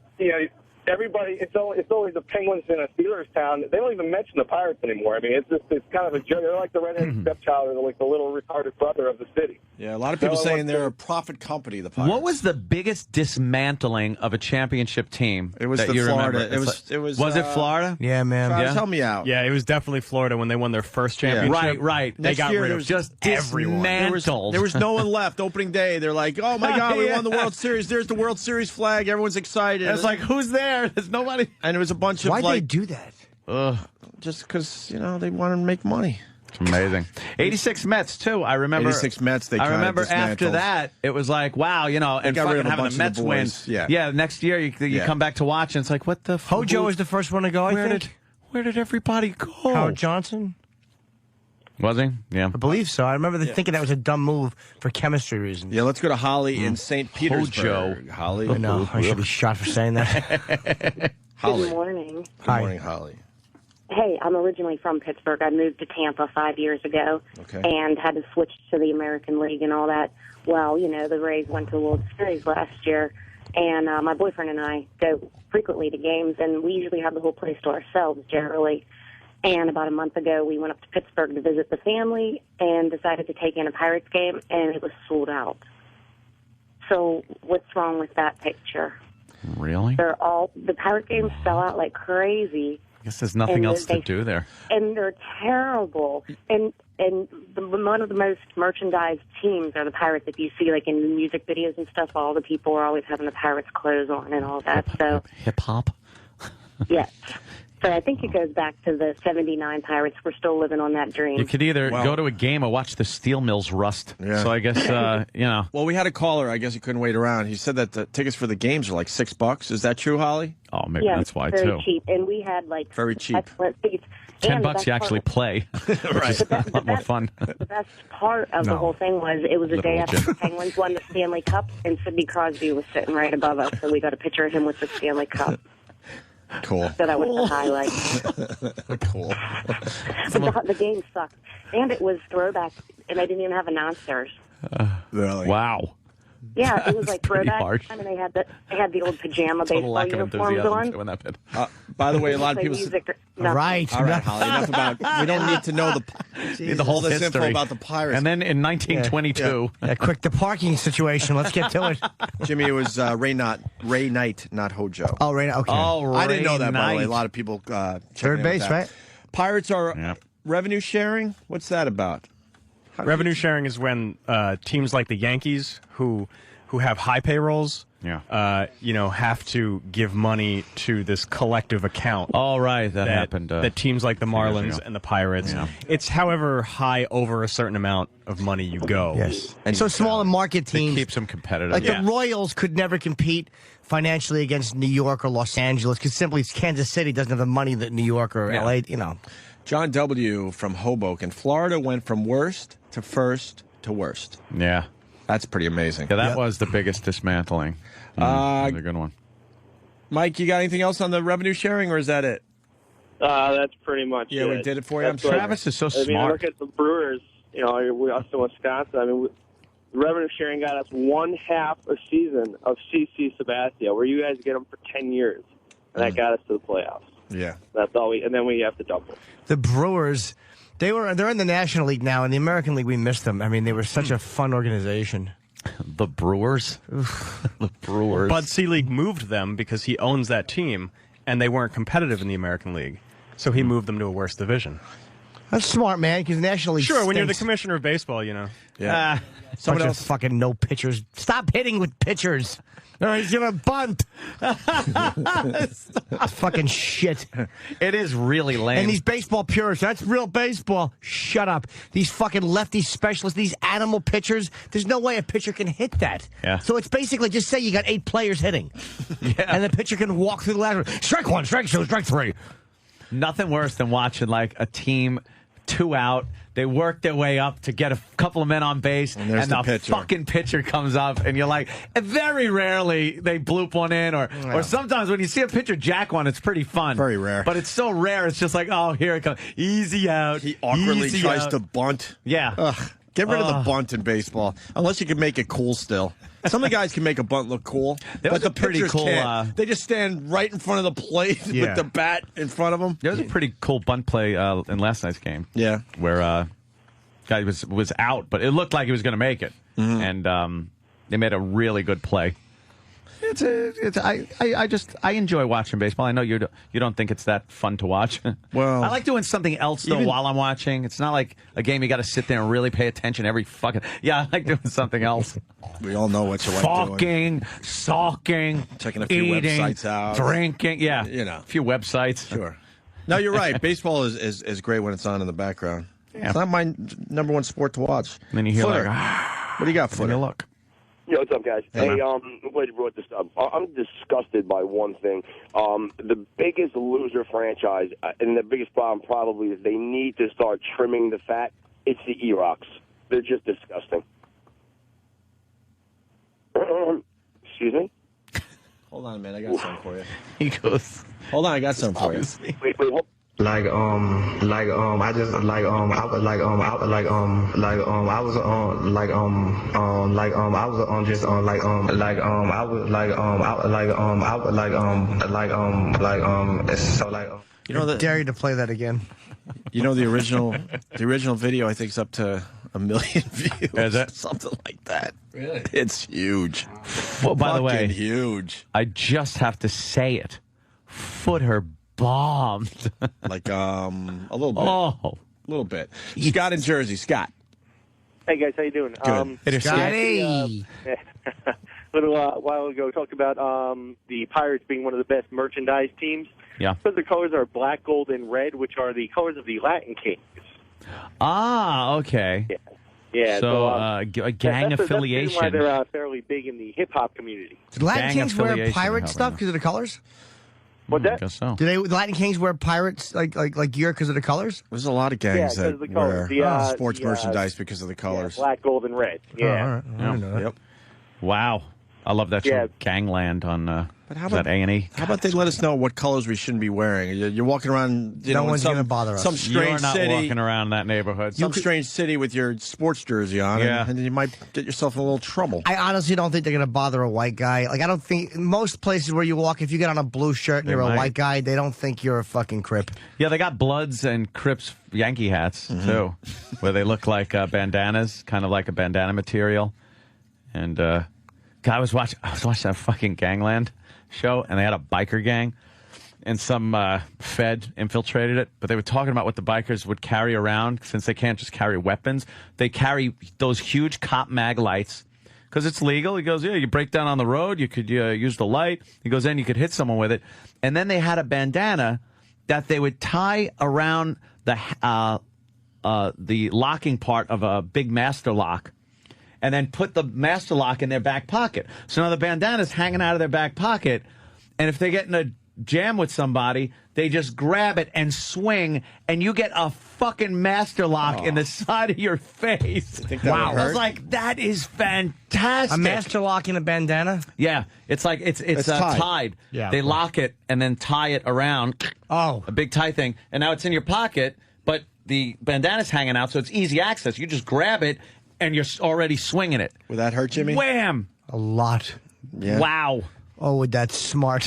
everybody, it's always the Penguins in a Steelers town. They don't even mention the Pirates anymore. I mean, it's kind of a joke. They're like the redheaded stepchild or like the little retarded brother of the city. Yeah, a lot of people saying they're a profit company, the Pirates. What was the biggest dismantling of a championship team? It was that the you Florida. Remember? Was it Florida? Yeah, man. Travis, help me out. Yeah, it was definitely Florida when they won their first championship. Right. They got rid of just everyone. There was no one left opening day. They're like, oh my God, we won the World Series. There's the World Series flag. Everyone's excited. It's like, who's there? There's nobody. And it was a bunch of Why'd they do that? Just because, they wanted to make money. It's amazing. 86 Mets, too. I remember. 86 Mets, I remember after that, it was like, wow, and got rid fucking of a having bunch a of Mets the win. boys. Yeah. Yeah, next year you come back to watch, and it's like, what the fuck? Hojo was the first one to go, I think. Where did everybody go? Howard Johnson? Was he? Yeah. I believe so. I remember thinking that was a dumb move for chemistry reasons. Yeah, let's go to Holly in St. Petersburg. Hojo. Holly. I know. I should be shot for saying that. Holly. Good morning. Good morning, Holly. Hey, I'm originally from Pittsburgh. I moved to Tampa 5 years ago and had to switch to the American League and all that. Well, the Rays went to the World Series last year, and my boyfriend and I go frequently to games, and we usually have the whole place to ourselves generally. And about a month ago, we went up to Pittsburgh to visit the family and decided to take in a Pirates game, and it was sold out. So what's wrong with that picture? Really? The Pirate games sell out like crazy. I guess there's nothing else to do there. And they're terrible. And one of the most merchandised teams are the Pirates. If you see, like, in the music videos and stuff, all the people are always having the Pirates clothes on and all that. So hip-hop? Yes. So I think it goes back to the 79 Pirates. We're still living on that dream. You could either go to a game or watch the steel mills rust. Yeah. So I guess, Well, we had a caller. I guess he couldn't wait around. He said that the tickets for the games are like $6. Is that true, Holly? Oh, maybe that's why, very too. cheap. And we had, like, very cheap. excellent seats. $10 you actually play, which is a lot more fun. The best part of the whole thing was it was a day after the Penguins won the Stanley Cup, and Sidney Crosby was sitting right above us, so we got a picture of him with the Stanley Cup. Cool. So that was the highlight. Cool. But the game sucked. And it was throwback, and they didn't even have announcers. Really? Wow. Yeah, it was like throwback harsh. time, and they had the old pajama Total baseball lack of uniforms enthusiasm on. in that bit. By the way, a lot of Play people... music. All right, Holly, enough about... We don't need to know the whole history. info about the Pirates. And then in 1922... Quick, the parking situation. Let's get to it. Jimmy, it was Ray Knight, not Hojo. Oh, Ray Knight. Okay. Oh, I didn't know that, Ray by the way. A Knight. lot of people... Third base, right? Pirates are revenue sharing? What's that about? Revenue sharing is when teams like the Yankees, who have high payrolls, have to give money to this collective account. Oh, right. That happened. That teams like the Marlins ago. and the Pirates. Yeah. It's however high over a certain amount of money you go. Yes. And so smaller market teams. Keeps them competitive. Like the Royals could never compete financially against New York or Los Angeles because simply Kansas City doesn't have the money that New York or L.A., John W. from Hoboken. Florida went from worst to first to worst. Yeah. That's pretty amazing. Yeah, that was the biggest dismantling. That's a good one. Mike, you got anything else on the revenue sharing, or is that it? That's pretty much it. Yeah, we did it for you. Travis is so I mean, I smart. look at the Brewers, we us in Wisconsin. I mean, the revenue sharing got us 1/2 a season of CC Sabathia, where you guys get them for 10 years. And that got us to the playoffs. Yeah. That's all and then we have to double. The Brewers, they're in the National League now. In the American League, we missed them. I mean, they were such a fun organization. The Brewers? The Brewers. Bud Selig moved them because he owns that team, and they weren't competitive in the American League. So he moved them to a worse division. That's smart, man, because National League Sure, when you're the stinks. commissioner of baseball, you know. Yeah. Someone else fucking no pitchers. Stop hitting with pitchers. He's gonna bunt. Fucking shit. It is really lame. And these baseball purists, that's real baseball. Shut up. These fucking lefty specialists, these animal pitchers, there's no way a pitcher can hit that. Yeah. So it's basically just say you got 8 players hitting. Yeah. And the pitcher can walk through the ladder. Strike 1, strike 2, strike 3. Nothing worse than watching like a team 2 out. They work their way up to get a couple of men on base, and there's the pitcher. fucking pitcher comes up, and you're like, very rarely they bloop one in, or sometimes when you see a pitcher jack one, it's pretty fun. Very rare. But it's so rare, it's just like, oh, here it comes. Easy out. He awkwardly easy tries out. to bunt. Yeah. Ugh. Get rid of the bunt in baseball, unless you can make it cool still. Some of the guys can make a bunt look cool, There was but a the pretty pitchers cool, can't. They just stand right in front of the plate with the bat in front of them. There was a pretty cool bunt play in last night's game. Yeah. Where guy was out, but it looked like he was going to make it. And they made a really good play. I enjoy watching baseball. I know you don't think it's that fun to watch. Well, I like doing something else though while I'm watching. It's not like a game you got to sit there and really pay attention every fucking. Yeah, I like doing something else. We all know what you like doing. Sulking, checking a few eating, websites out, drinking. Yeah, you know, a few websites. Sure. No, you're right. Baseball is great when it's on in the background. Yeah. It's not my number one sport to watch. And then you hear Footer. like, what do you got, Footer? Look. Yo, what's up, guys? Hey, Hey, I'm glad you brought this up. I'm disgusted by one thing. The biggest loser franchise, and the biggest problem probably is they need to start trimming the fat. It's the E-Rocks. They're just disgusting. Excuse me? Hold on a minute. I got something for you. He goes. Hold on. I got something for you. Wait, hold. I just I was You know, dare you to play that again. You know the original video I think is up to 1 million views. Is it? Something like that. Really? It's huge. Well, by the way, Fucking huge. I just have to say it. Footer bombed. Like a little bit. Oh, a little bit. Scott in Jersey. Scott. Hey guys, how you doing? Good. Scotty. A little while ago, talked about the Pirates being one of the best merchandise teams. Yeah. So the colors are black, gold, and red, which are the colors of the Latin Kings. Ah, okay. Yeah. So, gang that's affiliation. That's why they're fairly big in the hip hop community. Did Latin Gang Kings wear affiliation, pirate how stuff about because of the colors? What's that? I guess so. Do the Latin Kings wear pirates like gear because of the colors? There's a lot of gangs Yeah, 'cause that of the colors. wear The, sports merchandise because of the colors. Yeah, black, gold, and red. Yeah. Oh, all right. I didn't know that. Yep. Wow. I love that show, Yeah. Gangland on But how is that about A&E. How about they let us know what colors we shouldn't be wearing? You're walking around. No one's going gonna bother us. Some You're strange not city. walking around that neighborhood. Some strange city with your sports jersey on, Yeah. and then you might get yourself in a little trouble. I honestly don't think they're going to bother a white guy. Like, I don't think most places where you walk, if you get on a blue shirt and They you're might. a white guy, they don't think you're a fucking Crip. Yeah, they got Bloods and Crips Yankee hats, too, where they look like bandanas, kind of like a bandana material. And I was watching that fucking Gangland show, and they had a biker gang, and some Fed infiltrated it, but they were talking about what the bikers would carry around, since they can't just carry weapons. They carry those huge cop mag lights, because it's legal. He goes, yeah, you break down on the road, you could use the light. He goes, then you could hit someone with it. And then they had a bandana that they would tie around the locking part of a big master lock, and then put the master lock in their back pocket. So now the bandana's hanging out of their back pocket, and if they get in a jam with somebody, they just grab it and swing, and you get a fucking master lock in the side of your face. Wow. I was like, that is fantastic. A master lock in a bandana? Yeah, it's like it's tied. Yeah, they of course. lock it and then tie it around. Oh, a big tie thing, and now it's in your pocket, but the bandana's hanging out, so it's easy access. You just grab it, and you're already swinging it. Would that hurt, Jimmy? Wham! A lot. Yeah. Wow. Oh, would that smart.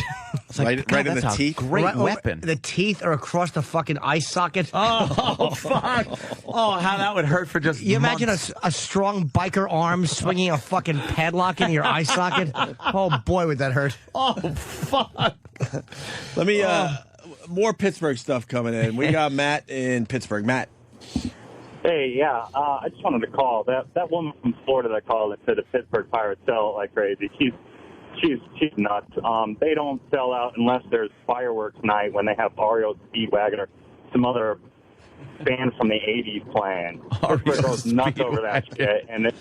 It's like, God, in the that's a teeth? Great Right- weapon. The teeth are across the fucking eye socket. Oh, fuck. Oh, how that would hurt for just You imagine months. a strong biker arm swinging a fucking padlock in your eye socket? Oh, boy, would that hurt. Oh, fuck. Let me more Pittsburgh stuff coming in. We got Matt in Pittsburgh. Matt. Hey, yeah, I just wanted to call. That woman from Florida that called that said the Pittsburgh Pirates sell like crazy. She's nuts. They don't sell out unless there's fireworks night when they have REO Speedwagon or some other band from the 80s playing. Pittsburgh goes nuts over that shit, and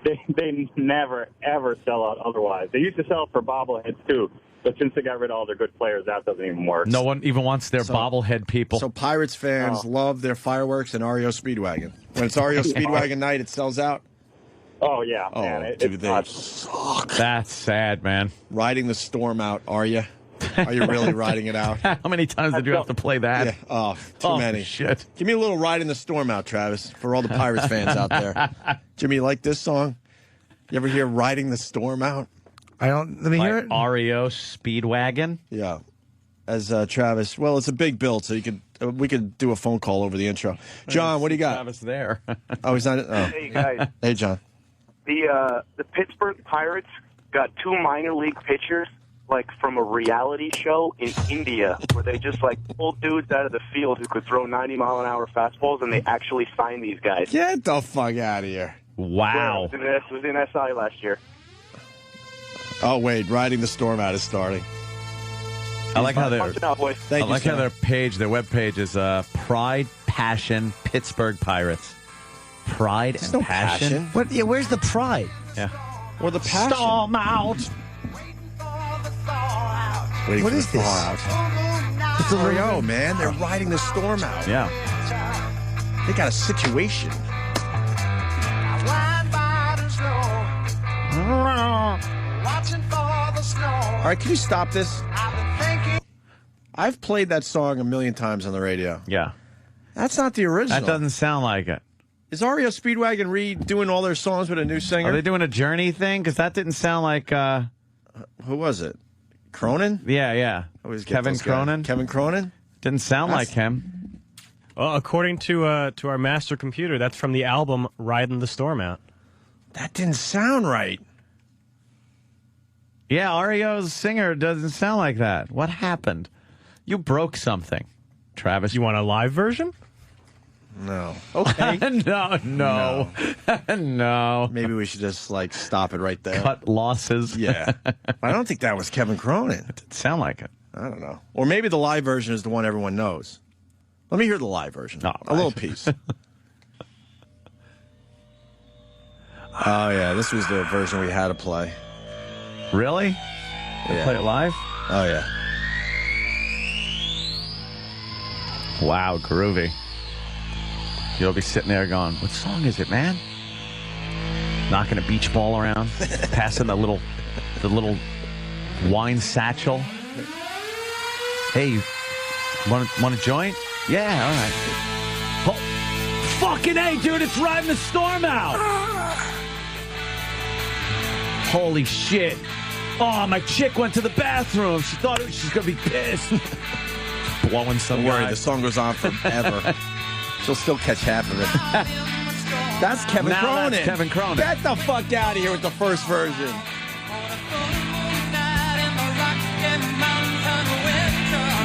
they never, ever sell out otherwise. They used to sell for bobbleheads, too. But since they got rid of all their good players, that doesn't even work. No one even wants their bobblehead people. So Pirates fans love their fireworks and REO Speedwagon. When it's REO Speedwagon night, it sells out. Oh, yeah, man. Dude, they suck. That's sad, man. Riding the storm out, are you? Are you really riding it out? How many times did you have to play that? Yeah. Oh, too many. Shit. Give me a little Riding the Storm out, Travis, for all the Pirates fans out there. Jimmy, you like this song? You ever hear Riding the Storm out? I don't. Let me hear it. REO Speedwagon. Yeah. As Travis, well, it's a big build, so you could we could do a phone call over the intro. John, what do you got? Travis there. Oh, he's not. Oh. Hey guys. Hey, John. The Pittsburgh Pirates got 2 minor league pitchers like from a reality show in India where they just like pulled dudes out of the field who could throw 90-mile-an-hour fastballs, and they actually signed these guys. Get the fuck out of here! Wow. Yeah, it was in SI last year. Oh wait, Riding the Storm out is starting. I like how Punch it out, boys. I like how their web page is Pride, Passion, Pittsburgh Pirates. Pride and no passion. passion. What? Yeah, where's the pride? Yeah. Or the passion. Storm out. Waiting What for is the this? thaw out. It's REO, man. They're riding the storm out. Yeah. They got a situation. All right, can you stop this? I've played that song a million times on the radio. Yeah. That's not the original. That doesn't sound like it. Is REO Speedwagon redoing all their songs with a new singer? Are they doing a Journey thing? Because that didn't sound like... Who was it? Cronin? Yeah. Kevin Cronin? Kevin Cronin? Didn't sound like him. Well, according to our master computer, that's from the album Riding the Storm Out. That didn't sound right. Yeah, REO's singer doesn't sound like that. What happened? You broke something, Travis. You want a live version? No. Okay. No. No. Maybe we should just stop it right there. Cut losses. Yeah. I don't think that was Kevin Cronin. It didn't sound like it. I don't know. Or maybe the live version is the one everyone knows. Let me hear the live version. Oh, a little piece. Oh, yeah. This was the version we had to play. Really? Yeah. Play it live? Oh, yeah. Wow, groovy. You'll be sitting there going, what song is it, man? Knocking a beach ball around, passing the little wine satchel. Hey, want a joint? Yeah, all right. Oh, fucking A, dude, it's Riding the Storm Out. Holy shit. Oh, my chick went to the bathroom. She thought she's going to be pissed. Blowing some Don't worry, the song goes on forever. She'll still catch half of it. That's Kevin Cronin. That's Kevin Cronin. Get the fuck out of here with the first version.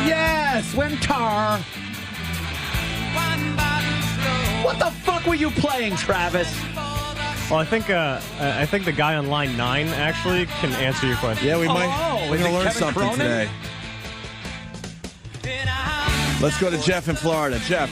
Yes, winter. What the fuck were you playing, Travis? Well, I think the guy on line 9 actually can answer your question. Yeah, we're going to learn something Cronin? today. Let's go to Jeff in Florida. Jeff.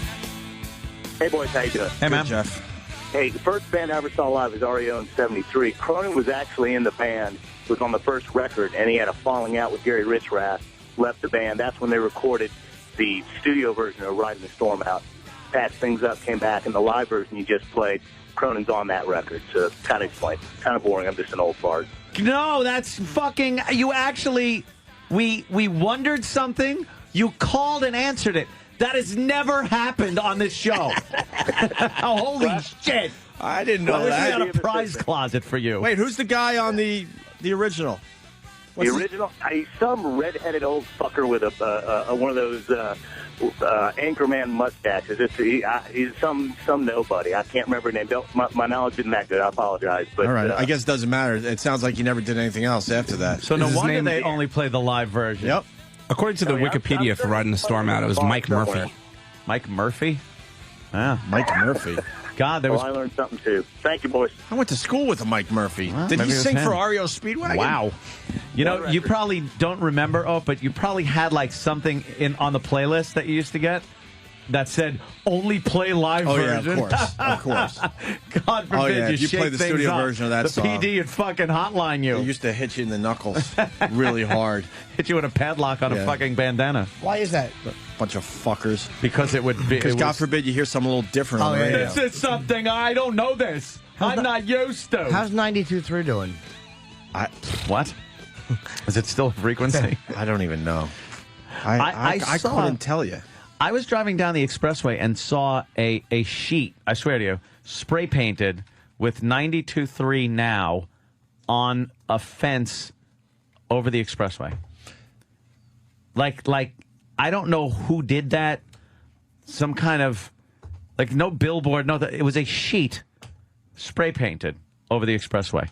Hey, boys, how you doing? Hey, man. Good, Jeff. Hey, the first band I ever saw live was REO in '73. Cronin was actually in the band, was on the first record, and he had a falling out with Gary Richrath, left the band. That's when they recorded the studio version of Riding the Storm Out. Patched things up, came back, and the live version you just played, Cronin's on that record. So kind of explain. Kind of boring. I'm just an old fart. No, that's fucking... You actually... We wondered something. You called and answered it. That has never happened on this show. Holy shit. I didn't know We that. got a prize closet for you. Wait, who's the guy on the original? The original? He's some redheaded old fucker with a one of those Anchorman mustaches. He's some nobody. I can't remember his name. My knowledge isn't that good. I apologize. But, all right. I guess it doesn't matter. It sounds like he never did anything else after that. So no wonder they only play the live version. Yep. According to the Wikipedia for Riding the Storm Out, it was Mike Murphy. Mike Murphy? Ah, Mike Murphy. God, there was. I learned something too. Thank you, boys. I went to school with a Mike Murphy. Well, Did he maybe it was sing him. for REO Speedwagon? Wow. You know, you probably don't remember, but you probably had like something on the playlist that you used to get that said only play live version. Yeah, of course. God forbid if you shake play the things studio up. version of that the song. PD would fucking hotline you. They used to hit you in the knuckles really hard. Hit you with a padlock on a fucking bandana. Why is that? Bunch of fuckers. Because it would be. Because God forbid you hear something a little different on the radio. This is something I don't know this. I'm not used to. How's 92.3 doing? What? Is it still a frequency? I don't even know. I couldn't tell you. I was driving down the expressway and saw a sheet, I swear to you, spray painted with 92.3 now on a fence over the expressway. Like I don't know who did that. Some kind of, like, no billboard. No, it was a sheet spray painted over the expressway.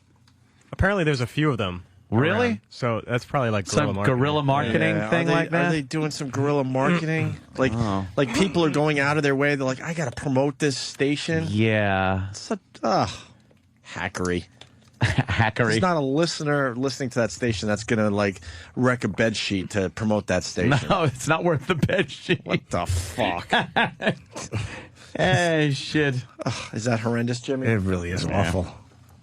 Apparently there's a few of them. Really? Around. So that's probably like some guerrilla marketing thing like that? Are they doing some guerrilla marketing? Like people are going out of their way. They're like, I got to promote this station. Yeah. It's hackery. Hackery. There's not a listener listening to that station that's going to, like, wreck a bed sheet to promote that station. No, it's not worth the bed sheet. What the fuck? Hey, shit. Is that horrendous, Jimmy? It really is awful.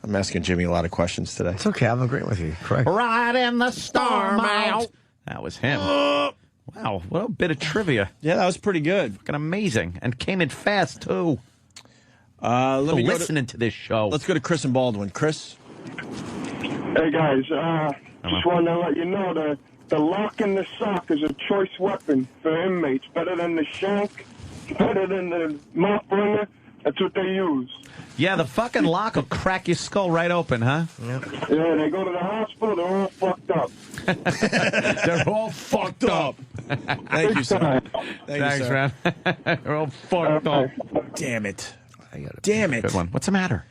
I'm asking Jimmy a lot of questions today. It's okay. I'm agreeing with you. Correct. Right in the storm out. That was him. Wow, what a bit of trivia. Yeah, that was pretty good. Fucking amazing. And came in fast, too. Let me listening to this show. Let's go to Chris and Baldwin. Chris? Hey, guys. Just wanted to let you know the lock in the sock is a choice weapon for inmates. Better than the shank, better than the mouth bringer. That's what they use. Yeah, the fucking lock will crack your skull right open, huh? Yeah, they go to the hospital, they're all fucked up. They're all fucked up. Thank you, sir. Thanks, man. They're all fucked up. Damn it. Damn it. Good one. What's the matter?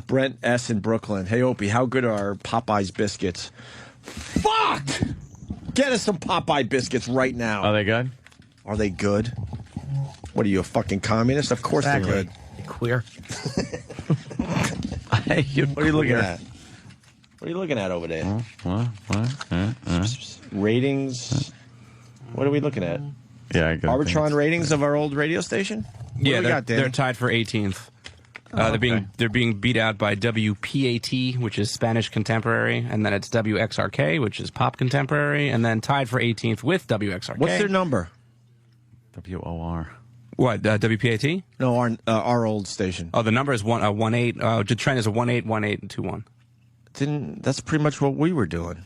Brent S. in Brooklyn. Hey, Opie, how good are Popeye's biscuits? Fuck! Get us some Popeye biscuits right now. Are they good? Are they good? What are you, a fucking communist? Of course they're good. You queer. What are you looking at? What are you looking at over there? Ratings. What are we looking at? Yeah, I got Arbitron ratings of our old radio station? What do we got, Danny? they're tied for 18th. They're being beat out by WPAT, which is Spanish Contemporary, and then it's WXRK, which is Pop Contemporary, and then tied for 18th with WXRK. What's their number? WOR. What, WPAT? No, our old station. Oh, the number is 18. The trend is a 181821. That's pretty much what we were doing.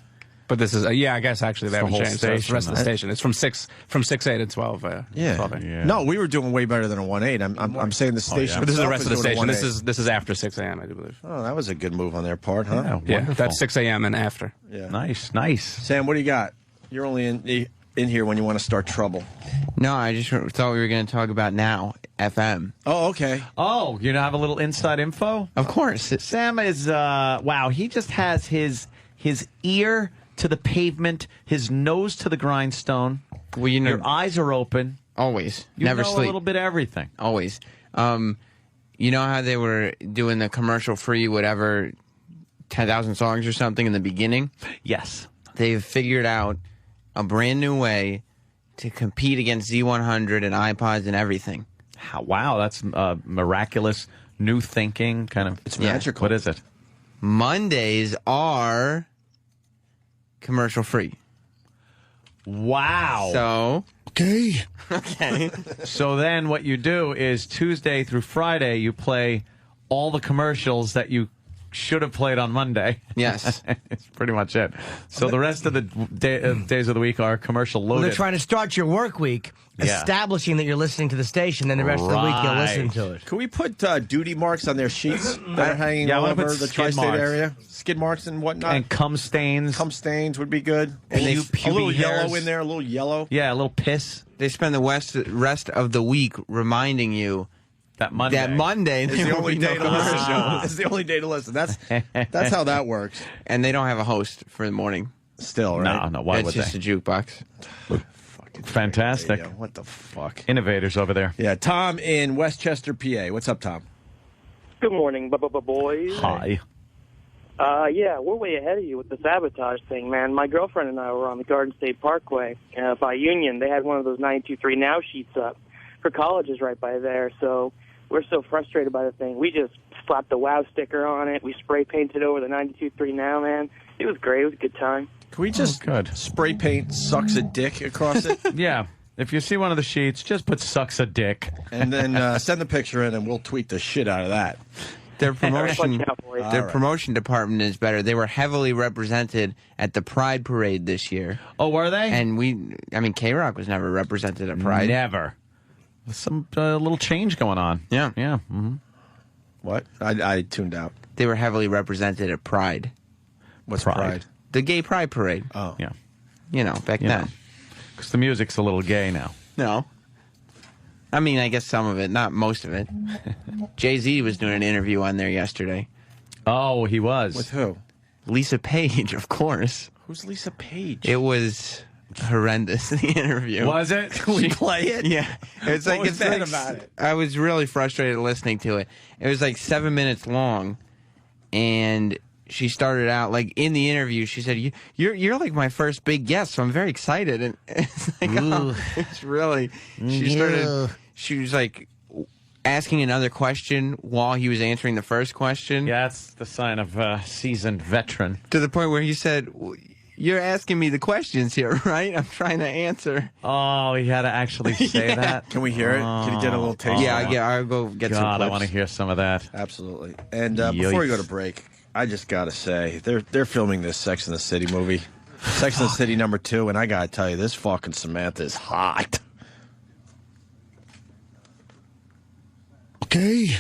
But this is I guess actually they It's the haven't whole changed. So it's the rest of the station, station. It's from 6A to 12. 12A. Yeah. No, we were doing way better than a 1-8. I'm saying the station. But this is the itself rest of the doing a station. 1-8. This is after 6 a.m. I do believe. Oh, that was a good move on their part, huh? Yeah, that's 6 a.m. and after. Yeah. Nice. Sam, what do you got? You're only in here when you want to start trouble. No, I just thought we were going to talk about Now FM. Oh, okay. Oh, you have a little inside info? Of course. Sam is, wow, he just has his ear to the pavement, his nose to the grindstone. Well, you know, your eyes are open. Always. You Never know sleep. a little bit of everything. Always. You know how they were doing the commercial-free whatever, 10,000 songs or something in the beginning? Yes. They've figured out a brand new way to compete against Z100 and iPods and everything. Wow, that's miraculous new thinking. Kind of. It's magical. What is it? Mondays are commercial-free. Wow. So... Okay. Okay. So then what you do is Tuesday through Friday, you play all the commercials that you should have played on Monday. Yes. It's pretty much it. So the rest of the days of the week are commercial Well, loaded. they're trying to start your work week, establishing that you're listening to the station, then the rest of the week you'll listen to it. Can we put duty marks on their sheets that are hanging all I wanna over put the skid tri-state marks. area? Skid marks and whatnot. And cum stains. Cum stains would be good. And a little pubic yellow hairs. in there, a little yellow. Yeah, a little piss. They spend the rest of the week reminding you that Monday is the only day to listen. It's the only day to listen. That's how that works. And they don't have a host for the morning. Still, right? No, why it's would just they? a jukebox. Fantastic. What the fuck? Innovators over there. Yeah, Tom in Westchester, PA. What's up, Tom? Good morning, boys. Hi. Yeah, we're way ahead of you with the sabotage thing, man. My girlfriend and I were on the Garden State Parkway by Union. They had one of those 92.3 Now sheets up. Her college is right by there, so we're so frustrated by the thing. We just slapped the WOW sticker on it. We spray painted over the 92.3 Now, man. It was great. It was a good time. Can we just spray paint "sucks a dick" across it? Yeah. If you see one of the sheets, just put "sucks a dick." And then send the picture in, and we'll tweet the shit out of that. Their promotion department is better. They were heavily represented at the Pride Parade this year. Oh, were they? And K-Rock was never represented at Pride. Never. Some little change going on. Yeah. Yeah. Mm-hmm. What? I tuned out. They were heavily represented at Pride. What's Pride? The Gay Pride Parade. Oh. Yeah. You know, back then. Because the music's a little gay now. No. I mean, I guess some of it, not most of it. Jay-Z was doing an interview on there yesterday. Oh, he was? With who? Lisa Page, of course. Who's Lisa Page? It was horrendous, the interview. Was it? Can we play it? Yeah. It's What was bad about it? I was really frustrated listening to it. It was like 7 minutes long, and she started out, like, in the interview, she said, you're like my first big guest, so I'm very excited. And it's like, it's really, she was like asking another question while he was answering the first question. Yeah, that's the sign of a seasoned veteran. To the point where he said, you're asking me the questions here, right? I'm trying to answer. Oh, he had to actually say that? Can we hear it? Can you get a little taste? Yeah, I'll go get some clips. I want to hear some of that. Absolutely. And before we go to break, I just got to say, they're filming this Sex and the City movie. Sex and the City #2, and I got to tell you, this fucking Samantha is hot. Okay.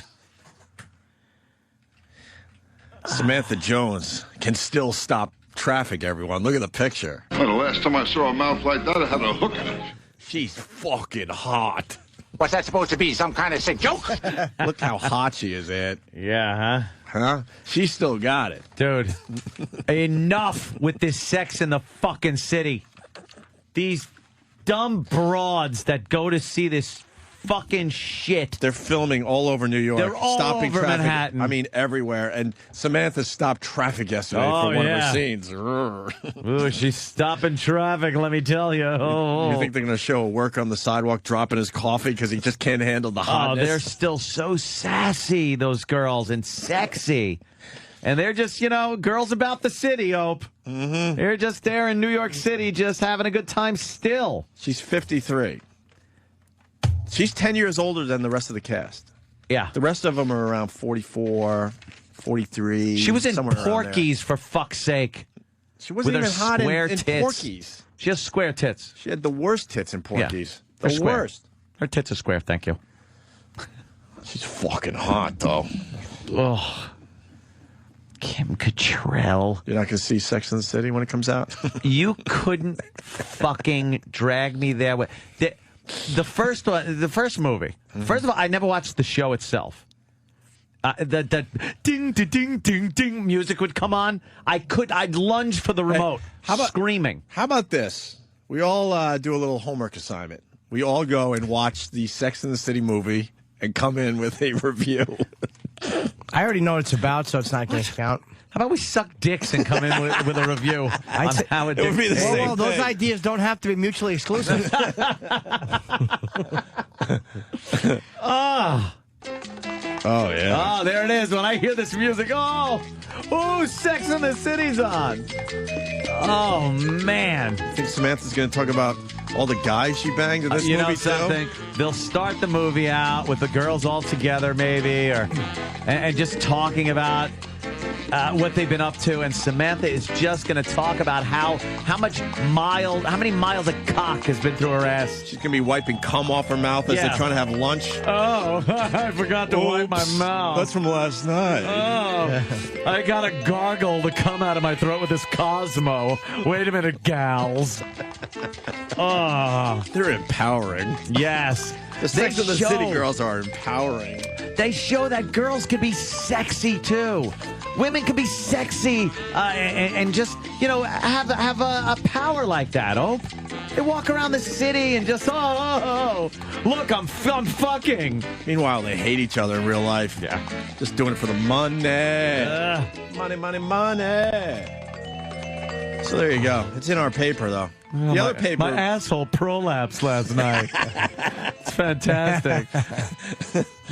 Samantha Jones can still stop traffic, everyone. Look at the picture. Well, the last time I saw a mouth like that, it had a hook in it. She's fucking hot. What's that supposed to be? Some kind of sick joke? Look how hot she is, Ed. Yeah, Huh? She still got it. Dude, enough with this Sex in the fucking City. These dumb broads that go to see this fucking shit. They're filming all over New York. They're all stopping over traffic. Manhattan. I mean, everywhere. And Samantha stopped traffic yesterday for one of her scenes. Ooh, she's stopping traffic, let me tell you. Oh. You think they're going to show a worker on the sidewalk dropping his coffee because he just can't handle the hotness? Oh, they're still so sassy, those girls, and sexy. And they're just, girls about the city, Hope. Mm-hmm. They're just there in New York City just having a good time still. She's 53. She's 10 years older than the rest of the cast. Yeah. The rest of them are around 44, 43. She was in somewhere around Porky's, for fuck's sake. She wasn't with even her hot square in tits. Porky's. She has square tits. She had the worst tits in Porky's. Yeah. The worst. Her tits are square, thank you. She's fucking hot, though. Oh. Kim Cattrall. You're not going to see Sex and the City when it comes out? You couldn't fucking drag me there. The first one, the first movie. First of all, I never watched the show itself. The ding, ding, ding, ding, ding music would come on. I'd lunge for the remote, screaming. How about this? We all do a little homework assignment. We all go and watch the Sex and the City movie and come in with a review. I already know what it's about, so it's not going to count. How about we suck dicks and come in with a review on how it would be the same Well, those ideas don't have to be mutually exclusive. Oh, yeah. Oh, there it is. When I hear this music, Sex and the City's on. Oh, man. I think Samantha's going to talk about all the guys she banged in this movie, know something? They'll start the movie out with the girls all together, maybe, and just talking about what they've been up to, and Samantha is just going to talk about how many miles of cock has been through her ass. She's going to be wiping cum off her mouth as they're trying to have lunch. Oh, I forgot to wipe my mouth. That's from last night. Oh, I got a gargle to come out of my throat with this Cosmo. Wait a minute, gals. Oh, they're empowering. Yes. The Sex and the City girls are empowering. they show that girls can be sexy too. Women can be sexy and just, you know, have a power like that. Oh, they walk around the city and just look, I'm fucking. Meanwhile, they hate each other in real life. Yeah, just doing it for the money. Money. So there you go. It's in our paper, though. The other paper. My asshole prolapsed last night. It's fantastic.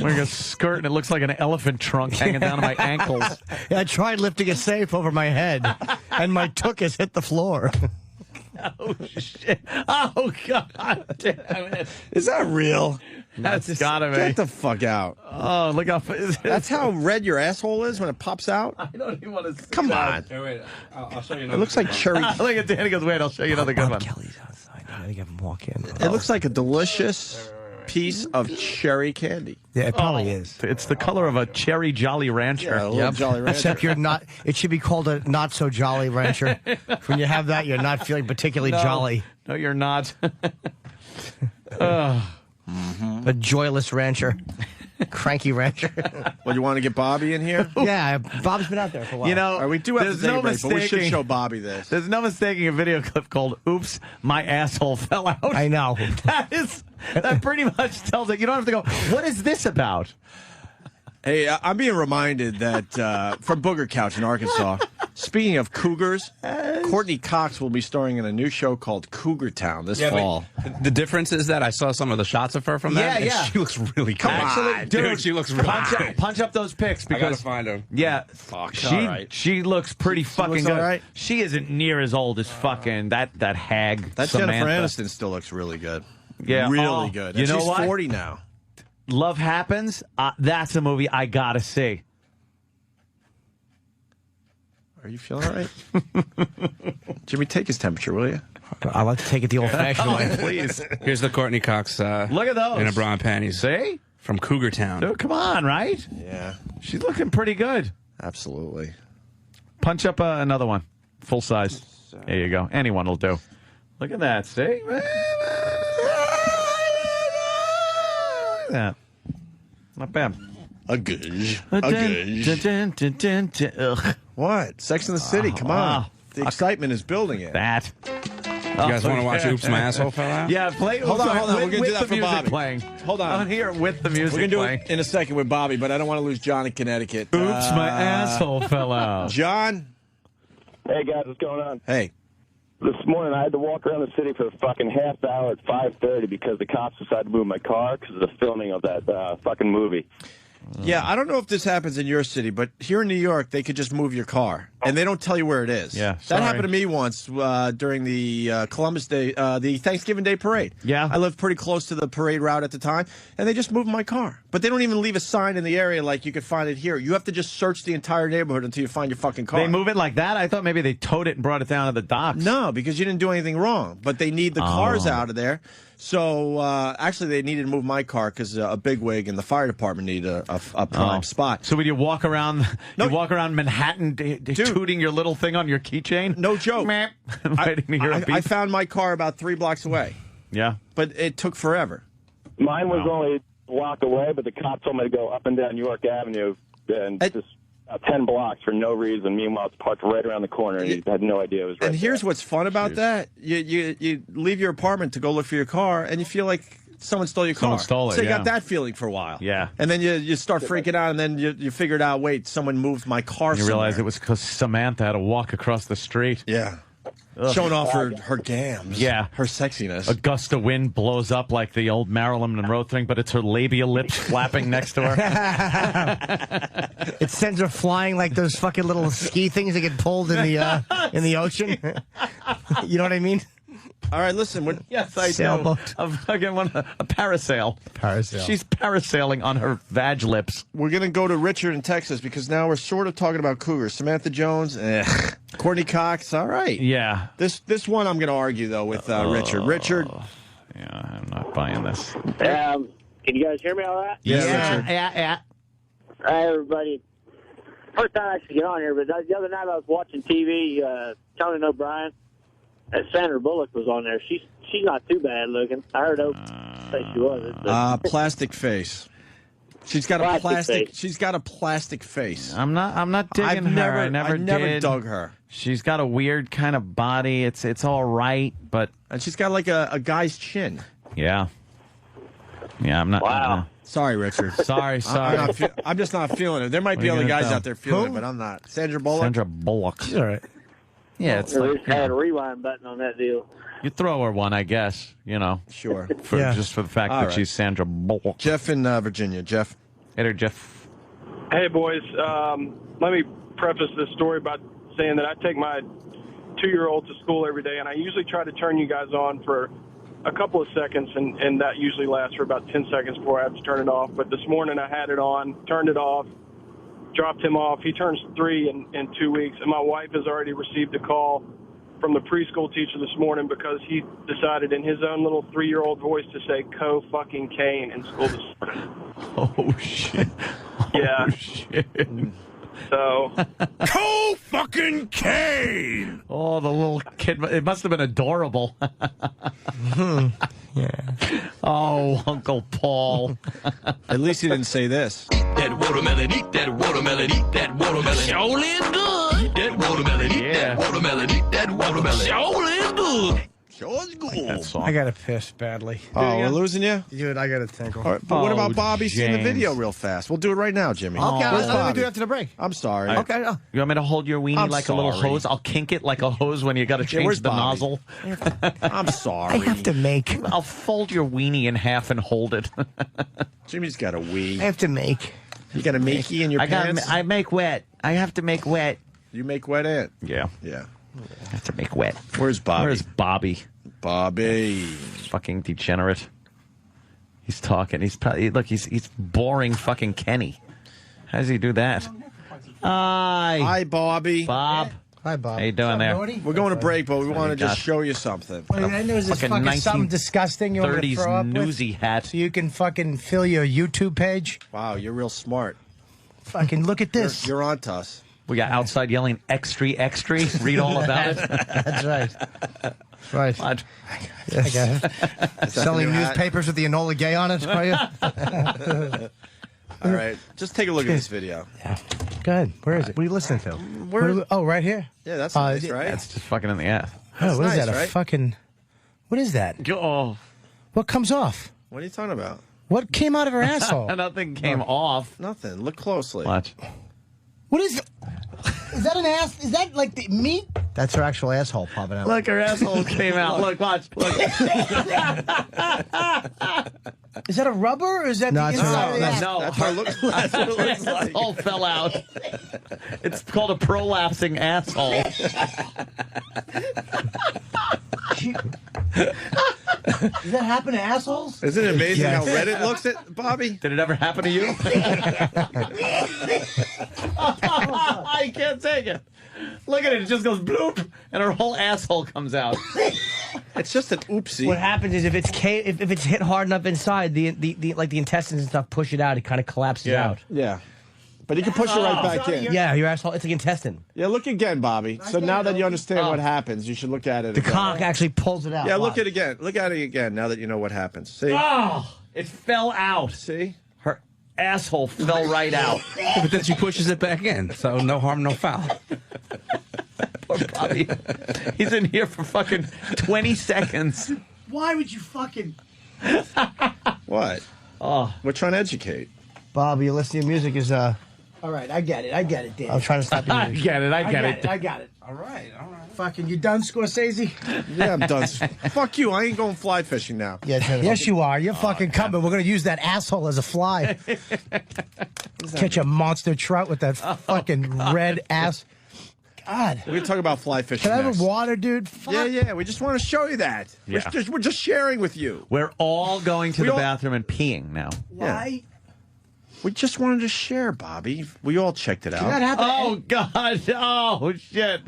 Wearing a skirt and it looks like an elephant trunk hanging down to my ankles. Yeah, I tried lifting a safe over my head, and my tuchus hit the floor. Oh, shit. Oh, God damn it. Is that real? That's gotta be. Get the fuck out. Oh, look how... That's how red your asshole is when it pops out? I don't even want to see Come that. on. Wait, I'll show you. It looks like cherry. Look at Danny goes, wait, I'll show you another good one. Kelly's outside. I gotta get him walk in. It looks like a delicious piece of cherry candy. Yeah, it probably is. It's the color of a cherry Jolly Rancher. Yeah, a little Jolly Rancher. Except you're not. It should be called a not so jolly rancher. When you have that, you're not feeling particularly jolly. No, you're not. A joyless rancher. Cranky rancher. Well, you want to get Bobby in here? Yeah, Bob's been out there for a while. You know, we do have to there's take no a break, but we should mistaking- show Bobby this. There's no mistaking a video clip called "Oops, my asshole fell out." I know. That pretty much tells it. You don't have to go, what is this about? Hey, I'm being reminded that from Booger Couch in Arkansas, speaking of cougars, Courtney Cox will be starring in a new show called Cougar Town this fall. The difference is that I saw some of the shots of her from that. and Yeah. she looks really cool. Actually, dude, she looks really cool. punch up those pics I because gotta find her. Yeah, Fuck, all right. she looks pretty fucking looks good. all right? She isn't near as old as fucking that hag. That Samantha. Jennifer Aniston still looks really good. Yeah, really good. You And know she's what? 40 now. Love Happens. That's a movie I gotta see. Are you feeling all right? Jimmy, take his temperature, will you? I like to take it the old-fashioned way. Please. Here's the Courtney Cox. Look at those. In a bra and panties. See? From Cougar Town. Dude, come on, right? Yeah. She's looking pretty good. Absolutely. Punch up another one. Full size. There you go. Anyone will do. Look at that. See? That. Not bad. A gush. A gush. Ugh. What? Sex in the City. Come on. The excitement is building it. That. You guys want to watch Oops, My Asshole Fell Out? Yeah, play. Hold on. We're going to do that the for music Bobby. Playing. Hold on. On here with the music We're going to do playing. it in a second with Bobby, but I don't want to lose John in Connecticut. Oops, my asshole fell out. John? Hey, guys, what's going on? Hey. This morning, I had to walk around the city for a fucking half hour at 5:30 because the cops decided to move my car because of the filming of that fucking movie. Yeah, I don't know if this happens in your city, but here in New York, they could just move your car, and they don't tell you where it is. Yeah, that sorry. happened to me once during the Columbus Day, the Thanksgiving Day parade. Yeah. I lived pretty close to the parade route at the time, and they just moved my car. But they don't even leave a sign in the area like you could find it here. You have to just search the entire neighborhood until you find your fucking car. They move it like that? I thought maybe they towed it and brought it down to the docks. No, because you didn't do anything wrong. But they need the cars out of there. So actually, they needed to move my car because a bigwig in the fire department needed a prime spot. So would you walk around? You walk around Manhattan, tooting your little thing on your keychain? No joke. Waiting to hear a beep. I found my car about 3 blocks away. Yeah, but it took forever. Mine was only a block away, but the cops told me to go up and down York Avenue and just 10 blocks for no reason. Meanwhile, it's parked right around the corner, and you had no idea it was right And here's what's fun about that: you leave your apartment to go look for your car, and you feel like someone stole your car. Someone stole it, So you yeah. got that feeling for a while. Yeah. And then you start freaking out, and then you figured out, wait, someone moved my car. You realize it was because Samantha had to walk across the street. Yeah. Ugh. Showing off her gams. Yeah. Her sexiness. A gust of wind blows up like the old Marilyn Monroe thing, but it's her labia lips flapping next to her. It sends her flying like those fucking little ski things that get pulled in the ocean. You know what I mean? All right, listen. Yes, I Sailboat. do. A parasail. Parasail. She's parasailing on her vag lips. We're going to go to Richard in Texas because now we're sort of talking about cougars. Samantha Jones, Courtney Cox, all right. Yeah. This one I'm going to argue, though, with Richard. Richard. Yeah, I'm not buying this. Can you guys hear me all right? Yeah. All right, everybody. First time I actually get on here, but the other night I was watching TV, Conan O'Brien, and Sandra Bullock was on there. She's not too bad looking. I heard Oprah say she was. Plastic face. She's got a plastic. She's got a plastic face. I'm not digging her. I never dug her. She's got a weird kind of body. It's all right, but she's got like a guy's chin. Yeah. Yeah, I'm not. Wow. Sorry, Richard. Sorry. I'm just not feeling it. There might be other guys out there feeling it, but I'm not. Sandra Bullock. Sandra Bullock. She's all right. Yeah, it's At like least had a rewind button on that deal. you throw her one, I guess. Sure. Just for the fact All that right. she's Sandra Bullock. Jeff in Virginia. Jeff. Hey there, Jeff. Hey, boys. Let me preface this story by saying that I take my 2-year-old to school every day, and I usually try to turn you guys on for a couple of seconds, and that usually lasts for about 10 seconds before I have to turn it off. But this morning I had it on, turned it off, dropped him off. He turns 3 in 2 weeks, and my wife has already received a call from the preschool teacher this morning because he decided in his own little 3-year-old voice to say "co-fucking Kane" in school this morning. Oh, shit. Yeah. Oh, shit. So. Co-fucking Kane! Oh, the little kid. It must have been adorable. Yeah. Oh, Uncle Paul. At least he didn't say this. That watermelon, eat that watermelon, eat that watermelon. Surely good. Eat that watermelon, eat that watermelon, eat that watermelon. Surely good. Sure is good. I got to piss badly. Oh, we're losing you? Dude, I got to tinkle. All right, but what about Bobby seeing the video real fast? We'll do it right now, Jimmy. Okay, Where's let me Bobby? do it after the break. I'm sorry. Okay. You want me to hold your weenie I'm like a little sorry. hose? I'll kink it like a hose when you got to change where's the Bobby? nozzle. I'm sorry. I have to make. I'll fold your weenie in half and hold it. Jimmy's got a wee. I have to make. You got a makey in your pants? I make wet. I have to make wet. You make wet ant? Yeah. Yeah. I have to make wet. Where's Bobby? Where's Bobby? Bobby. Fucking degenerate. He's talking. He's probably he's boring fucking Kenny. How does he do that? Hi, Bobby. Bob. Hi, Bob. How you doing there? We're going to break, but we want to just got? show you something. Well, I know this Fucking fucking something disgusting you want to 1930s throw up with, newsy hat. so you can fucking fill your YouTube page. Wow, you're real smart. Fucking look at this. You're on to us. We got outside yelling "extra, extra." Read all about it. That's right. Right. What? I got it. Selling your hat? newspapers with the Enola Gay on it, are you? All right, just take a look at this video. Yeah. Go ahead. Where is it? What are you listening to? Oh, right here. Yeah, that's nice, right? That's just fucking in the ass. Oh, what is nice, that? right? A fucking. What is that? Oh, What comes off? What are you talking about? What came out of her asshole? nothing came off. Nothing. Look closely. Watch. What is? Is that an ass? Is that like the meat? That's her actual asshole popping out. Look, her asshole came out. Look, watch. Look. Is that a rubber or is that No, the it's inside not. of the ass? No, That's what it looks like. That's what it looks like. asshole fell out. It's called a prolapsing asshole. Does that happen to assholes? Isn't it amazing Yes. how red it looks at Bobby? Did it ever happen to you? I can't take it. Look at it. It just goes bloop, and her whole asshole comes out. It's just an oopsie. What happens is if it's hit hard enough inside, the like the intestines and stuff push it out. It kind of collapses out. Yeah. But you can push it right back in. Yeah, your asshole. It's like intestine. Yeah, look again, Bobby. So now that you understand what happens, you should look at it The again. cock actually pulls it out. Yeah, look Watch. at it again. Look at it again now that you know what happens. See? Oh, it fell out. See? Her asshole fell right out. But then she pushes it back in, so no harm, no foul. Poor Bobby. He's in here for fucking 20 seconds. Why would you fucking? What? Oh, we're trying to educate. Bobby, you listening to music is All right, I get it, Dan. I'm trying to stop you. I get it. I got it. All right. Fucking, you done, Scorsese? Yeah, I'm done. Fuck you. I ain't going fly fishing now. Yes, you are. You're fucking coming. We're going to use that asshole as a fly. Catch a monster trout with that fucking red ass. God. We're going to talk about fly fishing Can I have next. a water, dude? Fuck. Yeah. We just want to show you that. Yeah. We're just sharing with you. We're all going to We the all- bathroom and peeing now. Why? We just wanted to share, Bobby. We all checked it out. That happen? Oh, God. Oh, shit.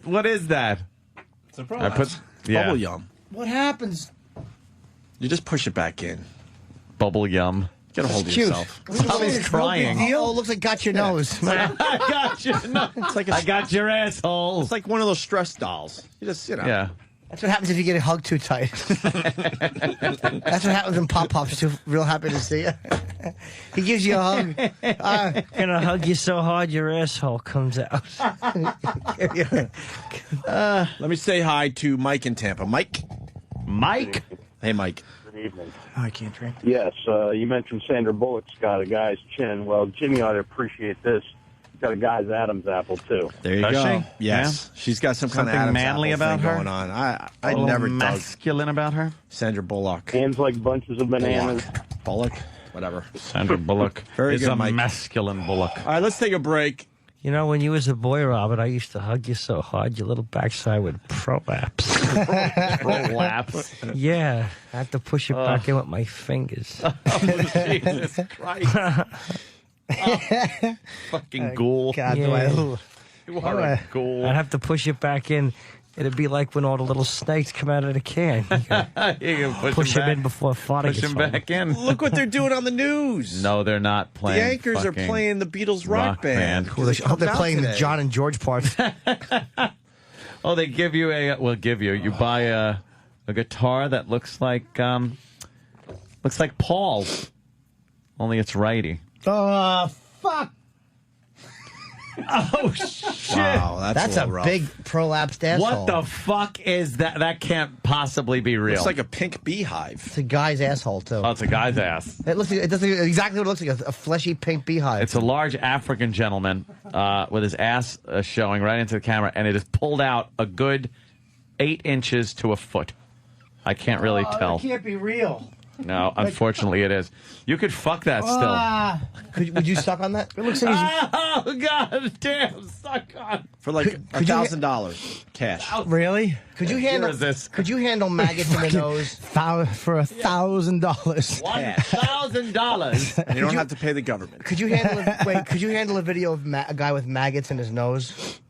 What is that? It's a I put Bubble yum. What happens? You just push it back in. Bubble yum. Get a hold of Cute. yourself. Bobby's crying. Oh, it looks like got your nose. I got you. No, It's like I got your asshole. It's like one of those stress dolls. You just, Yeah. That's what happens if you get a hug too tight. That's what happens when Pop-Pop's too real happy to see you. He gives you a hug. Gonna hug you so hard your asshole comes out. Let me say hi to Mike in Tampa. Mike? Hey, Mike. Good evening. Oh, I can't drink. Yes, you mentioned Sandra Bullock's got a guy's chin. Well, Jimmy ought to appreciate this. She's got a guy's Adam's apple, too. There you go. Yes. Yeah. She's got something kind of Adam's manly apple about thing her? going on. I never masculine about her. Sandra Bullock. Hands like bunches of bananas. Bullock. Whatever. Sandra Bullock Very is good, a Mike. masculine Bullock. All right, let's take a break. You know, when you was a boy, Robert, I used to hug you so hard your little backside would prolapse. Prolapse? Yeah. I had to push it back in with my fingers. Jesus Christ. Fucking ghoul. God, Yeah. You are a ghoul. I'd have to push it back in. It'd be like when all the little snakes come out of the can. You can push him them in back. before Father Push gets him home. back in. Look what they're doing on the news. No, they're not The playing. Anchors are fucking playing the Beatles rock band. Cool. I hope they're playing the John and George parts. Oh, they give you you buy a guitar that looks like Paul's, only it's righty. Oh, fuck. Oh shit! Wow, That's a a rough. big prolapsed asshole. What the fuck is that? That can't possibly be real. Looks like a pink beehive. It's a guy's asshole, too. Oh, it's a guy's ass. It does exactly what it looks like, a fleshy pink beehive. It's a large African gentleman with his ass showing right into the camera, and it is pulled out a good 8 inches to a foot. I can't really tell. That can't be real. No, unfortunately it is. You could fuck that still. Would you suck on that? It looks like Oh, God damn, suck on. For like $1,000 cash. Really? Could you handle this? Could you handle maggots in the nose For $1,000. $1,000. And you don't have to pay the government. Could you handle? Could you handle a video of a guy with maggots in his nose?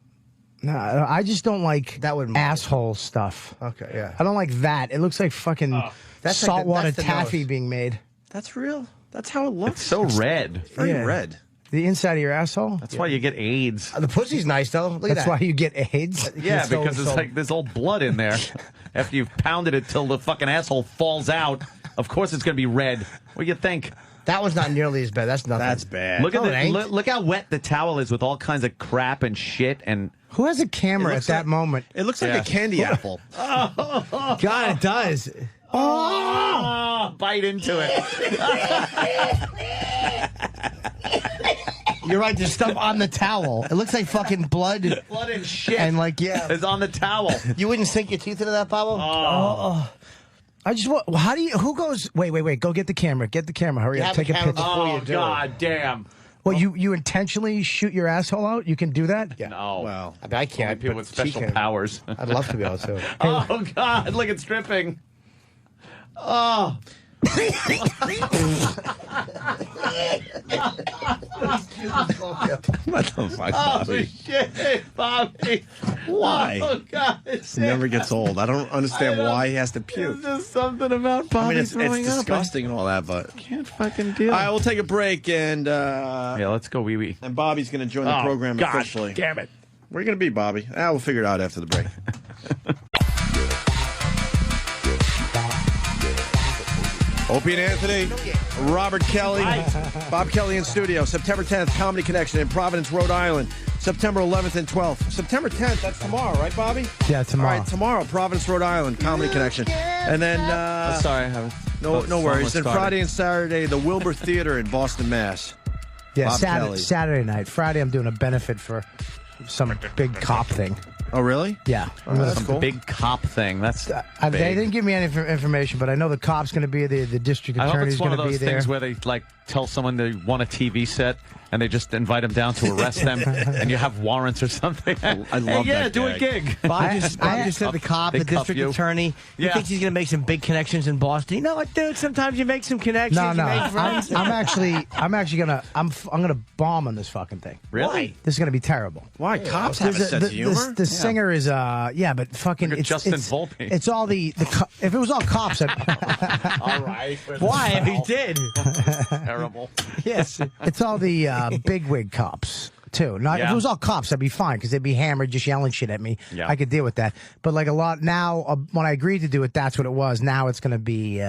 No, I just don't like That would asshole stuff. Okay, yeah. I don't like that. It looks like fucking That's like saltwater that's the taffy nose. being made. That's real. That's how it looks. It's so red. Very Yeah. red. The inside of your asshole? That's why you get AIDS. The pussy's nice though. Look That's at that. why you get AIDS? Yeah, So- because it's so- like there's old blood in there. After you've pounded it till the fucking asshole falls out, of course it's going to be red. What do you think? That one's not nearly as bad. That's nothing. That's bad. Look at No, it ain't. look how wet the towel is with all kinds of crap and shit and. Who has a camera at that moment? It looks like Yeah. a candy apple. God, it does. Oh, bite into it. You're right. There's stuff on the towel. It looks like fucking blood. Blood and shit. And like, yeah, is on the towel. You wouldn't sink your teeth into that, Pablo? Oh. I just want. How do you? Who goes? Wait. Go get the camera. Get the camera. Hurry You up. have Take the a camera picture. before you Oh, do God damn. Well, you intentionally shoot your asshole out? You can do that? Yeah. No. Wow. I mean, I Only can't. people but with she special can. powers. I'd love to be able to. Oh, God. Look, it's dripping. Oh. What the fuck, Oh, Bobby? shit, Bobby. Why? Oh, God. It never gets old. I don't understand why he has to puke. There's just something about Bobby I mean, it's throwing up. disgusting and all that, but. I can't fucking deal. All right, we'll take a break, and Yeah, let's go wee-wee. and Bobby's going to join the program God officially. damn it. Where are you going to be, Bobby? We'll figure it out after the break. Opie and Anthony, Robert Kelly, Bob Kelly in studio. September 10th, Comedy Connection in Providence, Rhode Island. September 11th and 12th. September 10th, that's tomorrow, right, Bobby? Yeah, tomorrow. All right, tomorrow, Providence, Rhode Island, Comedy Connection. And then, Sorry, I haven't. no worries. Then Friday and Saturday, the Wilbur Theater in Boston, Mass. Yeah, Bob Kelly. Saturday night. Friday, I'm doing a benefit for some big cop thing. Oh, really? Yeah. That's cool. Big cop thing. That's They big. didn't give me any information, but I know the cop's going to be there. The district I hope attorney's it's one going of to be those there. things where they like tell someone they want a TV set and they just invite them down to arrest them, and you have warrants or something. I love hey, yeah, that do a gag. gig. Bob just said the cop, They the cuff district you. attorney. He Yeah. thinks he's going to make some big connections in Boston. You know what, dude? Sometimes you make some connections. No. You make friends. I'm actually gonna I'm gonna bomb on this fucking thing. Really? This is gonna be terrible. Why? Cops have a sense of humor? The singer is yeah, but fucking Look at it's Justin it's, Volpe. it's all the if it was all cops. All right. Why? He did. Terrible. Yes, it's all the bigwig cops too. Not if it was all cops, I'd be fine because they'd be hammered, just yelling shit at me. Yeah. I could deal with that. But like a lot now, when I agreed to do it, that's what it was. Now it's going to be,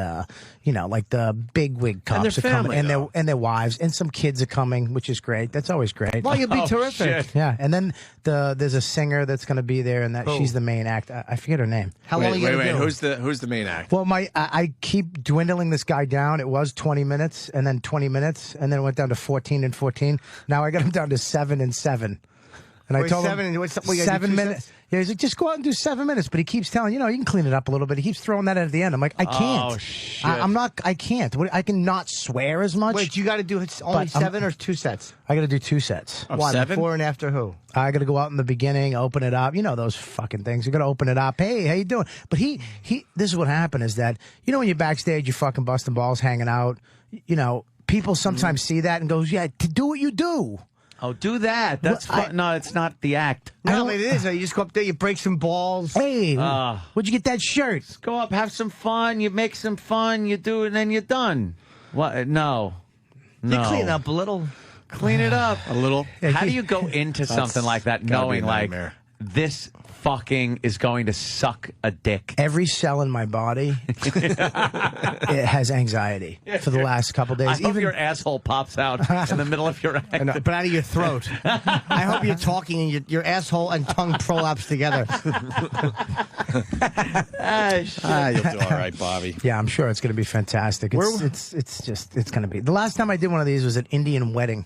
like the big wig cops their are coming, family, and their wives, and some kids are coming, which is great. That's always great. Well, you'll be terrific. Shit. Yeah, and then there's a singer that's going to be there, and she's the main act. I forget her name. How long are you going to do? Who's the main act? Well, I keep dwindling this guy down. It was 20 minutes, and then 20 minutes, and then it went down to 14 and 14. Now I got him down to 7 and 7. And I told him 7 minutes. Yeah, he's like, just go out and do 7 minutes. But he keeps telling, you can clean it up a little bit. He keeps throwing that at the end. I'm like, I can't. Oh, shit. I can't. I can not swear as much. Wait, you got to do only 7 or 2 sets? I got to do 2 sets. Why, 7? Before and after who? I got to go out in the beginning, open it up. You know those fucking things. You got to open it up. Hey, how you doing? But this is what happened is that, when you're backstage, you're fucking busting balls, hanging out, people sometimes see that and goes, yeah, to do what you do. Oh, do that. That's fun. No, it's not the act. No, it is. You just go up there, you break some balls. Hey, where'd you get that shirt? Just go up, have some fun. You make some fun. You do it, and then you're done. What? No. You clean up a little. Clean it up a little. How do you go into something like that knowing like this fucking is going to suck a dick? Every cell in my body it has anxiety for the last couple days. I hope your asshole pops out in the middle of your act. But out of your throat. I hope you're talking and your asshole and tongue prolapse together. You'll do all right, Bobby. Yeah, I'm sure it's going to be fantastic. It's going to be. The last time I did one of these was an Indian wedding.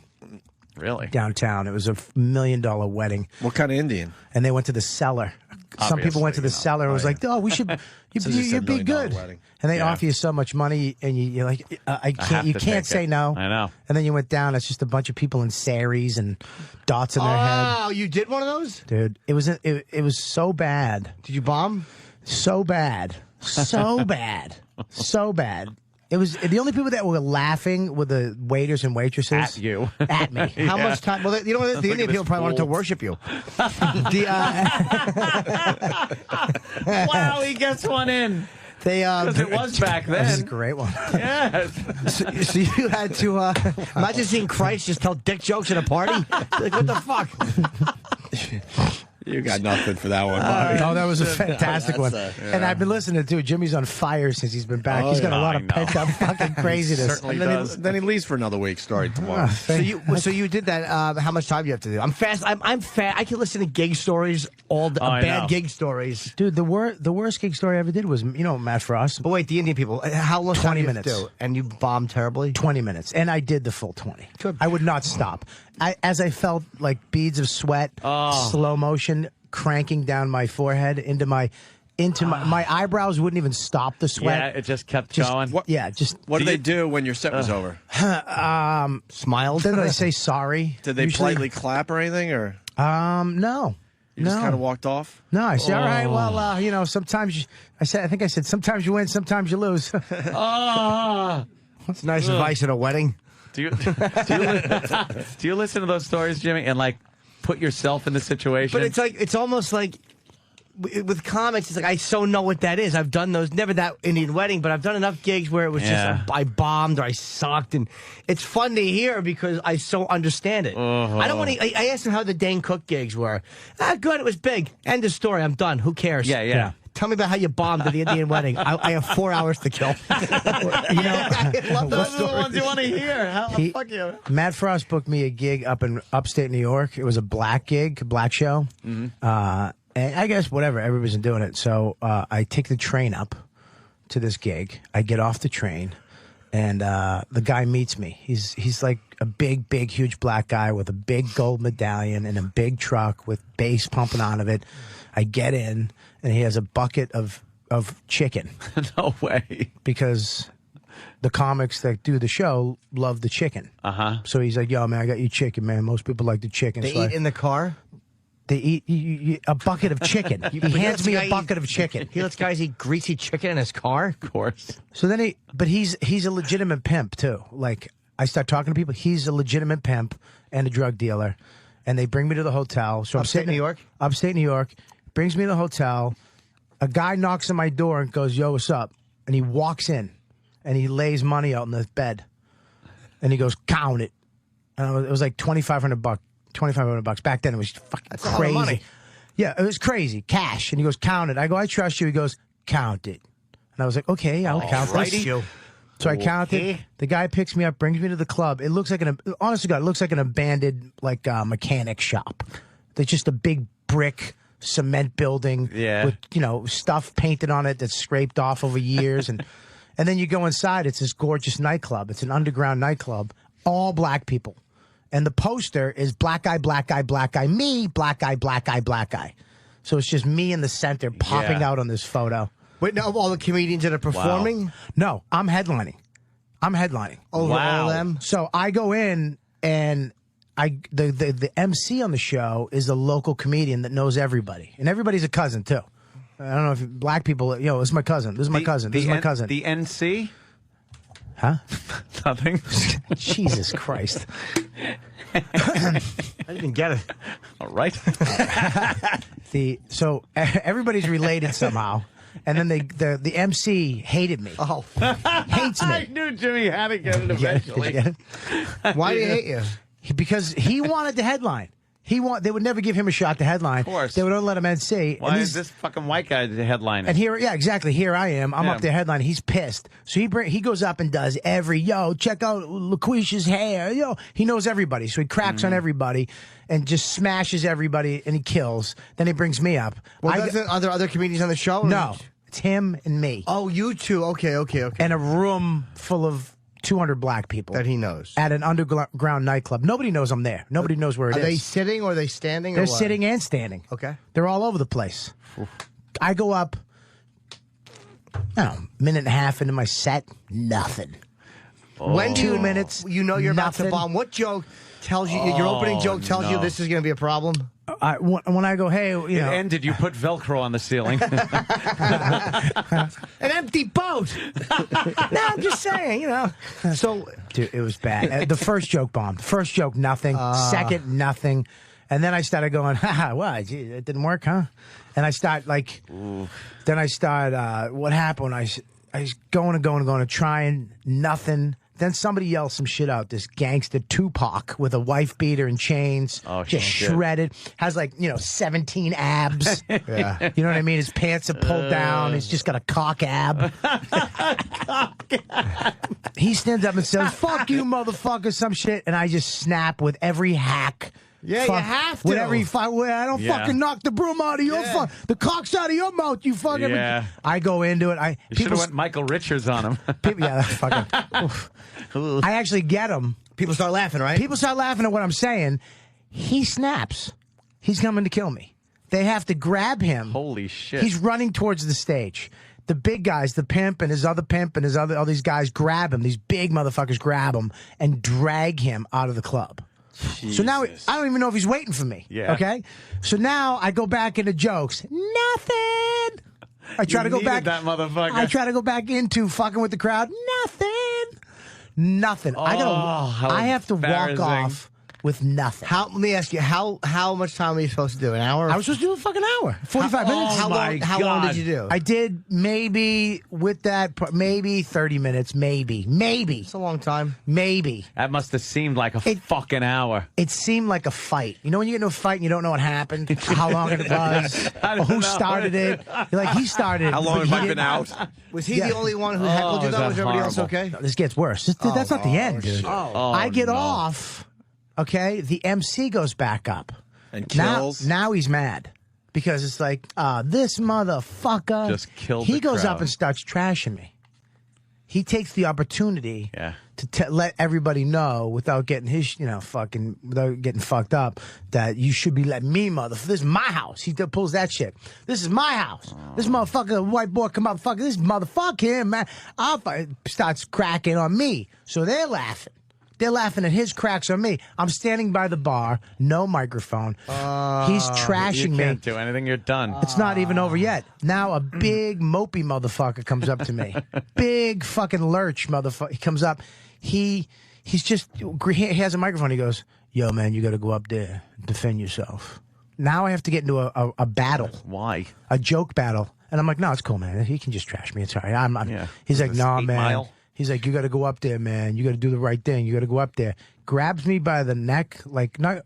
Really? Downtown. It was a $1 million wedding. What kind of Indian? And they went to the cellar. Some people went to the cellar and was like, "Oh, we should. You'd be good." And they offer you so much money, and you're like, "I can't. You can't say no." I know. And then you went down. It's just a bunch of people in saris and dots in their head. Oh, you did one of those, dude. It was so bad. Did you bomb? So bad. So bad. So bad. It was the only people that were laughing were the waiters and waitresses. At you. At me. How much time? Well, the Indian people probably wanted to worship you. Wow, he gets one in. Because it was back then. This is a great one. Yes. So you had to imagine seeing Christ just tell dick jokes at a party. Like, what the fuck? You got nothing for that one, Bobby. No, that was a fantastic one. And I've been listening to it. Jimmy's on fire since he's been back. He's got a lot of pent up fucking craziness. Then he leaves for another week starting tomorrow. So you did that. How much time do you have to do? I'm fast. I'm fast. I can listen to gig stories bad gig stories. Dude, the worst gig story I ever did was Matt Frost. But wait, the Indian people. How long? 20 minutes. And you bombed terribly. 20 minutes, and I did the full 20. Good. I would not stop. As I felt like beads of sweat, slow motion cranking down my forehead into my eyebrows wouldn't even stop the sweat. Yeah, it just kept going. What did they do when your set was over? Smiled. Did they say sorry? Did they politely clap or anything? Or no. You just kind of walked off? No, I said, all right, well, sometimes I think I said, sometimes you win, sometimes you lose. That's nice advice at a wedding. Do you listen to those stories, Jimmy, and like put yourself in the situation? But it's almost like with comics, it's like I so know what that is. I've done those, never that Indian wedding, but I've done enough gigs where it was just I bombed or I sucked, and it's fun to hear because I so understand it. I don't want to. I asked him how the Dane Cook gigs were. Good, it was big. End of story. I'm done. Who cares? Yeah. Tell me about how you bombed at the Indian wedding. I have 4 hours to kill. I love those are the ones you want to hear. Fuck you. Matt Frost booked me a gig up in upstate New York. It was a black gig, black show. Mm-hmm. And I guess whatever, everybody's been doing it. So I take the train up to this gig. I get off the train, and the guy meets me. He's like a big, huge black guy with a big gold medallion and a big truck with bass pumping out of it. I get in, and he has a bucket of chicken. No way. Because the comics that do the show love the chicken. So he's like, yo, man, I got you chicken, man. Most people like the chicken. They eat in the car? They eat a bucket of chicken. He hands me a bucket of chicken. He lets guys eat greasy chicken in his car? Of course. So then he's a legitimate pimp, too. Like, I start talking to people. He's a legitimate pimp and a drug dealer. And they bring me to the hotel. So Upstate New York? Upstate New York. Brings me to the hotel. A guy knocks on my door and goes, yo, what's up? And he walks in, and he lays money out on the bed. And he goes, count it. And it was like $2,500 $2,500. Back then it was fucking That's a lot of crazy. money. Yeah, it was crazy. Cash. And he goes, count it. I go, I trust you. He goes, count it. And I was like, okay, I'll count this. So I counted. The guy picks me up, brings me to the club. It looks like honest to God, it looks like an abandoned mechanic shop. There's just a big brick cement building with stuff painted on it that's scraped off over years, and then you go inside. It's this gorgeous nightclub. It's an underground nightclub, all black people, and the poster is black guy, black guy, black guy, me, black guy, black guy, black guy. So it's just me in the center popping out on this photo. Wait, now all the comedians that are performing? Wow. No, I'm headlining. Over all of them? So I go in and the MC on the show is a local comedian that knows everybody. And everybody's a cousin, too. I don't know if black people, this is my cousin. This is my cousin. This is my cousin. The NC? Huh? Nothing. Jesus Christ. I didn't get it. All right. So everybody's related somehow. And then the MC hated me. Oh. Hates me. I knew Jimmy had to get it eventually. Why do you hate you? Because he wanted to headline. They would never give him a shot to headline. Of course. They would only let him MC. Why is this fucking white guy the headliner? And exactly. Here I am. I'm up there headlining. He's pissed. So he goes up and does check out LaQuisha's hair. He knows everybody. So he cracks on everybody and just smashes everybody and he kills. Then he brings me up. Well, are there other comedians on the show? No. It's him and me. Oh, you two. Okay. And a room full of 200 black people. That he knows. At an underground nightclub. Nobody knows I'm there. Nobody knows where it is. Are they sitting or are they standing? They're sitting and standing. Okay. They're all over the place. I go up, minute and a half into my set, nothing. When 2 minutes, you're about to bomb. What joke tells you, your opening joke tells you this is going to be a problem? When I go, hey, It ended. You put Velcro on the ceiling. An empty boat. No, I'm just saying, So, dude, it was bad. The first joke bombed. First joke, nothing. Second, nothing. And then I started going, what? It didn't work, huh? And I start then I start, what happened? I was going, trying, nothing. Then somebody yells some shit out. This gangster Tupac with a wife beater and chains, just shredded, has 17 abs. Yeah. You know what I mean? His pants are pulled down. He's just got a cock ab. He stands up and says, "Fuck you, motherfucker," some shit, and I just snap with every hack. Yeah, you have to. With every I don't fucking knock the broom out of your the cock's out of your mouth, you fucking. Yeah. I go into it. You should have went Michael Richards on him. That's fucking. I actually get him. People start laughing, right? People start laughing at what I'm saying. He snaps. He's coming to kill me. They have to grab him. Holy shit. He's running towards the stage. The big guys, the pimp and his other pimp and all these guys grab him. These big motherfuckers grab him and drag him out of the club. Jesus. So now I don't even know if he's waiting for me. Yeah. Okay. So now I go back into jokes. Nothing. I try to go back. That motherfucker. I try to go back into fucking with the crowd. Nothing. I have to walk off with nothing. Let me ask you, how much time were you supposed to do? An hour? I was supposed to do a fucking hour. 45 minutes. How long did you do? I did maybe 30 minutes. Maybe. It's a long time. Maybe. That must have seemed like a fucking hour. It seemed like a fight. You know when you get into a fight and you don't know what happened, how long it was, or who started it. You're like, he started it. How long have I been out? Was he the only one who heckled you, though? Was everybody else okay? No, this gets worse. That's not the end, dude. I get off. Okay, the MC goes back up and kills. Now he's mad because it's like this motherfucker just killed. He goes up and starts trashing me. He takes the opportunity to let everybody know without getting without getting fucked up that you should be letting me This is my house. He pulls that shit. This is my house. This motherfucker, white boy, come up, fuck this motherfucker him, man. Starts cracking on me, so they're laughing. They're laughing at his cracks on me. I'm standing by the bar, no microphone. He's trashing me. You can't do anything. You're done. It's not even over yet. Now a big mopey motherfucker comes up to me. Big fucking lurch motherfucker. He comes up. He has a microphone. He goes, "Yo, man, you got to go up there and defend yourself." Now I have to get into a battle. Why? A joke battle. And I'm like, "No, it's cool, man. He can just trash me. It's all right." He's like, "Nah, man." Mile? He's like, "You got to go up there, man. You got to do the right thing. You got to go up there." Grabs me by the neck, like not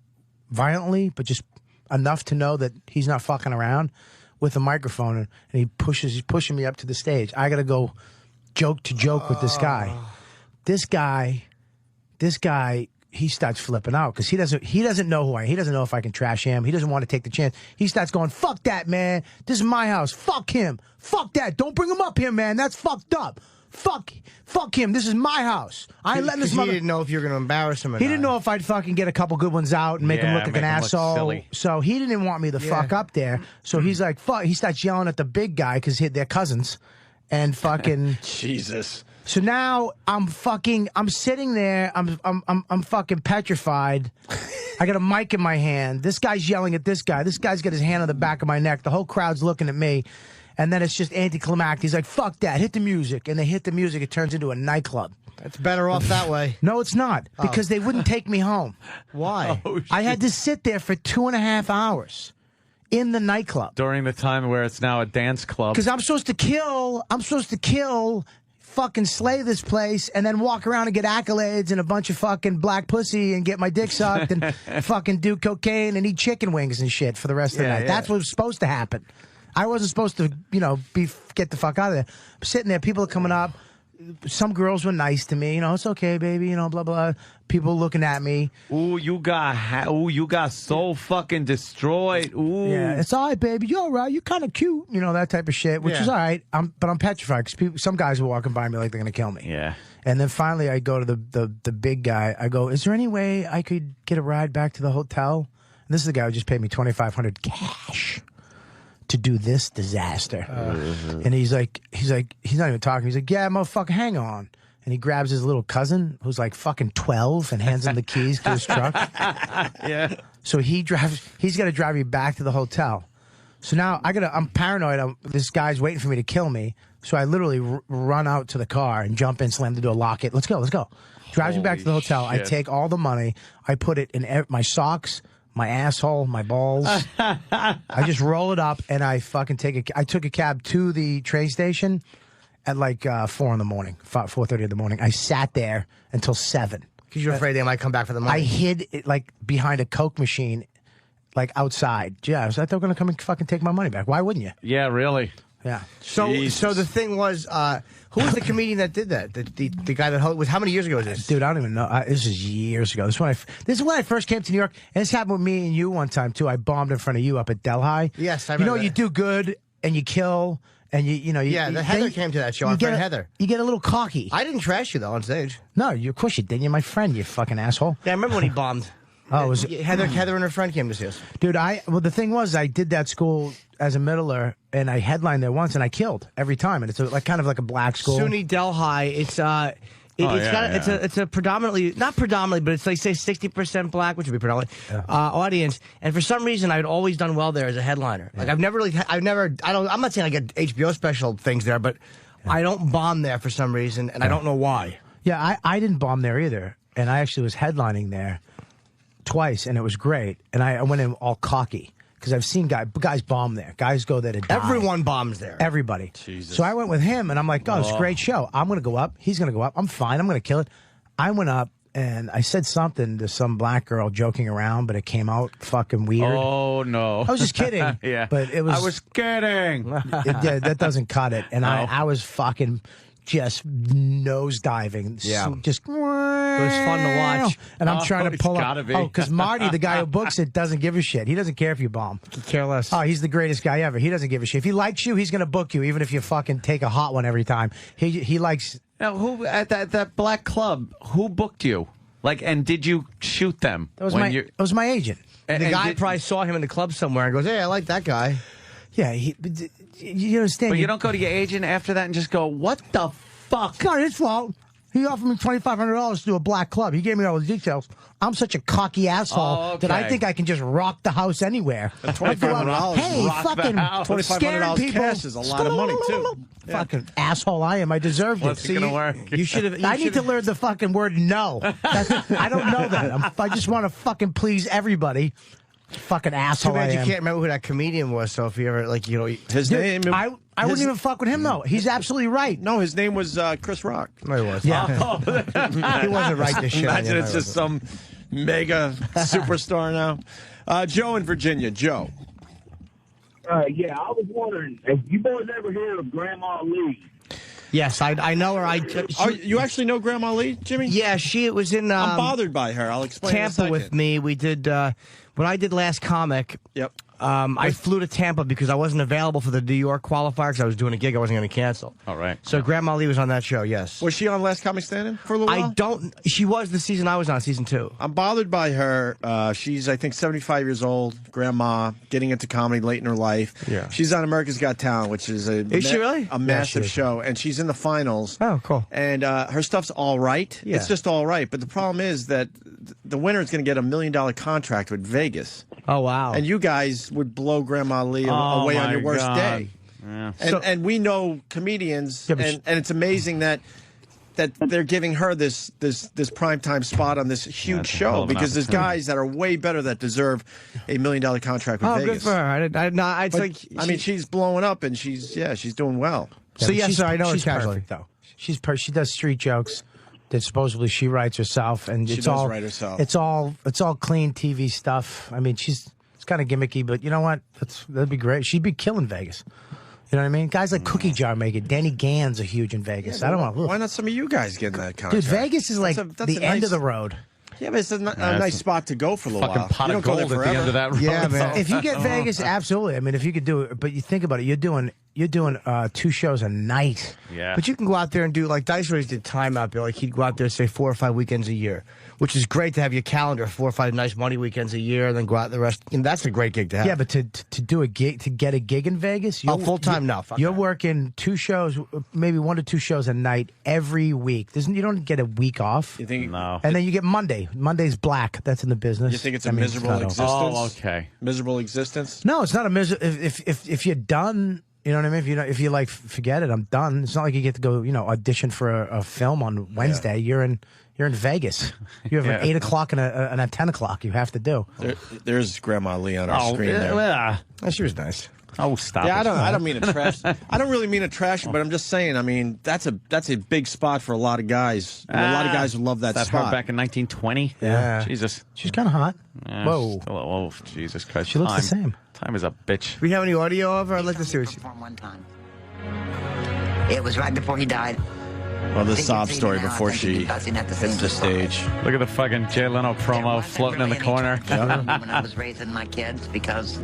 violently, but just enough to know that he's not fucking around with a microphone, and he's pushing me up to the stage. I got to go joke to joke with this guy. This guy, he starts flipping out because he doesn't know who I am. He doesn't know if I can trash him. He doesn't want to take the chance. He starts going, fuck that, man. This is my house. Fuck him. Fuck that. Don't bring him up here, man. That's fucked up. Fuck him. This is my house. I ain't letting this mother... He didn't know if you were going to embarrass him or He not. didn't know if I'd fucking get a couple good ones out and make him look like an asshole. So he didn't want me to fuck up there. So he's like, fuck. He starts yelling at the big guy because they're cousins. And fucking... Jesus. So now I'm sitting there. I'm fucking petrified. I got a mic in my hand. This guy's yelling at this guy. This guy's got his hand on the back of my neck. The whole crowd's looking at me. And then it's just anticlimactic. He's like, fuck that. Hit the music. And they hit the music. It turns into a nightclub. It's better off that way. No, it's not. Because they wouldn't take me home. Why? I had to sit there for 2.5 hours in the nightclub. During the time where it's now a dance club. Because I'm supposed to kill, fucking slay this place, and then walk around and get accolades and a bunch of fucking black pussy and get my dick sucked and fucking do cocaine and eat chicken wings and shit for the rest of the night. Yeah. That's what was supposed to happen. I wasn't supposed to, get the fuck out of there. I'm sitting there, people are coming up. Some girls were nice to me, it's okay, baby, blah, blah. People looking at me. Ooh, you got so fucking destroyed. Ooh. Yeah, it's all right, baby. You're all right. You're kind of cute, that type of shit, which is all right. But I'm petrified because some guys were walking by me like they're going to kill me. Yeah. And then finally I go to the big guy. I go, is there any way I could get a ride back to the hotel? And this is the guy who just paid me $2,500 cash to do this disaster. And he's not even talking. He's like, yeah, motherfucker, hang on. And he grabs his little cousin, who's like fucking 12, and hands him the keys to his truck. Yeah. So he's got to drive me back to the hotel. So now I'm paranoid. This guy's waiting for me to kill me. So I literally run out to the car and jump in, slam the door, lock it. Let's go. Drives me back to the hotel. Shit. I take all the money. I put it in my socks, my asshole, my balls. I just roll it up and I fucking I took a cab to the train station at like 4 in the morning, 4:30 in the morning. I sat there until 7. Because you're afraid they might come back for the money. I hid it like behind a Coke machine, like outside. Yeah, I thought they were going to come and fucking take my money back. Why wouldn't you? Yeah, really. Yeah. So the thing was, who was the comedian that did that? The guy that was, how many years ago was this? Dude, I don't even know. This is years ago. This is when I first came to New York, and this happened with me and you one time too. I bombed in front of you up at Delhi. Yes, I remember. You do good and you kill, and Heather came to that show. Our friend Heather. You get a little cocky. I didn't trash you though on stage. No, of course you didn't. You're my friend. You fucking asshole. Yeah, I remember when he bombed. Oh, was Heather and her friend came to see us. Dude, the thing was, I did that school as a middler, and I headlined there once, and I killed every time. And it's kind of like a black school. SUNY Delhi. It's a predominantly, not predominantly, but it's like say 60% black, which would be predominantly audience. And for some reason, I'd always done well there as a headliner. Like I'm not saying I get HBO special things there, but I don't bomb there for some reason, and I don't know why. Yeah, I didn't bomb there either, and I actually was headlining there twice, and it was great. And I went in all cocky because I've seen guys bomb there. Guys go there to die. Everyone bombs there. Everybody. Jesus. So I went with him, and I'm like, oh, it's a great show. I'm going to go up. He's going to go up. I'm fine. I'm going to kill it. I went up, and I said something to some black girl joking around, but it came out fucking weird. Oh, no. I was just kidding. Yeah. But it was... I was kidding. That doesn't cut it. And I was fucking... just nosediving. Yeah. Just it was fun to watch. And I'm trying to pull up. Be. Oh, because Marty, the guy who books it, doesn't give a shit. He doesn't care if you bomb. Care less. Oh, he's the greatest guy ever. He doesn't give a shit. If he likes you, he's going to book you, even if you fucking take a hot one every time. He likes... Now, who at that black club, who booked you? And did you shoot them? That was my agent. The guy probably saw him in the club somewhere and goes, hey, I like that guy. Yeah, you understand. But you don't go to your agent after that and just go, what the fuck? It's not his fault. He offered me $2,500 to do a black club. He gave me all the details. I'm such a cocky asshole that I think I can just rock the house anywhere. $2,500. Hey, fucking $2,500 cash is a lot of money too. Fucking asshole I am. I deserved it. What's gonna work? You should have. I need to learn the fucking word no. I don't know that. I just want to fucking please everybody. Fucking asshole. Too bad you can't remember who that comedian was. So if you ever his name, I wouldn't even fuck with him though. He's absolutely right. No, his name was Chris Rock. No, he was. Yeah, he wasn't right. This shit. Imagine it's just some mega superstar now. Joe in Virginia. Joe. Yeah, I was wondering, have you boys ever heard of Grandma Lee? Yes, I know her. You actually know Grandma Lee, Jimmy? Yeah, she was in. I'm bothered by her. I'll explain in a Tampa second. with me. We did when I did Last Comic. Yep. I flew to Tampa because I wasn't available for the New York qualifier because I was doing a gig I wasn't going to cancel. All right. So Grandma Lee was on that show. Yes. Was she on Last Comic Standing for a little while? I don't. She was the season I was on, season 2. I'm bothered by her. She's, I think, 75 years old, grandma, getting into comedy late in her life. Yeah. She's on America's Got Talent, which is she really? a massive she is. show, and she's in the finals. Oh, cool. And her stuff's all right. Yeah. It's just all right. But the problem is that the winner is going to get $1 million contract with Vegas. Oh, wow. And you guys would blow Grandma Lee away on your worst day. Yeah. And we know comedians, and it's amazing that they're giving her this primetime spot on this huge show because there's guys that are way better that deserve $1 million contract with Vegas. Good for her. I mean, she's blowing up and she's doing well. So yes, I know she's perfect though. She does street jokes that supposedly she writes herself, and She it's does all write herself. It's all clean TV stuff. I mean, it's kind of gimmicky, but you know what? That'd be great. She'd be killing Vegas. You know what I mean? Guys like Cookie Jar make it. Danny Gans are huge in Vegas. I don't want. Why not some of you guys getting that contract? Dude, Vegas is like That's the a end nice- of the road. Yeah, but it's a nice spot to go for a little fucking while. pot You of don't go there gold at the forever. end of that road. Yeah, man. If you get Vegas, absolutely. I mean, if you could do it, but you think about it, you're doing 2 shows a night. Yeah. But you can go out there and do, like Dice Rays did time out there. Like he'd go out there, say 4 or 5 weekends a year, which is great to have your calendar, 4 or 5 nice money weekends a year, and then go out the rest. And that's a great gig to have. Yeah, but to do a gig, to get a gig in Vegas, full time now. You're working 2 shows, maybe 1 to 2 shows a night every week. You don't get a week off. You think? No. And then you get Monday. Monday's black. That's in the business. You think it's a That means miserable not over. existence? Oh, okay. Miserable existence? No, it's not a miserable. If you're done, you know what I mean. If you like, forget it. I'm done. It's not like you get to go, audition for a film on Wednesday. You're in Vegas. You have an 8 o'clock and a 10 o'clock. You have to do. There's Grandma Lee on our screen there. She was nice. Oh, stop! Yeah, it. I don't mean to trash. I don't really mean to trash, but I'm just saying. I mean, that's a big spot for a lot of guys. And a lot of guys would love that Her spot. back in 1920. Yeah. Jesus. She's kind of hot. Yeah, Whoa. Oh, Jesus Christ. She looks the same. Time is a bitch. Do we have any audio of her? I'd like to see what she. One time. It was right before he died. Well, the sob story before she hits the stage. Look at the fucking Jay Leno promo floating in the corner. When I was raising my kids, because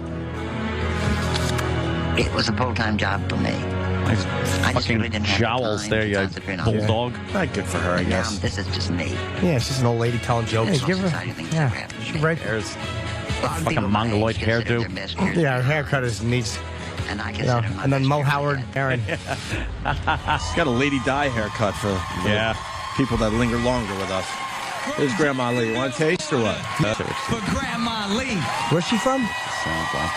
it was a full-time job for me. Nice I just fucking really didn't have jowls time there, to you concentrate on bulldog. Not good for her, I And guess. now this is just me. Yeah, she's an old lady telling jokes. Yeah, give her. Exciting things Yeah. ever happened to me. Right. There's Fucking fucking mongoloid hairdo. Yeah, her haircut is neat. And I Yeah, consider my and then best Mo year Howard, yet. Aaron. She's got a Lady Di haircut for people that linger longer with us. There's Grandma Lee. You want a taste or what? For Grandma Lee. Where's she from? Sounds like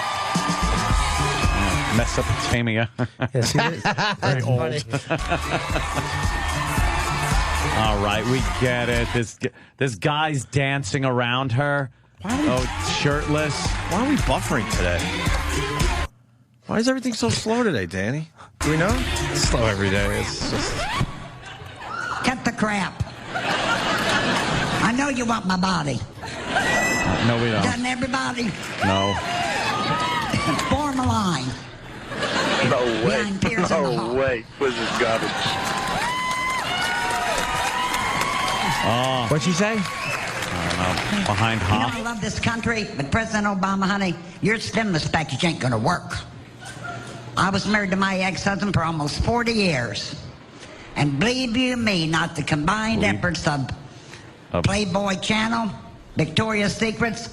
Mesopotamia. Yes, it is. Very old. All right, we get it. This guy's dancing around her. Shirtless. Why are we buffering today? Why is everything so slow today, Danny? Do we know? It's slow every day. It's just. Cut the crap. I know you want my body. No, we don't. Doesn't everybody? No. Form a line. No way. Behind tears in the No heart. way. This is garbage. Oh, What'd she say? I don't know. Behind You know, I Hop. love this country, but President Obama, honey, your stimulus package ain't gonna work. I was married to my ex-husband for almost 40 years. And believe you me, not the combined efforts of Playboy Channel, Victoria's Secrets,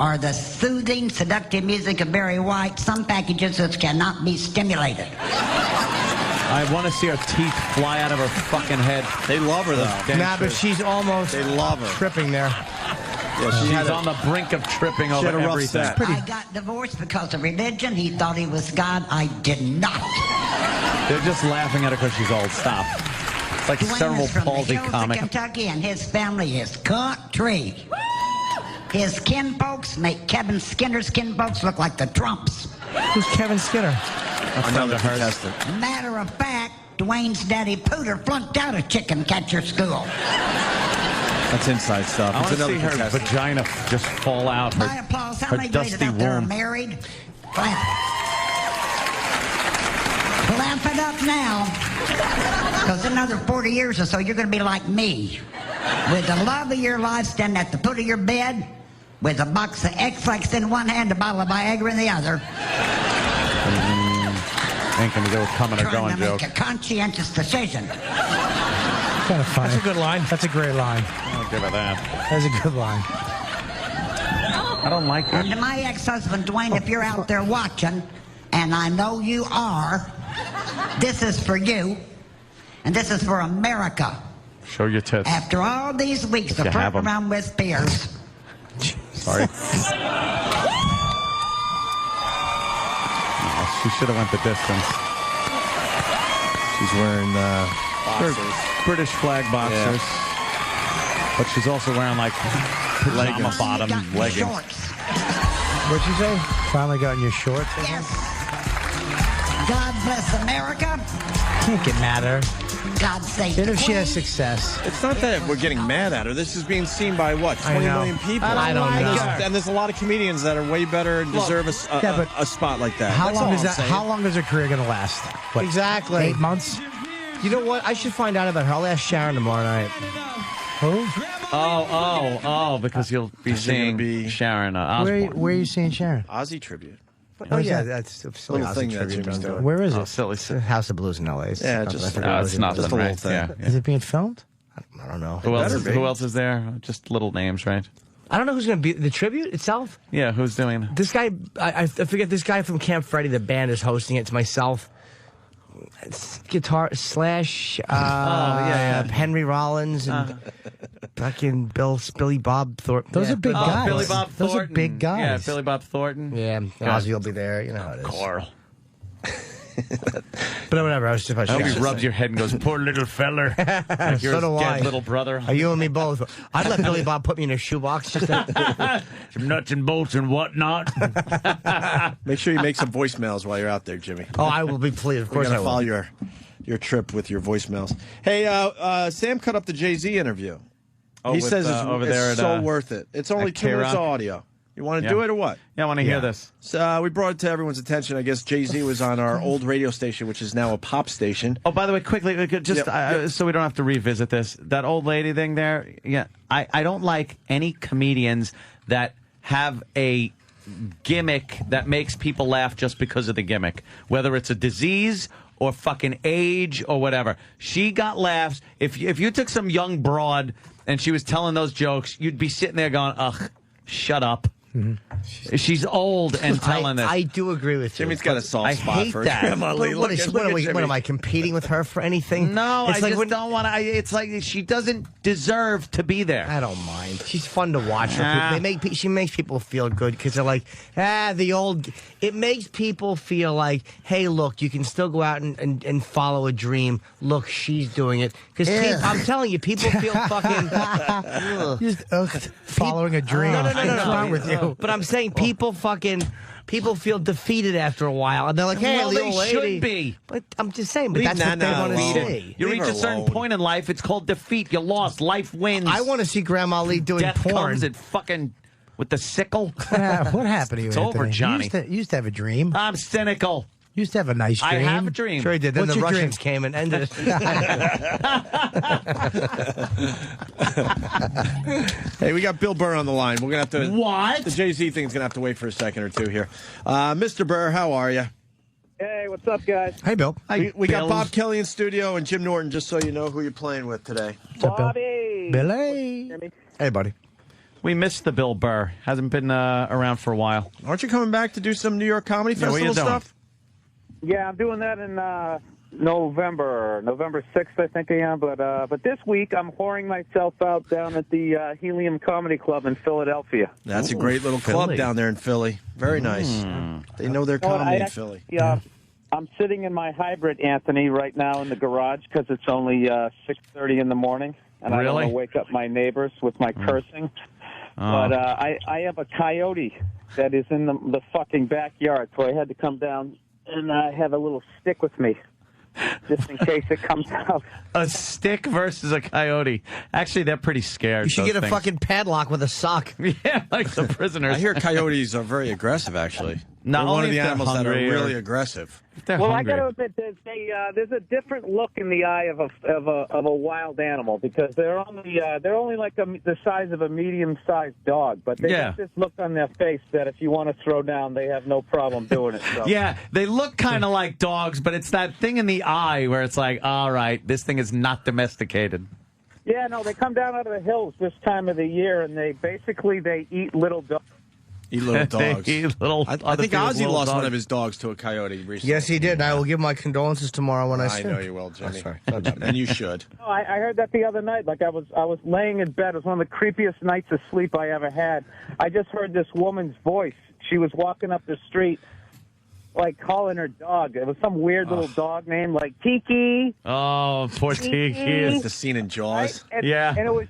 or the soothing, seductive music of Barry White, some packages which cannot be stimulated. I want to see her teeth fly out of her fucking head. They love her, though. Nah, but she's almost They love her. tripping there. Yeah, She's on the brink of tripping She over had a rough everything. set. I got divorced because of religion. He thought he was God. I did not. They're just laughing at her because she's old. Stop. It's like Dwayne cerebral is from palsy the hills comic. of Kentucky, and his family is country. His kinfolks make Kevin Skinner's kinfolks look like the Trumps. Who's Kevin Skinner? Another contestant. Matter of fact, Dwayne's daddy Pooter flunked out of chicken catcher school. That's inside stuff. I want It's to another see her contestant. vagina just fall out. My applause. How her many ladies dusty out there are womb. married? Laugh it up now. Because in another 40 years or so, you're going to be like me. With the love of your life standing at the foot of your bed, with a box of X-Flex in one hand, a bottle of Viagra in the other. Ain't going to go with coming or going Trying to joke. make a conscientious decision. Kind of funny. That's a good line. That's a great line. I'll give her that. That's a good line. I don't like that. And to my ex-husband, Dwayne, if you're out there watching, and I know you are, this is for you, and this is for America. Show your tits. After all these weeks If of you have flirting 'em. around with Pierce, Sorry. Oh, she should have went the distance. She's wearing British flag boxers. But she's also wearing like pajama bottom leggings. What'd you say? Finally got in your shorts? yes. God bless America. Can't get mad at her. God save Even the if she has Queen. success. It's not that we're getting mad at her. This is being seen by, what, 20 know. million people? I don't And know. there's- And there's a lot of comedians that are way better and deserve a spot like that. How That's long all is I'm that? saying. How long is her career going to last? What, Exactly. 8 months? You know what? I should find out about her. I'll ask Sharon tomorrow night. Who? Oh, because you'll be seeing Sharon Osbourne. Where are you seeing Sharon? Ozzy tribute. Oh, Where's yeah, that? that's a silly Little thing that tribute Jimmy's I'm doing. Where is Oh, it? silly. House of Blues in L.A. Yeah, just No, it's nothing, just a little right? thing. Yeah. Is it being filmed? I don't know. Who else is there? Just little names, right? I don't know who's going to be the tribute itself. Yeah, who's doing it? This guy, I forget. This guy from Camp Freddy, the band, is hosting it. It's myself. It's guitar slash Henry Rollins and fucking Billy Bob Thornton. Those are big guys. Billy Bob Thornton. Those are big guys. Yeah, Billy Bob Thornton. Yeah, and Ozzy will be there. You know how it is. Carl. But whatever. I was just. I hope he rubs your head and goes, "Poor little feller." Like you're So do his I. dead little brother. Are you and me both? I'd let Billy Bob put me in a shoebox. Just Some nuts and bolts and whatnot. Make sure you make some voicemails while you're out there, Jimmy. Oh, I will be pleased. Of We're course, gonna I will. follow your trip with your voicemails. Hey, Sam cut up the Jay-Z interview. Oh, he with, says it's, over it's there at, so worth it. It's only at 2 minutes of K-Rock? audio. You want to Yeah. do it or what? Yeah, I want to hear this. So we brought it to everyone's attention. I guess Jay-Z was on our old radio station, which is now a pop station. Oh, by the way, quickly, just so we don't have to revisit this, that old lady thing there. Yeah, I don't like any comedians that have a gimmick that makes people laugh just because of the gimmick, whether it's a disease or fucking age or whatever. She got laughs. If you took some young broad and she was telling those jokes, you'd be sitting there going, ugh, shut up. Mm-hmm. She's old and telling this. I do agree with you. Jimmy's got a soft I spot hate for that. Grandma Lee. What am I competing with her for anything? No, It's I like just when- don't want to. It's like she doesn't deserve to be there. I don't mind. She's fun to watch. Ah. She makes people feel good because they're like, the old. It makes people feel like, hey, look, you can still go out and follow a dream. Look, she's doing it. Because I'm telling you, people feel fucking. Just following a dream. No. What's wrong with you? But I'm saying people feel defeated after a while, and they're like, "Hey, Well, the they old lady." should be. But I'm just saying, but Leave that's what they Nana want to alone. see. You Leave reach her a certain alone. point in life, it's called defeat. You lost. Life wins. I want to see Grandma Lee doing Death porn. comes at fucking with the sickle. What happened to you, It's Anthony? over, Johnny. You used to have a dream. I'm cynical. You used to have a nice I dream. have a dream. Sure he did. Then What's the your Russians dream? came and ended it. Hey, we got Bill Burr on the line. We're going to have to... What? The Jay-Z thing's going to have to wait for a second or two here. Mr. Burr, how are you? Hey, what's up, guys? Hey, Bill. We got Bills. Bob Kelly in studio and Jim Norton, just so you know who you're playing with today. What's up, Bill? Bobby. Billy. Hey, buddy. We missed the Bill Burr. Hasn't been around for a while. Aren't you coming back to do some New York Comedy Yeah, what Festival you doing? stuff? Yeah, I'm doing that in November 6th, I think I am. But this week I'm whoring myself out down at the Helium Comedy Club in Philadelphia. That's a great little club Philly. down there in Philly. Very nice. They know their Well, comedy in actually, Philly. I'm sitting in my hybrid, Anthony, right now in the garage because it's only 6:30 in the morning, and I don't Really? want to wake up my neighbors with my cursing. But I have a coyote that is in the fucking backyard, so I had to come down and have a little stick with me. just in case it comes out. A stick versus a coyote. Actually, they're pretty scared. You should those get a things. fucking padlock with a sock. Yeah, like the prisoners. I hear coyotes are very aggressive, actually. Not They're one only of the if they're animals that are hungry or- really aggressive. They're Well, hungry. I got to admit, there's a different look in the eye of a wild animal because they're only like the size of a medium-sized dog, but they Yeah. have this look on their face that if you want to throw down, they have no problem doing it. So. Yeah, they look kind of like dogs, but it's that thing in the eye where it's like, all right, this thing is not domesticated. Yeah, no, they come down out of the hills this time of the year, and they eat little dogs. Eat little dogs. They eat little. I other think people's Ozzy little lost one dogs. of his dogs to a coyote recently. Yes, he did. And I will give my condolences tomorrow when I see him. know you will, Jimmy. Sorry. And you should. Oh, I heard that the other night. Like I was laying in bed. It was one of the creepiest nights of sleep I ever had. I just heard this woman's voice. She was walking up the street, like calling her dog. It was some weird little dog name, like Tiki. Oh, poor Tiki. It's the scene in Jaws. And, Yeah. and it was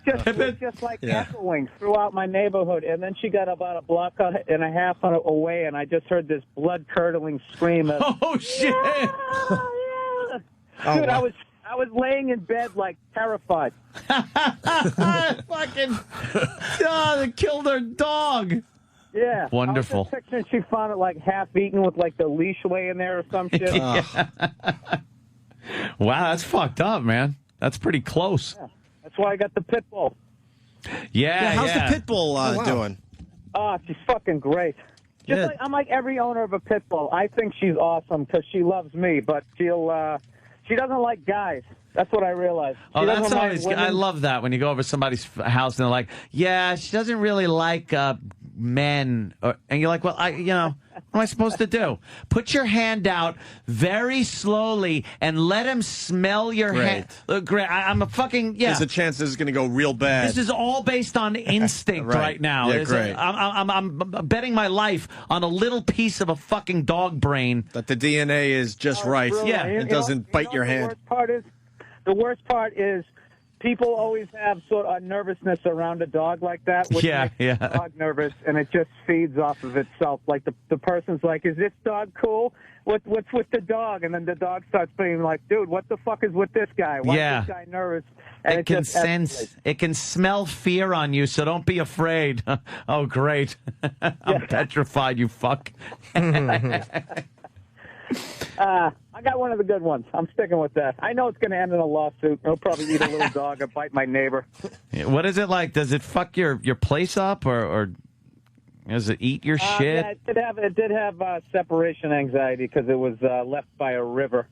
just like echoing throughout my neighborhood. And then she got about a block and a half away, and I just heard this blood-curdling scream. Of, Oh, shit. yeah. Oh, Dude, wow. I was laying in bed like terrified. Fucking. Oh, they killed her dog. Yeah. Wonderful. I was just picturing she found it like half-eaten with like the leash laying there or some shit. Wow, that's fucked up, man. That's pretty close. Yeah. That's why I got the pit bull. Yeah, How's the pit bull doing? Oh, she's fucking great. Just Good. like, I'm like every owner of a pit bull. I think she's awesome because she loves me, but she doesn't like guys. That's what I realized. She Oh, that's doesn't like always. women. I love that when you go over somebody's house and they're like, "Yeah, she doesn't really like men," and you're like, "Well, what am I supposed to do? Put your hand out very slowly and let him smell your hand." Great. I'm a fucking There's a chance this is going to go real bad. This is all based on instinct right now. Yeah, great. I'm betting my life on a little piece of a fucking dog brain. That the DNA is just right. Really. Yeah. It doesn't bite your hand. The worst part is people always have sort of a nervousness around a dog like that, which makes the dog nervous, and it just feeds off of itself. Like the person's like, "Is this dog cool? What's with the dog?" And then the dog starts being like, "Dude, what the fuck is with this guy? Why is this guy nervous?" And It can just sense, escalates. it can smell fear on you, so don't be afraid. Oh, great. I'm petrified, you fuck. I got one of the good ones. I'm sticking with that. I know it's going to end in a lawsuit. He'll probably eat a little dog or bite my neighbor. What is it like? Does it fuck your place up, or does it eat your shit? Yeah, it did have separation anxiety because it was left by a river.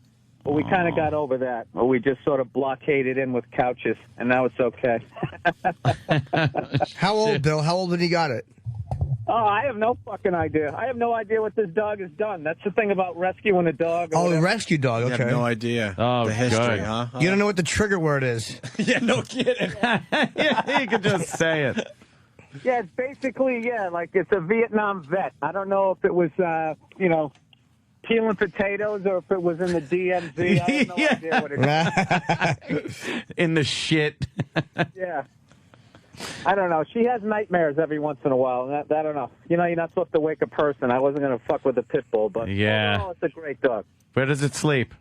But we kind of got over that. We just sort of blockaded in with couches, and now it's okay. How old, Bill? How old when you got it? Oh, I have no fucking idea. I have no idea what this dog has done. That's the thing about rescuing a dog. Oh, the rescue dog. You Okay. have no idea. Oh, the history, good. huh? You don't know what the trigger word is. Yeah, no kidding. Yeah, you could just say it. Yeah, it's basically, like it's a Vietnam vet. I don't know if it was, peeling potatoes or if it was in the DMZ. I have no idea what it is. In the shit. Yeah. I don't know. She has nightmares every once in a while. And I don't know. You're not supposed to wake a person. I wasn't going to fuck with a pit bull, but overall, it's a great dog. Where does it sleep?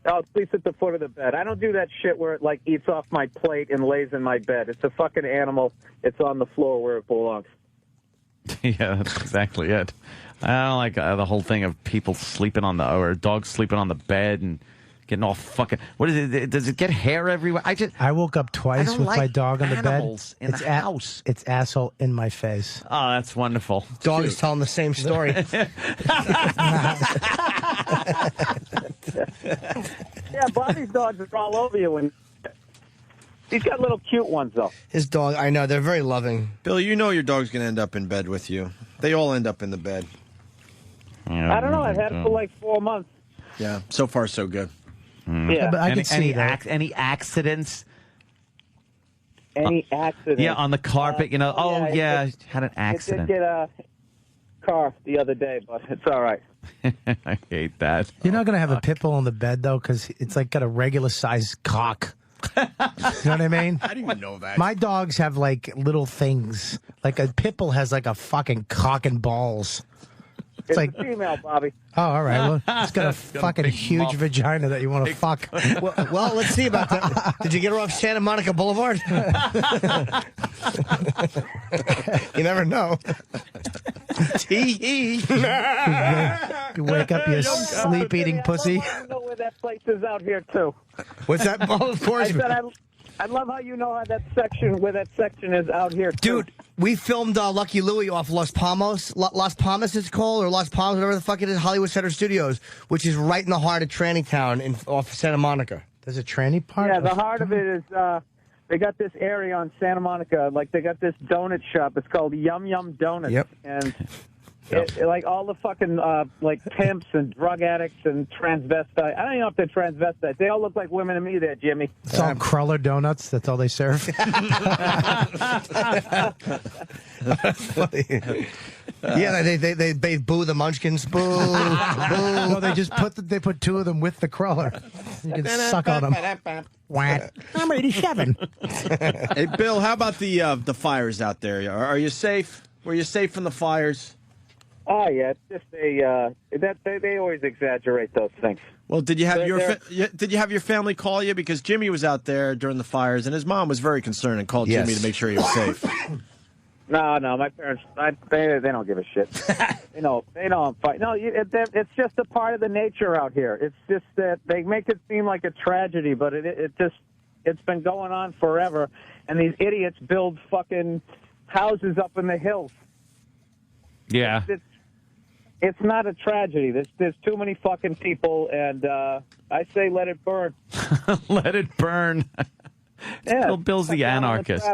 Oh, it sleeps at the foot of the bed. I don't do that shit where it, like, eats off my plate and lays in my bed. It's a fucking animal. It's on the floor where it belongs. Yeah, that's exactly it. I don't like the whole thing of people sleeping on or dogs sleeping on the bed and getting all fucking. What is it? Does it get hair everywhere? I woke up twice don't with like my dog on the bed. animals in the house. It's asshole in my face. Oh, that's wonderful. Dog is telling the same story. Yeah, Bobby's dogs are all over you. And he's got little cute ones, though. His dog, I know, they're very loving. Bill, you know your dog's going to end up in bed with you. They all end up in the bed. I don't know. I've had it for like 4 months. Yeah, so far so good. Yeah, but I could see that. Any accidents? Any accident? Yeah, on the carpet. Had an accident. It did get a car the other day, but it's all right. I hate that. You're not going to have a pit bull on the bed, though, because it's like got a regular sized cock. You know what I mean? I didn't even know that. My dogs have like little things. Like a pit bull has like a fucking cock and balls. It's like- a female, Bobby. Oh, all right. Well, it's got a fucking huge vagina that you want to fuck. Well, let's see about that. Did you get her off Santa Monica Boulevard? You never know. You wake up, you sleep-eating pussy. I know where that place is out here, too. What's that? Well, of course. I said I love how you know how that section, where that section is out here, too. Dude, we filmed Lucky Louie off Las Palmas. Las Palmas it's called, or Las Palmas, whatever the fuck it is, Hollywood Center Studios, which is right in the heart of Tranny Town off Santa Monica. There's a tranny part? Yeah, the heart of it is, they got this area on Santa Monica, like they got this donut shop. It's called Yum Yum Donuts. Yep. And like all the fucking like pimps and drug addicts and transvestites. I don't even know if they're transvestites. They all look like women to me there, Jimmy. It's all cruller donuts. That's all they serve. Yeah, they boo the Munchkins. Boo, boo. No, they put two of them with the cruller. You can suck on them. What? I'm 87. Hey, Bill, how about the fires out there? Are you safe? Were you safe from the fires? Oh yeah, it's just they always exaggerate those things. Well, did you have your family call you, because Jimmy was out there during the fires and his mom was very concerned and called Jimmy to make sure he was safe. No, my parents, they don't give a shit. they know I'm fighting. No, it's just a part of the nature out here. It's just that they make it seem like a tragedy, but it's been going on forever, and these idiots build fucking houses up in the hills. Yeah. It's not a tragedy. There's too many fucking people, and I say let it burn. Let it burn. Yeah, Bill's the anarchist.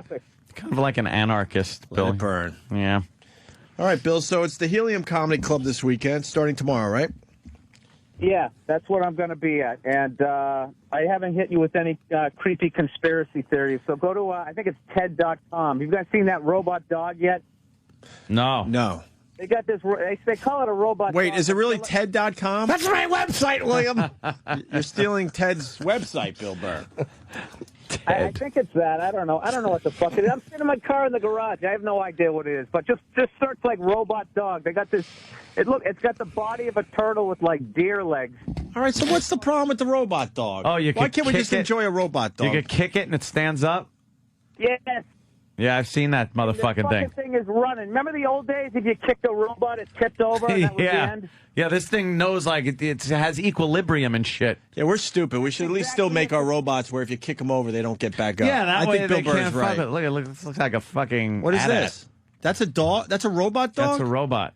Kind of like an anarchist, Bill. Let it burn. Yeah. All right, Bill, so it's the Helium Comedy Club this weekend, starting tomorrow, right? Yeah, that's what I'm going to be at. And I haven't hit you with any creepy conspiracy theories, so go to, I think it's TED.com. You guys seen that robot dog yet? No. They got this, they call it a robot Wait, dog. is it really TED.com? That's my website, William. You're stealing Ted's website, Bill Burr. I think it's that. I don't know. I don't know what the fuck it is. I'm sitting in my car in the garage. I have no idea what it is. But just search like robot dog. They got this. It's got the body of a turtle with like deer legs. All right. So what's the problem with the robot dog? Oh, why can't we just enjoy a robot dog? You could kick it and it stands up. Yes. Yeah, I've seen that motherfucking thing. Thing is running. Remember the old days? If you kicked a robot, it tipped over. And that was the end. Yeah, this thing knows like it has equilibrium and shit. Yeah, we're stupid. We should at least still make our robots where if you kick them over, they don't get back up. Yeah, that way think they Bill Burr's can't right. fuck it. Look, this looks like a fucking. What is AT-AT. this? That's a dog. That's a robot dog. That's a robot.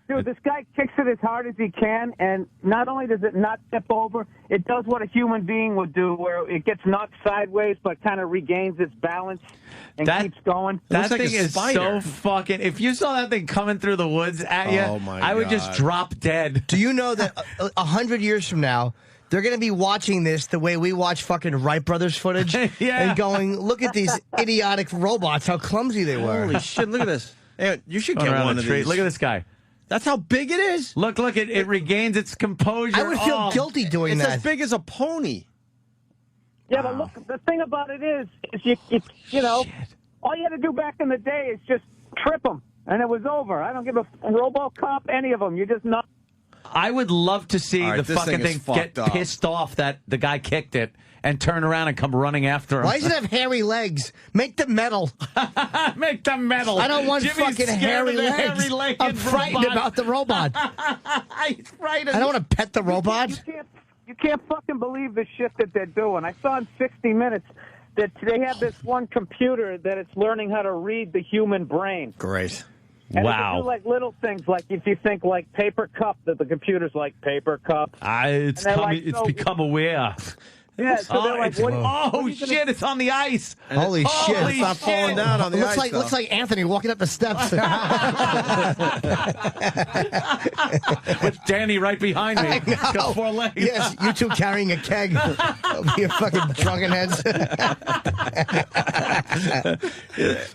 Dude, this guy kicks it as hard as he can, and not only does it not tip over, it does what a human being would do, where it gets knocked sideways but kind of regains its balance and keeps going. That thing is so fucking... If you saw that thing coming through the woods at you, I would just drop dead. Do you know that 100 years from now, they're going to be watching this the way we watch fucking Wright Brothers footage and going, look at these idiotic robots, how clumsy they were. Holy shit, look at this. Hey, you should Going get around one the of tree. these. Look at this guy. That's how big it is. Look, it regains its composure. I would feel guilty doing it's that. It's as big as a pony. Yeah, but look, the thing about it is you know, all you had to do back in the day is just trip them, and it was over. I don't give a RoboCop, any of them. You just not. I would love to see All right, the this fucking thing is thing get fucked up. pissed off that the guy kicked it and turn around and come running after him. Why does it have hairy legs? Make them metal. Make them metal. I don't want Jimmy's fucking scared hairy of the legs. hairy-legged I'm frightened robot. about the robot. He's frightened. I don't want to pet the robot. You can't fucking believe the shit that they're doing. I saw in 60 Minutes that they have this one computer that it's learning how to read the human brain. Great. And it can do like little things, like if you think like paper cup, that the computer's like paper cup. It's And they're like, it's so- become aware. Yeah, so they're like, what shit, it's on the ice. Holy shit. Holy It's not falling down on the looks ice, like though. looks like Anthony walking up the steps. With Danny right behind me. He's got 4 legs. Yes, you two carrying a keg. You fucking drunken heads.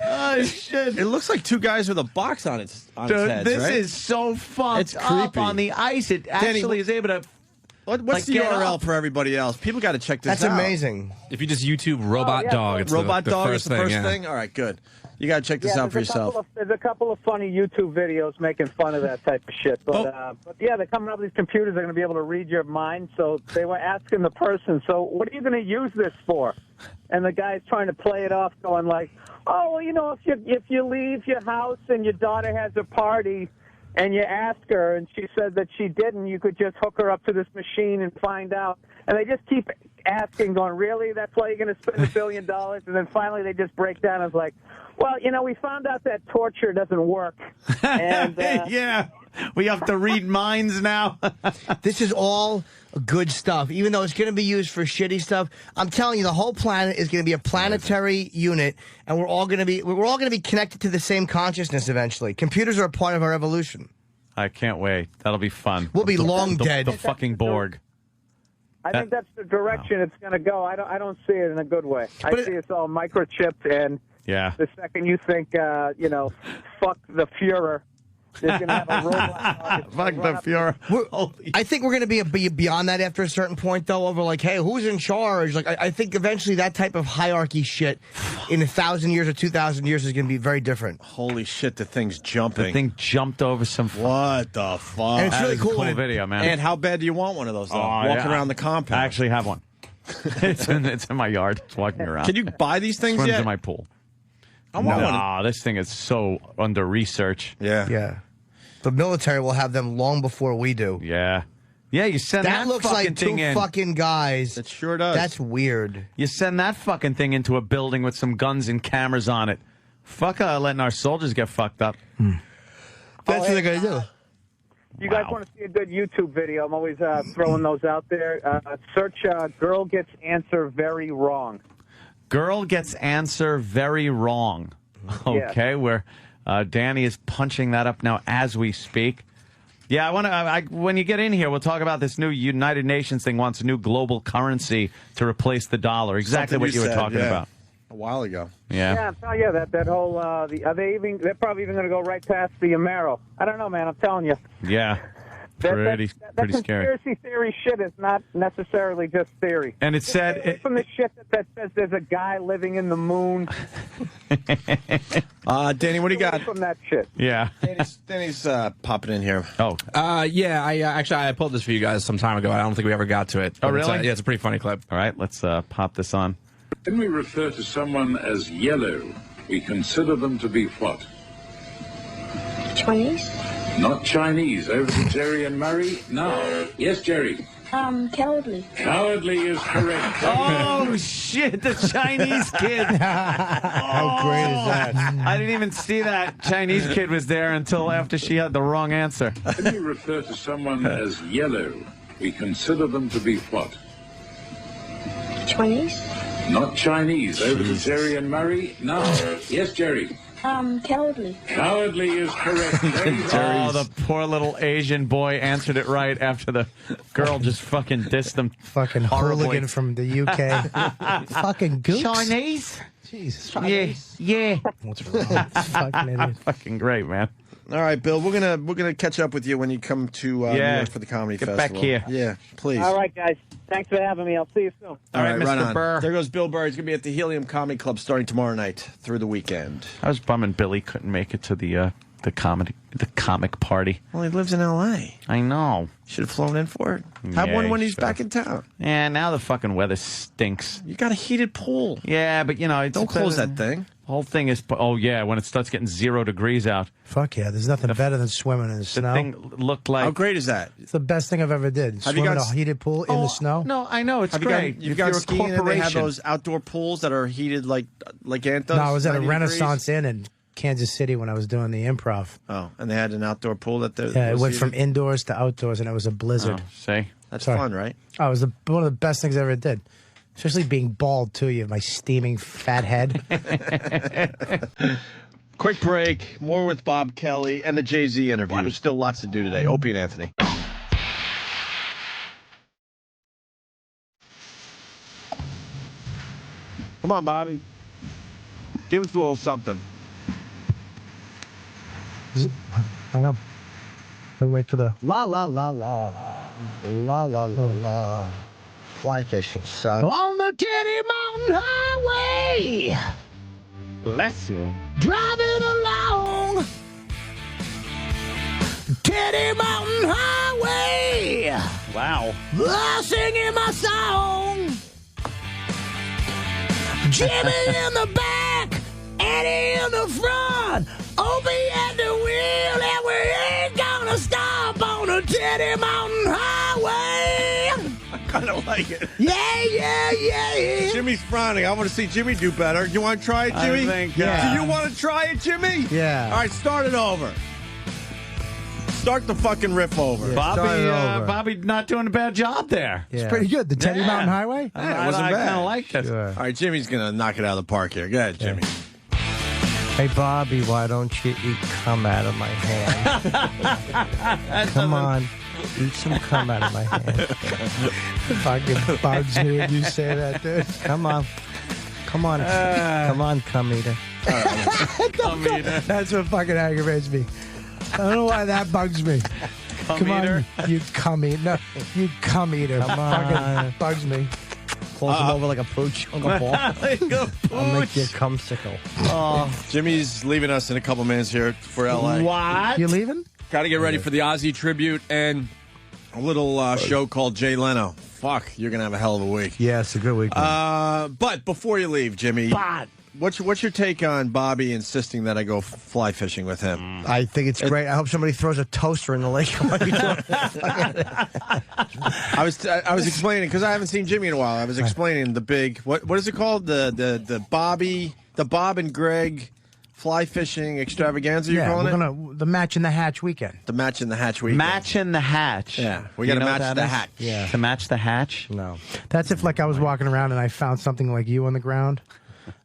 Oh, shit. It looks like two guys with a box on its Dude, heads, this right? is so fucked It's up creepy. on the ice. It Danny, actually is able to... What's the URL for everybody else? People got to check this out. That's amazing. If you just YouTube robot dog, it's robot the dog first is the first thing. thing. All right, good. You got to check this out for yourself. There's a couple of funny YouTube videos making fun of that type of shit. But yeah, they're coming up with these computers. They're going to be able to read your mind. So they were asking the person, so what are you going to use this for? And the guy's trying to play it off, going like, oh, well, you know, if you leave your house and your daughter has a party and you ask her and she said that she didn't, you could just hook her up to this machine and find out. And they just keep asking, going, really? That's why you're going to spend $1 billion? And then finally they just break down and it's like, well, you know, we found out that torture doesn't work. And, yeah. We have to read minds now. This is all good stuff, even though it's going to be used for shitty stuff. I'm telling you, the whole planet is going to be a planetary unit, and we're all going to be connected to the same consciousness eventually. Computers are a part of our evolution. I can't wait. That'll be fun. We'll be long dead. The fucking Borg. I think that's the direction it's going to go. I don't see it in a good way. I see it's all microchipped, and the second you think, you know, fuck the Fuhrer, there's going to have a robot. Fuck the Fuhrer. I think we're going to be beyond that after a certain point, though, over like, hey, who's in charge? Like, I think eventually that type of hierarchy shit in 1,000 years or 2,000 years is going to be very different. Holy shit, the thing's jumping. The thing jumped over some... What the fuck? And it's really cool. Cool video, man. And how bad do you want one of those, though? Walking around the compound. I actually have one. it's in my yard. It's walking around. Can you buy these things Swims yet? in my pool. I want one. Nah, this thing is so under research. Yeah. The military will have them long before we do. Yeah. Yeah, you send that looks fucking like two thing in. fucking guys. It sure does. That's weird. You send that fucking thing into a building with some guns and cameras on it. Fuck letting our soldiers get fucked up. That's what they're going to do. You guys want to see a good YouTube video? I'm always throwing those out there. Search girl gets answer very wrong. Girl gets answer very wrong. Okay, where Danny is punching that up now as we speak. Yeah, I want to. When you get in here, we'll talk about this new United Nations thing. Wants a new global currency to replace the dollar. Exactly what you were talking about a while ago. Yeah. That whole. They're probably even going to go right past the Amero. I don't know, man. I'm telling you. Yeah. Pretty scary. Conspiracy theory shit is not necessarily just theory. And it said from the shit that says there's a guy living in the moon. Danny, what do you got from that shit? Yeah, Danny's popping in here. Oh, yeah. I pulled this for you guys some time ago. I don't think we ever got to it. Oh, really? It's a pretty funny clip. All right, let's pop this on. When we refer to someone as yellow, we consider them to be what? Chinese? Not Chinese. Over to Jerry and Murray. No. Yes, Jerry. Cowardly. Cowardly is correct. Oh, shit, the Chinese kid. How great is that? I didn't even see that Chinese kid was there until after she had the wrong answer. When we refer to someone as yellow, we consider them to be what? Chinese? Not Chinese. Over to Jerry and Murray. No. Yes, Jerry. Cowardly. Cowardly is correct. Oh, the poor little Asian boy answered it right after the girl just fucking dissed him. Fucking hooligan from the UK. Fucking gooks. Chinese? Jesus. Chinese. Yeah. What's wrong? Fucking idiot. Fucking great, man. All right, Bill, we're gonna catch up with you when you come to New York for the comedy Get festival. back here. Yeah, please. All right, guys. Thanks for having me. I'll see you soon. All right, Mr. right on. Burr. There goes Bill Burr. He's going to be at the Helium Comedy Club starting tomorrow night through the weekend. I was bumming Billy couldn't make it to the comic party. Well, he lives in L.A. I know. Should have flown in for it. Have one when he's back in town. Yeah, now the fucking weather stinks. You got a heated pool. Yeah, but you know, it's don't close that thing. The whole thing is, oh yeah, when it starts getting 0 degrees out. Fuck yeah, there's nothing better than swimming in the snow. The thing looked like... How great is that? It's the best thing I've ever did. Swim in a heated pool in the snow. No, I know, it's great. You've got skiing and they have those outdoor pools that are heated like Anthos? No, I was at a Renaissance Inn in Kansas City when I was doing the improv. Oh, and they had an outdoor pool that they... Yeah, it went from indoors to outdoors, and it was a blizzard. Oh, see? That's fun, right? Oh, it was one of the best things I ever did. Especially being bald, too. You have my steaming fat head. Quick break. More with Bob Kelly and the Jay-Z interview. There's still lots to do today. Opie and Anthony. Come on, Bobby. Give us a little something. Hang on. Wait for the la la la la la la la la. Fly fishing, son. On the Teddy Mountain Highway. Bless you. Driving along Teddy Mountain Highway. Wow. Singing my song. Jimmy in the back, Eddie in the front, Opie at the wheel, and we ain't gonna stop on the Teddy Mountain Highway. I kind of like it. Yeah. Jimmy's frowning. I want to see Jimmy do better. You want to try it, Jimmy? I think, Do you want to try it, Jimmy? Yeah. All right, start it over. Start the fucking riff over. Bobby not doing a bad job there. It's pretty good. The Teddy Mountain Highway? I wasn't bad. kind of liked it. All right, Jimmy's going to knock it out of the park here. Go ahead, Jimmy. Hey, Bobby, why don't you eat cum out of my hand? Come on. Eat some cum out of my hand. Fucking bugs me when you say that, dude. Come on. Come on, cum eater. That's what fucking aggravates me. I don't know why that bugs me. Come on, you cum eater. No, you cum eater. Come on. Fucking bugs me. Close him over like a pooch. Uncle Paul. Like a I'll make you a cumsicle. Jimmy's leaving us in a couple minutes here for L.A. What? You leaving? Got to get ready for the Ozzy tribute and a little show called Jay Leno. Fuck, you're going to have a hell of a week. Yeah, it's a good week. But before you leave, Jimmy, what's your take on Bobby insisting that I go fly fishing with him? I think it's great. I hope somebody throws a toaster in the lake. I was explaining because I haven't seen Jimmy in a while. I was explaining the big what is it called, the Bob and Greg fly fishing extravaganza. You're calling it the Match in the Hatch weekend. The Match in the Hatch weekend. Match in the hatch. Yeah, we got to match the hatch. Yeah, to match the hatch. No, that's if like I was walking around and I found something like you on the ground.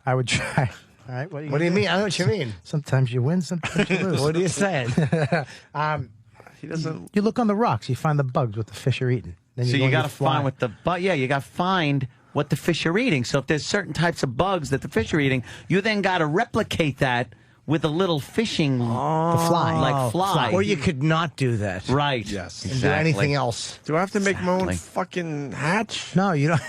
I would try. All right, what do you mean? I know what you mean. Sometimes you win, sometimes you lose. What are you saying? He doesn't. You look on the rocks. You find the bugs what the fish are eating. Then So you got to find what the you got to find what the fish are eating. So if there's certain types of bugs that the fish are eating, you then got to replicate that with a little fishing the fly, like fly. Or you could not do that. Right. Yes. And do anything else. Do I have to make my own fucking hatch? No, you don't.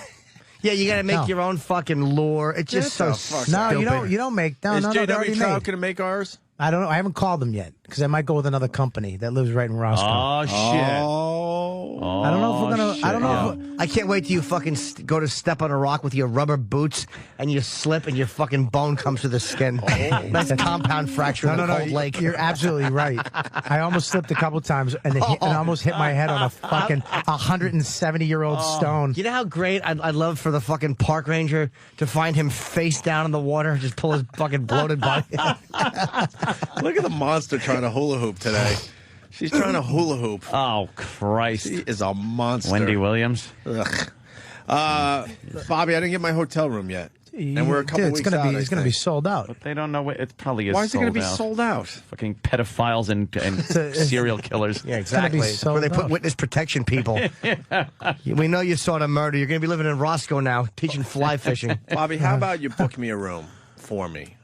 Yeah, you got to make your own fucking lure. It's just so stupid. No, you don't make. No, Is no, JW Trout going to make ours? I don't know. I haven't called them yet because I might go with another company that lives right in Roscoe. Oh shit! Oh, I don't know if we're gonna. I don't know. I can't wait till you fucking go to step on a rock with your rubber boots and you slip and your fucking bone comes to the skin. That's a compound fracture in a cold lake. You're absolutely right. I almost slipped a couple times and almost hit my head on a fucking 170-year-old stone. You know how great I'd love for the fucking park ranger to find him face down in the water, just pull his fucking bloated body. Look at the monster trying to hula hoop today. She's trying to hula hoop. Oh, Christ. She is a monster. Wendy Williams. Ugh. Bobby, I didn't get my hotel room yet. And we're a couple weeks out. It's going to be sold out. But they don't know. It probably is. Why is it going to be sold out? Fucking pedophiles and serial killers. Yeah, exactly. Where they put witness protection people. We know you saw the murder. You're going to be living in Roscoe now, teaching fly fishing. Bobby, how about you book me a room for me?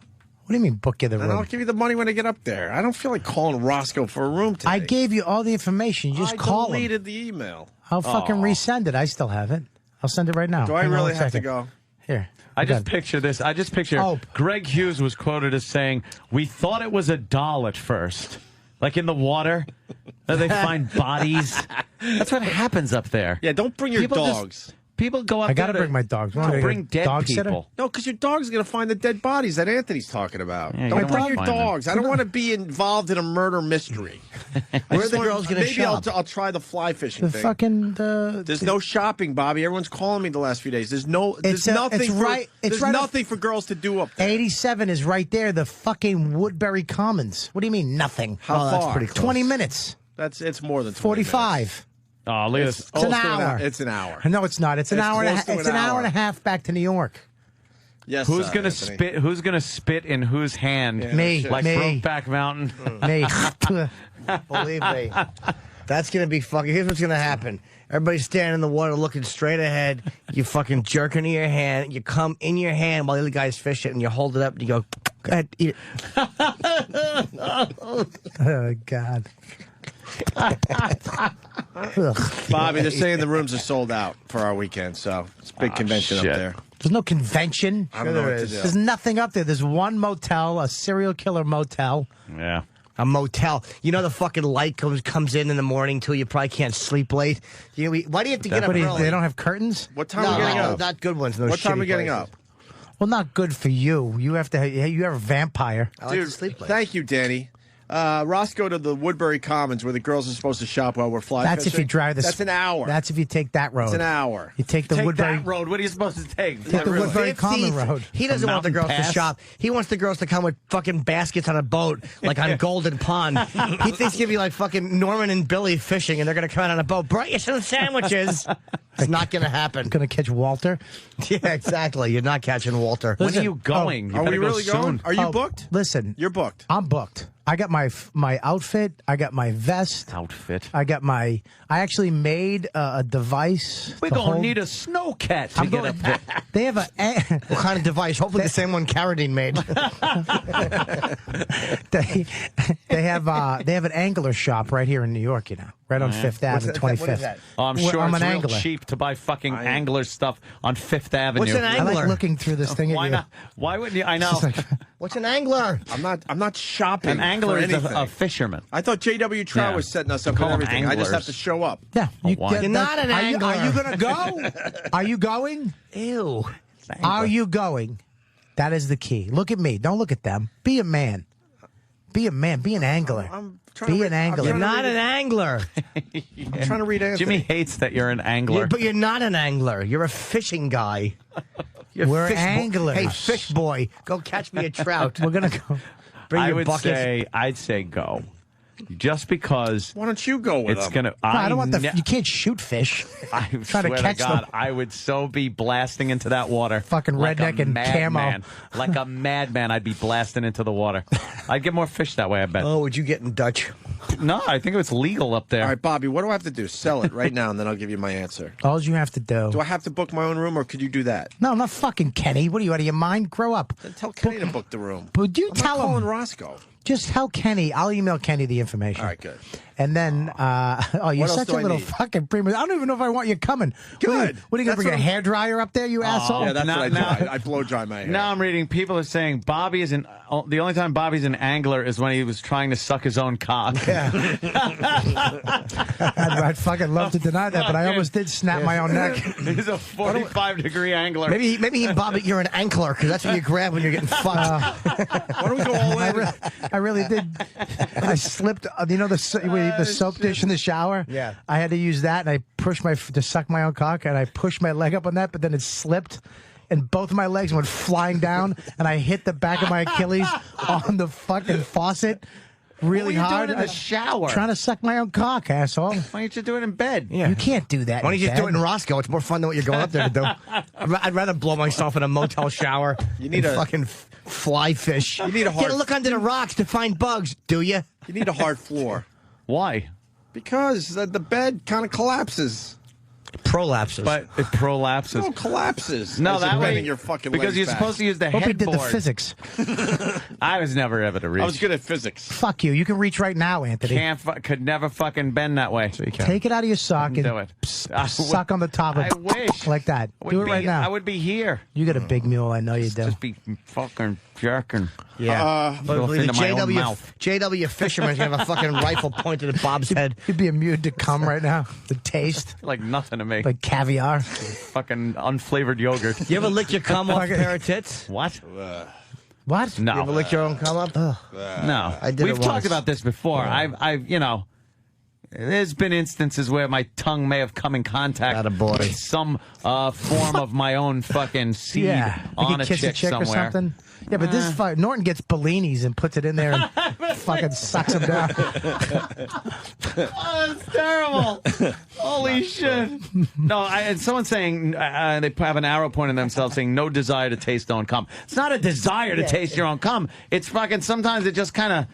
What do you mean book you the room? And I'll give you the money when I get up there. I don't feel like calling Roscoe for a room today. I gave you all the information. You just call him. I deleted the email. I'll fucking resend it. I still have it. I'll send it right now. Do I really have to go? Here. I just picture this. I just picture Greg Hughes was quoted as saying, "We thought it was a doll at first. Like in the water, they find bodies. That's what happens up there. Yeah, don't bring your dogs. People go up I there. got to bring my dogs. Don't bring dead dog people. sitter? No, because your dog's going to find the dead bodies that Anthony's talking about. Yeah, don't you bring don't your wanna find dogs. I don't want to be involved in a murder mystery. Where are the girls going to shop? Maybe I'll try the fly fishing The thing. fucking There's no shopping, Bobby. Everyone's calling me the last few days. There's nothing for girls to do up there. 87 is right there. The fucking Woodbury Commons. What do you mean nothing? How far? That's pretty close. 20 minutes. It's more than 20 45. minutes. Oh, look at this. It's an hour. It's an hour. No, it's not. It's an hour and a half. It's an hour and a half back to New York. Yes. Who's gonna spit? Who's gonna spit in whose hand? Yeah, me. Like me. Brokeback Mountain. Me. Believe me. That's going to be fucking... Here's what's going to happen. Everybody's standing in the water looking straight ahead. You fucking jerk into your hand. You come in your hand while the other guys fish it, and you hold it up, and you go ahead, eat it. Oh, God. Bobby, they're saying the rooms are sold out for our weekend, so it's a big convention shit. up there. There's no convention. I don't know what to do. There's nothing up there. There's one motel, a serial killer motel. Yeah. A motel. You know the fucking light comes in the morning till you probably can't sleep late. Why do you have to get up early? They don't have curtains? What time are we getting up? Not good ones. What time are we getting up? Well, not good for you. You have to. You're a vampire. I like to sleep late. Thank you, Danny. Roscoe to the Woodbury Commons where the girls are supposed to shop while we're fly That's fishing. if you drive this. That's an hour. That's if you take that road. It's an hour. You take the Take Woodbury that road. What are you supposed to take? Take the Woodbury Common Road. He doesn't want the girls to shop. He wants the girls to come with fucking baskets on a boat, like on Golden Pond. He thinks he'll be like fucking Norman and Billy fishing, and they're going to come out on a boat. Brought you some sandwiches. It's not going to happen. Going to catch Walter? Yeah, exactly. You're not catching Walter. When are you going? You Are we better go really soon. going? Are you booked? Listen. You're booked. I'm booked. I got my outfit. I got my vest. Outfit. I got my. I actually made a device. We're to going to hold- need a snowcat to I'm get going- up there. They have a. What kind of device? Hopefully the same one Carradine made. they have an angler shop right here in New York. You know, right on Fifth Ave and 25th. Oh, I'm sure I'm it's an real angler. cheap to buy fucking angler stuff on Fifth Avenue. What's an I angler? like looking through this thing. Why at you. not? Why wouldn't you? I know. What's an angler? I'm not shopping. An angler for is anything. a fisherman. I thought J.W. Trout Yeah. was setting us up Call with them everything. I just have anglers. to show up. Yeah, why? You're not an angler. Are you going to go? Are you going? Ew. Are you going? That is the key. Look at me. Don't look at them. Be a man. Be a man. Be an angler. Be an angler. You're not an angler. I'm trying to read Anthony. Jimmy hates that you're an angler. But you're not an angler. You're a fishing guy. You're We're fish anglers. Hey, fish boy, go catch me a trout. We're going to go. Bring I your would bucket. I'd say go. Just because Why don't you go with it's them? gonna. No, I don't want the. You can't shoot fish. I Try to swear catch to God, them. I would so be blasting into that water. Fucking like redneck a and camo. madman. Like a madman, I'd be blasting into the water. I'd get more fish that way, I bet. Oh, would you get in Dutch? No, I think it's legal up there. All right, Bobby, what do I have to do? Sell it right now, and then I'll give you my answer. All you have to do. Do I have to book my own room, or could you do that? No, I'm not fucking Kenny. What are you out of your mind? Grow up. Then tell Kenny to book the room. But you I'm tell not calling him. Roscoe. Just tell Kenny. I'll email Kenny the information. All right, good. And then, oh, you're What else such do a I little need? fucking prima. I don't even know if I want you coming. Good. What are you going to bring a hairdryer up there, you asshole? Yeah, that's Now- what I do. now- I blow dry my hair. Now I'm reading. People are saying Bobby is an. The only time Bobby's an angler is when he was trying to suck his own cock. I'd fucking love to deny that, but I almost did snap my own neck. He's a 45-degree angler. Maybe Bobby, you're an ankler because that's what you grab when you're getting fucked. Why don't we go all in? I really did. I slipped. You know the soap dish in the shower. Yeah. I had to use that, and I pushed to suck my own cock, and I pushed my leg up on that, but then it slipped, and both of my legs went flying down, and I hit the back of my Achilles on the fucking faucet. Really What were you hard. doing in the shower? Trying to suck my own cock, asshole. Why don't you do it in bed? You can't do that. Why don't you in just do it in bed. Roscoe? It's more fun than what you're going up there to do. I'd rather blow myself in a motel shower. You need than a- fucking fly fish. You need a You gotta hard- look under the rocks to find bugs, do you? You need a hard floor. Why? Because the bed kind of collapses. Prolapses. But it prolapses. No, collapses. No, as that you're way bending your fucking because legs you're back. supposed to use the Hope he did headboard. the physics. I was never able to reach. I was good at physics. Fuck you. You can reach right now, Anthony. Could never fucking bend that way. So you Take it out of your sock and do it. suck on the top of I wish. like that. I would Do it be- right now. I would be here. You got a big mule. I know you do. Just be fucking jerking. Yeah. Go But into the my own mouth. JW Fisherman's gonna have a fucking rifle pointed at Bob's head. You'd be immune to cum right now. The taste, Like nothing to me. like caviar. fucking unflavored yogurt. You ever lick your cum off a pair of tits? What? What? No. You ever lick your own cum up? No. I did it We've once. talked about this before. I've there's been instances where my tongue may have come in contact Attaboy. with some form of my own fucking seed Yeah, like on you a kiss chick or somewhere. something. Yeah, but this Norton gets Bellinis and puts it in there and fucking sucks them down. Oh, that's terrible. Holy shit. No, and someone's saying, they have an arrow pointing at themselves saying, no desire to taste their own cum. It's not a desire to taste your own cum. It's fucking, sometimes it just kind of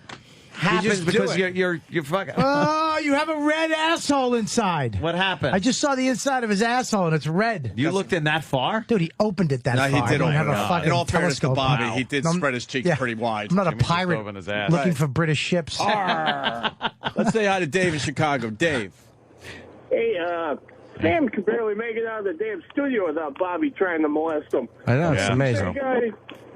happens because you're fucking. Oh, you have a red asshole inside. What happened? I just saw the inside of his asshole and it's red. You looked in that far? Dude, he opened it that far. He did have open a it. fucking In all fairness to telescope. Bobby, Wow. he did spread his cheeks pretty wide. I'm not a Jimmy just pirate opened his ass. looking Right. for British ships. Let's say hi to Dave in Chicago. Dave. Hey, Sam can barely make it out of the damn studio without Bobby trying to molest him. I know, it's amazing. Hey,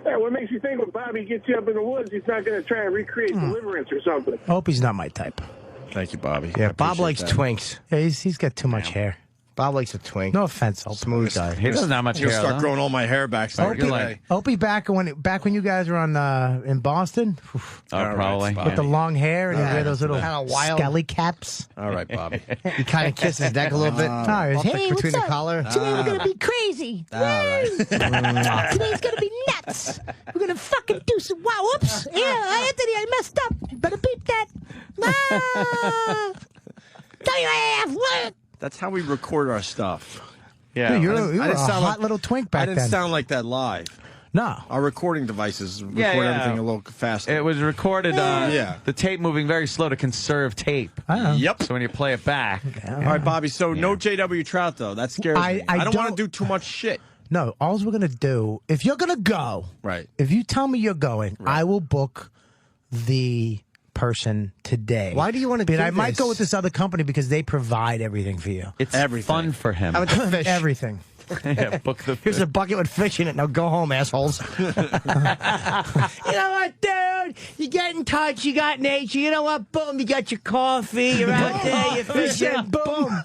guy, what makes you think when Bobby gets you up in the woods, he's not going to try and recreate Deliverance or something? I hope he's not my type. Thank you, Bobby. Yeah, Bob likes twinks. Yeah, he's got too much hair. Bob likes a twink. No offense, Opie. Smooth guy. He doesn't have much hair. You'll start growing all my hair back. Opie, back when you guys were on in Boston. Probably. With the long hair and you wear those little Kinda wild. skelly caps. All right, Bobby. He kind of kisses his neck a little bit. Hey, Between the collar. Today we're gonna be crazy. All right. Today's gonna be nuts. We're gonna fucking do some wow. Oops. Yeah, Anthony, I messed up. Better beep that. Ah. Tell your ass what? That's how we record our stuff. Yeah. Dude, you I were didn't a sound hot little twink back I didn't then. sound like that live. No. Our recording devices record Yeah. everything a little faster. It was recorded on Yeah. the tape moving very slow to conserve tape. Yep. So when you play it back. All right, Bobby. So no J.W. Trout, though. That scares me. I don't want to do too much shit. No, all we're gonna do, if you're gonna go, Right. if you tell me you're going, I will book the person today. Why do you want to do I might this? go with this other company because they provide everything for you. It's Everything. fun for him. How about the fish? Everything. Yeah, book the Here's a bucket with fish in it. Now go home, assholes. You know what, dude? You get in touch. You got nature. You know what? Boom. You got your coffee. You're out there. You're fishing. Boom.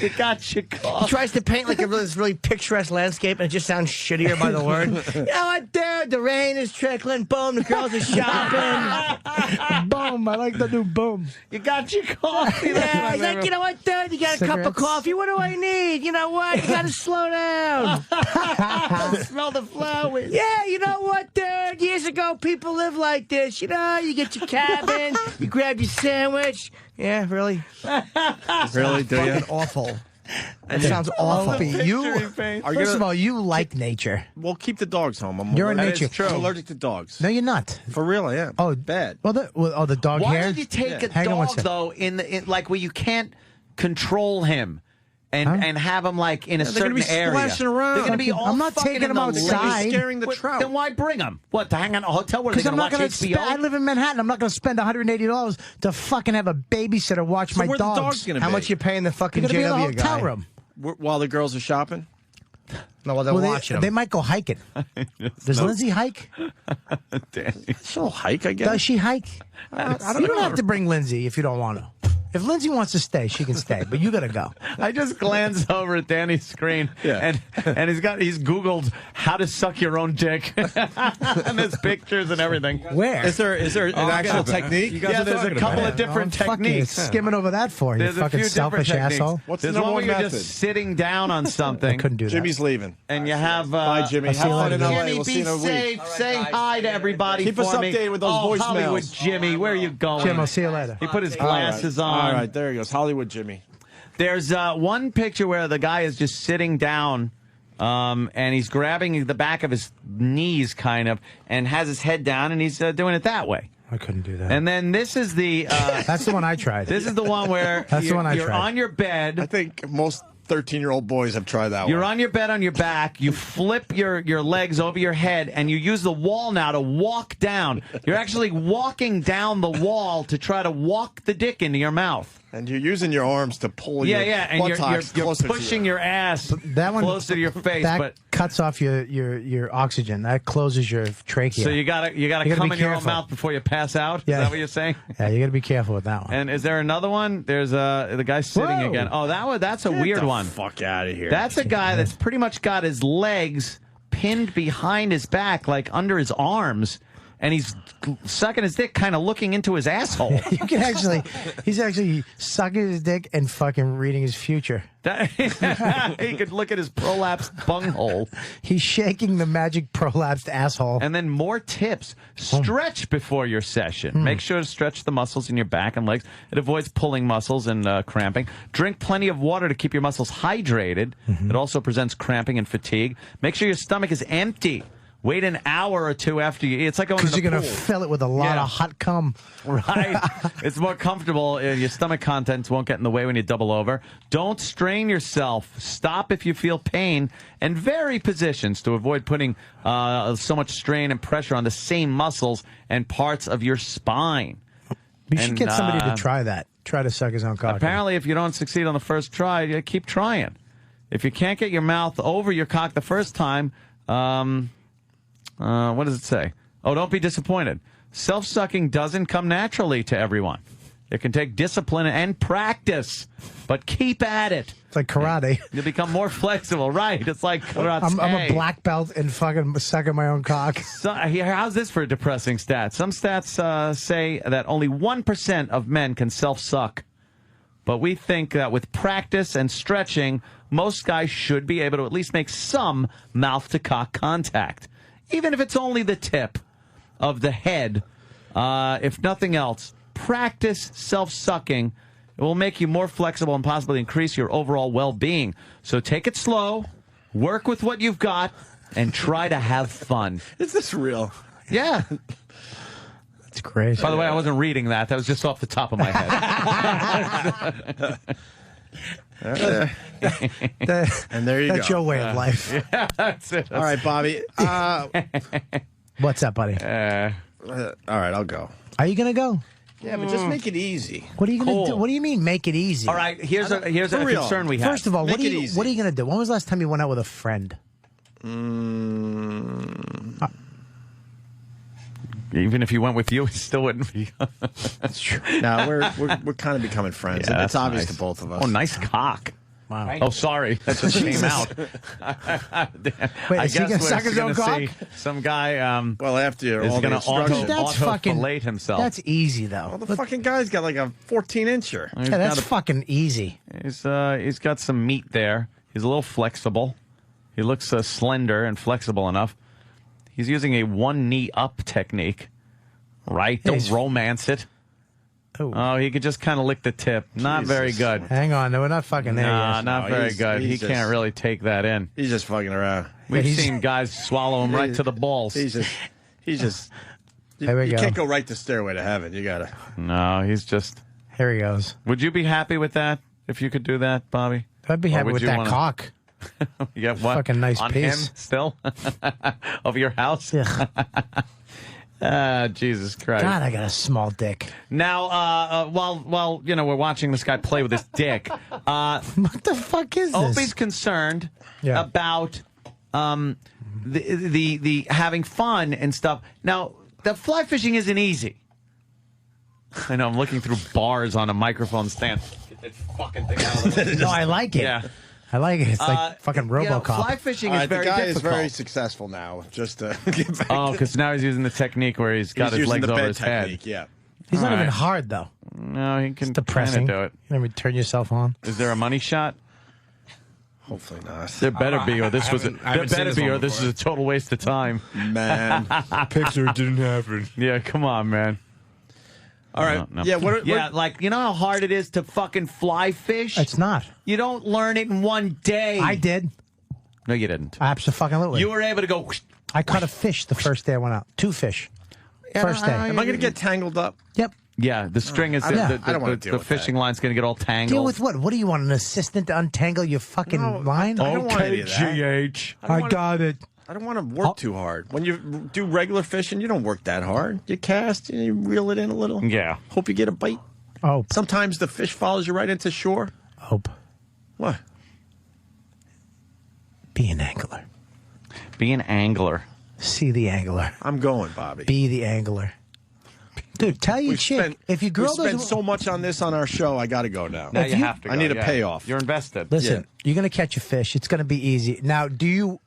You got your He coffee. tries to paint like this really picturesque landscape, and it just sounds shittier by the word. You know what, dude? The rain is trickling. Boom. The girls are shopping. Boom. I like the new boom. You got your coffee. Yeah, he's like, you know what, dude? You got a cup of Cigarettes? coffee. What do I need? You know what? You got to slow down. Smell the flowers. Yeah, you know what, dude? Years ago, people lived like this. You know, you get your cabin, you grab your sandwich. Yeah, really? Really? Do you? Fucking awful. That sounds awful. First of all, you like nature. Well, keep the dogs home. You're in allergic- nature. I'm allergic to dogs. No, you're not. For real, I am. Oh, bad. Well, the dog Why hair. did you take a Hang on one dog second. though in like where you can't control him and have him like in a Yeah, they're gonna certain be area? splashing around. They're gonna be all I'm not fucking taking in them the outside. lake. Scaring the What- trout. Then why bring them? What, to hang out in a hotel where they're Because I'm going to not watch going to HBO? I live in Manhattan. I'm not going to spend $180 to fucking have a babysitter watch So my where dogs. the dog's gonna How be? much you paying the fucking They're going to be in JW the hotel guy? room. While the girls are shopping? No, well, they're Well, watching they them. might go hiking. Does Lindsay hike? She'll hike, I guess. Does she hike? You don't have to bring Lindsay if you don't want to. If Lindsay wants to stay, she can stay, but you got to go. I just glanced over at Danny's screen, and he's Googled how to suck your own dick, and there's pictures and everything. Where? Is there an actual technique? You guys Yeah, are there's a talking couple about of different techniques. Skimming over that for you, There's a fucking few selfish different techniques. asshole. What's the There's number one where one you're method? just sitting down on something. I couldn't do that. Jimmy's leaving. And you have Bye, Jimmy. I'll Have see you fun in later, LA. Jimmy, We'll see be you in a week. safe. Say hi to everybody Keep for us me. updated with those oh, voicemails. Hollywood Jimmy, where are you going? Jim, I'll see you later. He put his glasses on. All right, there he goes. Hollywood Jimmy. There's one picture where the guy is just sitting down, and he's grabbing the back of his knees, kind of, and has his head down, and he's doing it that way. I couldn't do that. And then this is the. That's the one I tried. This is the one where That's the one I you're tried. on your bed. I think most 13-year-old boys have tried that You're one. on your bed on your back. You flip your legs over your head, and you use the wall now to walk down. You're actually walking down the wall to try to walk the dick into your mouth. And you're using your arms to pull your And buttocks you're closer pushing to you. your ass That one closer to your face. That But cuts off your oxygen. That closes your trachea. so you gotta gotta come be in your own careful. mouth before you pass out. Yeah. Is that what you're saying? Yeah, you got to be careful with that one. And is there another one? There's the guy sitting Whoa. again. Oh, that's a Get weird the one. Fuck out of here. That's a guy that's pretty much got his legs pinned behind his back, like under his arms, and he's sucking his dick, kind of looking into his asshole. You can he's actually sucking his dick and fucking reading his future. He could look at his prolapsed bunghole. He's shaking the magic prolapsed asshole. And then more tips. Stretch before your session. Make sure to stretch the muscles in your back and legs. It avoids pulling muscles and cramping. Drink plenty of water to keep your muscles hydrated. It also prevents cramping and fatigue. Make sure your stomach is empty Wait an hour or two after you eat. It's like going to the Because you're going to pool. fill it with a lot of hot cum. Right. It's more comfortable. Your stomach contents won't get in the way when you double over. Don't strain yourself. Stop if you feel pain and vary positions to avoid putting so much strain and pressure on the same muscles and parts of your spine. You should get somebody to try that. Try to suck his own cock. Apparently, if you don't succeed on the first try, you keep trying. If you can't get your mouth over your cock the first time, what does it say? Oh, don't be disappointed. Self-sucking doesn't come naturally to everyone. It can take discipline and practice, but keep at it. It's like karate. You become more flexible, right? It's like karate. I'm a black belt in fucking sucking my own cock. So, how's this for a depressing stat? Some stats say that only 1% of men can self-suck. But we think that with practice and stretching, most guys should be able to at least make some mouth-to-cock contact. Even if it's only the tip of the head, if nothing else, practice self-sucking. It will make you more flexible and possibly increase your overall well-being. So take it slow, work with what you've got, and try to have fun. Is this real? Yeah. That's crazy. By the way, I wasn't reading that. That was just off the top of my head. And there you go. That's your way of life. Yeah, that's it. All right, Bobby. What's up, buddy? All right, I'll go. Are you going to go? Yeah, but just make it easy. What are you going to do? What do you mean, make it easy? All right, here's a concern we have. First of all, what are you going to do? When was the last time you went out with a friend? Even if he went with you, it still wouldn't be. That's true. No, we're kind of becoming friends. Yeah, and it's that's obvious nice. to both of us. Oh, nice cock. Wow. Oh, sorry. That just came out. Wait, I is he guess gonna we're suck his own gonna see cock? some guy well, after is all going the to instructions. auto-fillet himself. That's easy, though. Well, the fucking guy's got like a 14-incher. Yeah, that's fucking easy. He's got some meat there. He's a little flexible. He looks slender and flexible enough. He's using a one knee up technique. Right? Don't romance it. Oh, he could just kind of lick the tip. Not very good. Hang on, no, we're not fucking there yet. Not very good. He can't really take that in. He's just fucking around. We've seen guys swallow him right to the balls. He's just. There we you go. can't go right to Stairway to Heaven. You gotta. No, he's just. Here he goes. Would you be happy with that if you could do that, Bobby? I'd be Or happy would with you that wanna- cock. You got what? Fucking nice on piece. him still of your house. Jesus Christ! God, I got a small dick. Now, while we're watching this guy play with his dick, what the fuck is this? Opie's concerned about the having fun and stuff. Now, the fly fishing isn't easy. I know I'm looking through bars on a microphone stand. Get that fucking thing out of the way. No, I like it. Yeah. I like it. It's like fucking RoboCop. Fly fishing is very the guy difficult. is very successful now. Just to get back. Oh, because now he's using the technique where he's got his using legs the over bed his technique, head. Yeah. He's not All even right. hard, though. No, he can It's depressing. kind of do it. Let me turn yourself on. Is there a money shot? Hopefully not. There better be, or this was a, there better be, or this is a total waste of time. Man, Pixar didn't happen. Yeah, come on, man. All right. No. Yeah. Yeah, like you know how hard it is to fucking fly fish. It's not. You don't learn it in one day. I did. No, you didn't. Absolutely. You were able to go. I caught a fish the first day I went out. 2 fish. First day. Am I going to get tangled up? Yep. Yeah, the string is I don't wanna deal the with fishing line's going to get all tangled. Deal with what? What do you want? An assistant to untangle your fucking line? I don't want any of that. GH. I got it. I don't want to work too hard. When you do regular fishing, you don't work that hard. You cast and you reel it in a little. Yeah. Hope you get a bite. Oh. Sometimes the fish follows you right into shore. Hope. What? Be an angler. Be an angler. See the angler. I'm going, Bobby. Be the angler. Dude, tell your chick, if your girl we spent doesn't... so much on this on our show, I got to go now. Now you have to. I need a payoff. You're invested. Listen, you're going to catch a fish. It's going to be easy. Now, do you...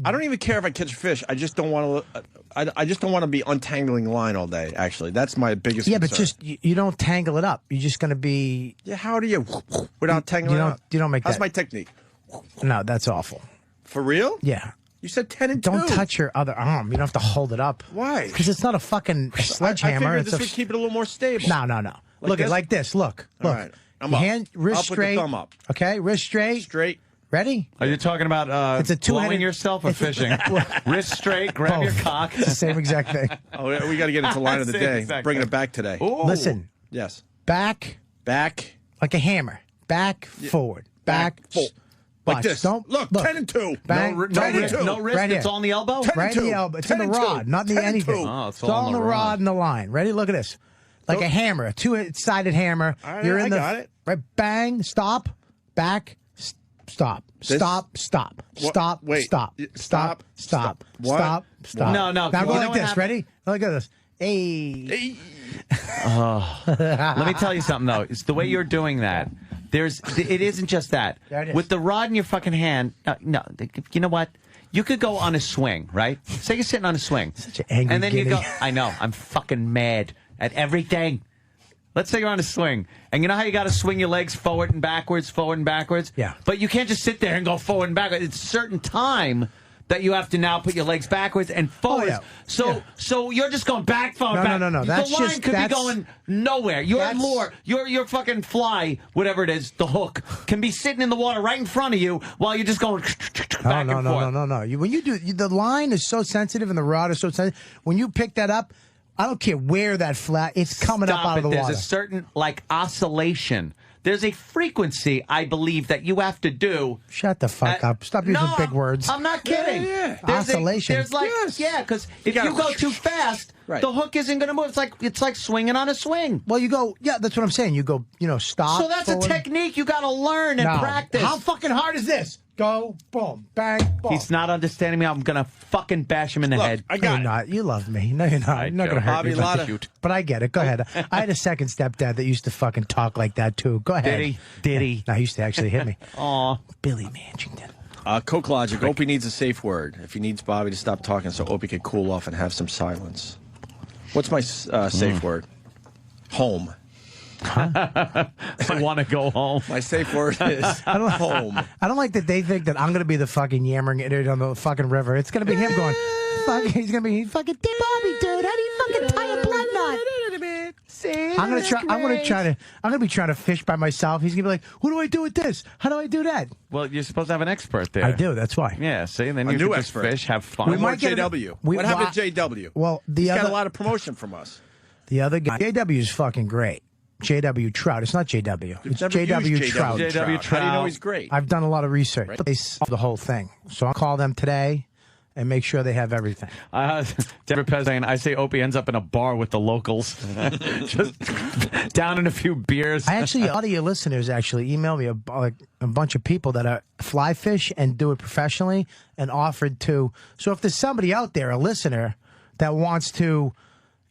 I don't even care if I catch a fish. I just don't want to. I just don't want to be untangling line all day. Actually, that's my biggest. Yeah, but concern. just you don't tangle it up. You're just going to be... Yeah, how do you without tangling you it don't, up? You don't make That's that... my technique. No, that's awful. For real? Yeah. You said 10 and Don't 2. touch your other arm. You don't have to hold it up. Why? Because it's not a fucking I sledgehammer. figured It's this a... would keep it a little more stable. No. Look at this? like this. Look. All right. I'm Your up. hand, wrist Up with the straight. thumb up. Okay, wrist straight. Straight. Ready? Are you talking about It's a blowing yourself or fishing? Wrist straight, grab your cock. It's the same exact thing. Oh, we got to get into line of the Same day. exact Bringing thing. it back today. Ooh. Listen. Yes. Back. Like a hammer. Back, forward. Back. Like Watch. this. Don't Look, 10 and 2. Bang. No right wrist, here. no wrist. Right It's here. all in the elbow. Right in the elbow. It's in the rod, not in the anything. Oh, it's all in the rod and the line. Ready? Look at this. Like a hammer, a two-sided hammer. You're in I the got it. right. Bang. Stop. Back. Stop. Stop. Stop. Stop. Wait. Stop. Stop. Stop. What? Stop. Stop. No. Now go like this. Ready? Look at this. Hey. Let me tell you something though. It's the way you're doing that. It isn't just that. There it is. With the rod in your fucking hand. No. You know what? You could go on a swing, right? Say you're sitting on a swing. Such an angry and then you guinea. go. I know. I'm fucking mad at everything. Let's say you're on a swing, and you know how you got to swing your legs forward and backwards. Yeah. But you can't just sit there and go forward and backwards. It's a certain time that you have to now put your legs backwards and forwards. Oh, yeah. So you're just going back, forward, back. No. The That's line just- could that's- be going nowhere. Your lure, your fucking fly, whatever it is, the hook, can be sitting in the water right in front of you while you're just going back and forth. No. When you do, the line is so sensitive and the rod is so sensitive. When you pick that up, I don't care where that flat, it's coming up Stop out of the There's water. a certain, oscillation. There's a frequency, I believe, that you have to do. Shut the fuck up. Stop using no, big words. I'm not kidding. Yeah. There's Oscillation. There's because if you go too fast, the hook isn't going to move. It's like swinging on a swing. Well, you go, that's what I'm saying. You go, stop. So that's forward. a technique you got to learn and practice. How fucking hard is this? Go, boom, bang, boom. He's not understanding me. I'm going to fucking bash him in the head. I got not. You love me. No, you're not. I'm not going to hurt you. But I get it. Go ahead. I had a second stepdad that used to fucking talk like that, too. Go ahead. Did he? No, he used to actually hit me. Aw. Billy Manchington. Coke Logic. Opie needs a safe word. If he needs Bobby to stop talking so Opie can cool off and have some silence. What's my safe word? Home. I want to go home. My safe word is home. I don't like that they think that I'm going to be the fucking yammering idiot on the fucking river. It's going to be him going, fuck, he's going to be fucking Bobby, dude. How do you fucking tie a blood knot? I'm going to be trying to fish by myself. He's going to be like, what do I do with this? How do I do that? Well, you're supposed to have an expert there. I do. That's why. Yeah, see, and then A you new can just expert. fish, have fun. We might get JW. What happened to JW? Well, He's got a lot of promotion from us. The other guy, JW is fucking great. JW Trout. It's not JW. It's never JW used Trout. JW Trout. How do you know he's great? I've done a lot of research. They solved the whole thing. So I'll call them today and make sure they have everything. Deborah Pez saying, I say Opie ends up in a bar with the locals. Just down in a few beers. A lot of your listeners actually emailed me a bunch of people that fly fish and do it professionally and offered to. So if there's somebody out there, a listener, that wants to,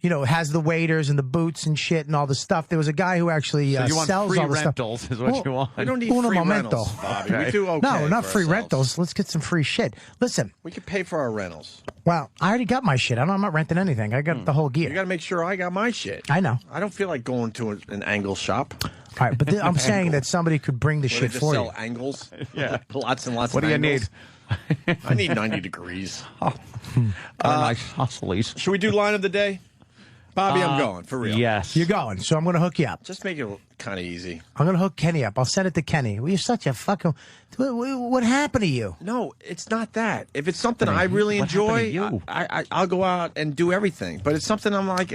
has the waders and the boots and shit and all the stuff. There was a guy who actually So you want sells free all the rentals stuff. is what you want. We don't need Uno free momento. rentals, Bobby. We do okay No, not for free ourselves. rentals. Let's get some free shit. Listen. We can pay for our rentals. Well, I already got my shit. I'm not renting anything. I got the whole gear. You got to make sure I got my shit. I know. I don't feel like going to an angle shop. All right, but I'm saying that somebody could bring the Where shit they just for sell you. angles. Yeah. Lots and lots What of do you angles. need? I need 90 degrees. Nice hustles. Should we do line of the day? Bobby, I'm going, for real. Yes. You're going, so I'm going to hook you up. Just make it kind of easy. I'm going to hook Kenny up. I'll send it to Kenny. Well, you're such a fucking... What happened to you? No, it's not that. If it's something I really What happened to enjoy, you? I'll go out and do everything. But it's something I'm like,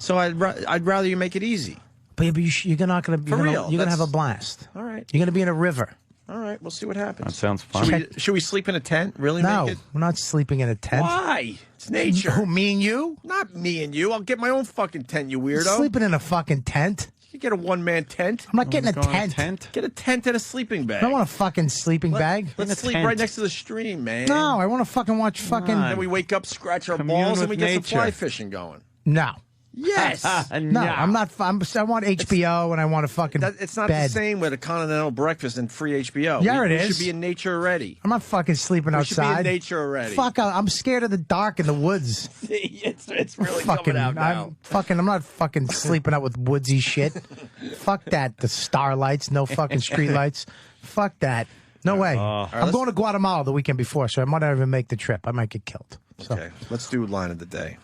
so I'd rather you make it easy. But you're not going to... For real, You're going to that's- have a blast. All right. You're going to be in a river. All right, we'll see what happens. That sounds fun. Should we sleep in a tent? Really No, make it? we're not sleeping in a tent. Why? It's nature. Who, me and you? Not me and you. I'll get my own fucking tent, you weirdo. Sleeping in a fucking tent? You get a one-man tent. I'm not getting a tent. Get a tent and a sleeping bag. I don't want a fucking sleeping bag. Let's sleep right next to the stream, man. No, I want to fucking watch fucking... Then we wake up, scratch our Commune balls, and we with get some nature. fly fishing going. No. Yes. No, I'm not... I want HBO and I want a fucking It's not bed. the same with a continental breakfast and free HBO. Yeah, we it is. should be in nature already. I'm not fucking sleeping We should be in outside. nature already. Fuck, I'm scared of the dark in the woods. it's really fucking, coming out now. I'm not fucking sleeping out with woodsy shit. Fuck that. The starlights, no fucking street lights. Fuck that. No way. I'm going to Guatemala the weekend before, so I might not even make the trip. I might get killed. So. Okay, let's do line of the day.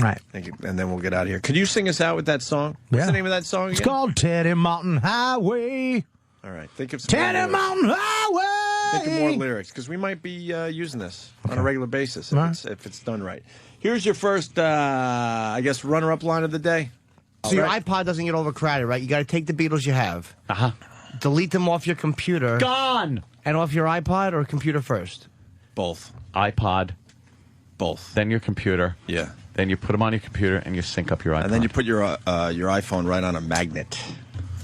Right. Thank you. And then we'll get out of here. Could you sing us out with that song? What's Yeah. the name of that song again? It's called Teddy Mountain Highway. All right. Think of some Teddy lyrics. Mountain Highway. Think of more lyrics because we might be using this on a regular basis if it's done right. Here's your first, I guess, runner-up line of the day. So your iPod doesn't get overcrowded, right? You got to take the Beatles you have. Delete them off your computer. Gone. And off your iPod or computer first? Both. iPod. Both. Then your computer. Yeah. Then you put them on your computer and you sync up your iPod. And then you put your iPhone right on a magnet.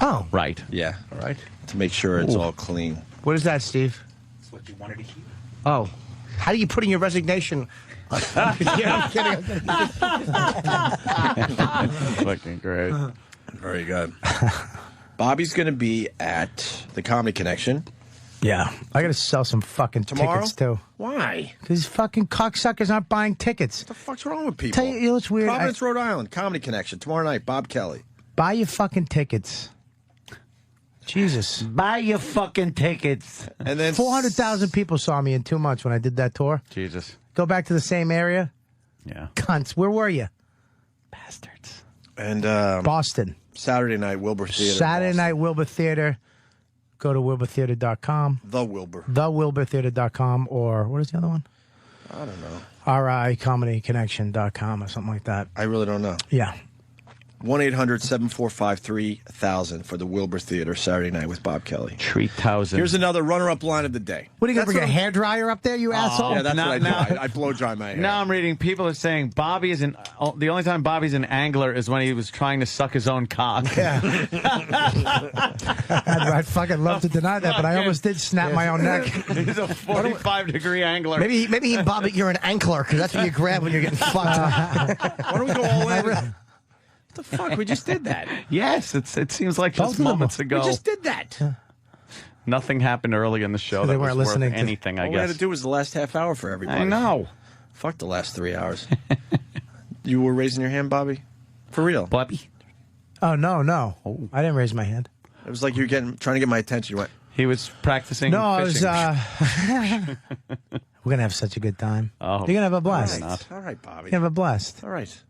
Oh. Right. Yeah. All right. To make sure it's all clean. What is that, Steve? That's what you wanted to hear. Oh. How do you put in your resignation? Yeah, I'm kidding. Fucking great. Very good. Bobby's going to be at the Comedy Connection. Yeah. I got to sell some fucking Tomorrow? tickets, too. Why? Because fucking cocksuckers aren't buying tickets. What the fuck's wrong with people? Tell you what's weird. Providence, Rhode Island, Comedy Connection, tomorrow night, Bob Kelly. Buy your fucking tickets. Jesus. Buy your fucking tickets. And then 400,000 people saw me in 2 months when I did that tour. Jesus. Go back to the same area. Yeah. Cunts. Where were you? Bastards. And Boston. Saturday night, Wilbur Theater. Saturday night, Wilbur Theater. Go to wilburtheater.com. The Wilbur. TheWilburtheater.com. Or what is the other one? I don't know. RIComedyconnection.com or something like that. I really don't know. Yeah. 1-800-745-3000 for the Wilbur Theater Saturday night with Bob Kelly. 3,000. Here's another runner-up line of the day. What are you going to bring a hairdryer up there, you asshole? Yeah, that's Now- what I do. now- I blow dry my hair. Now I'm reading people are saying Bobby is the only time Bobby's an angler is when he was trying to suck his own cock. Yeah. I'd fucking love to deny that, but I almost did snap my own neck. He's a 45-degree angler. Maybe Bobby, you're an ankler because that's what you grab when you're getting fucked. Why don't we go all in? What the fuck? We just did that. Yes, it seems like just moments ago. We just did that. Nothing happened early in the show They that weren't was listening worth to- anything, I All we had guess. to do was the last half hour for everybody. I know. Fuck the last 3 hours. You were raising your hand, Bobby? For real? Bobby? Oh, no. I didn't raise my hand. It was like you were trying to get my attention. You went, He was practicing No, I was. fishing. We're going to have such a good time. Oh, You're going to have a blast. not. all right, Bobby. You're going to have a blast. All right.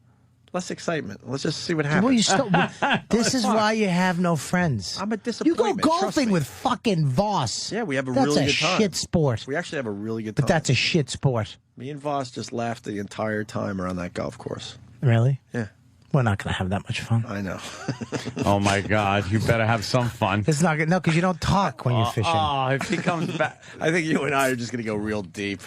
Less excitement. Let's just see what happens. Well, this is why you have no friends. I'm a You disappointment. go trust golfing me. with fucking Voss. Yeah, we have a That's really a good time. shit sport. We actually have a really good time. But that's a shit sport. Me and Voss just laughed the entire time around that golf course. Really? Yeah. We're not going to have that much fun. I know. Oh, my God. You better have some fun. It's not good. No, because you don't talk when you're fishing. Oh, if he comes back. I think you and I are just going to go real deep.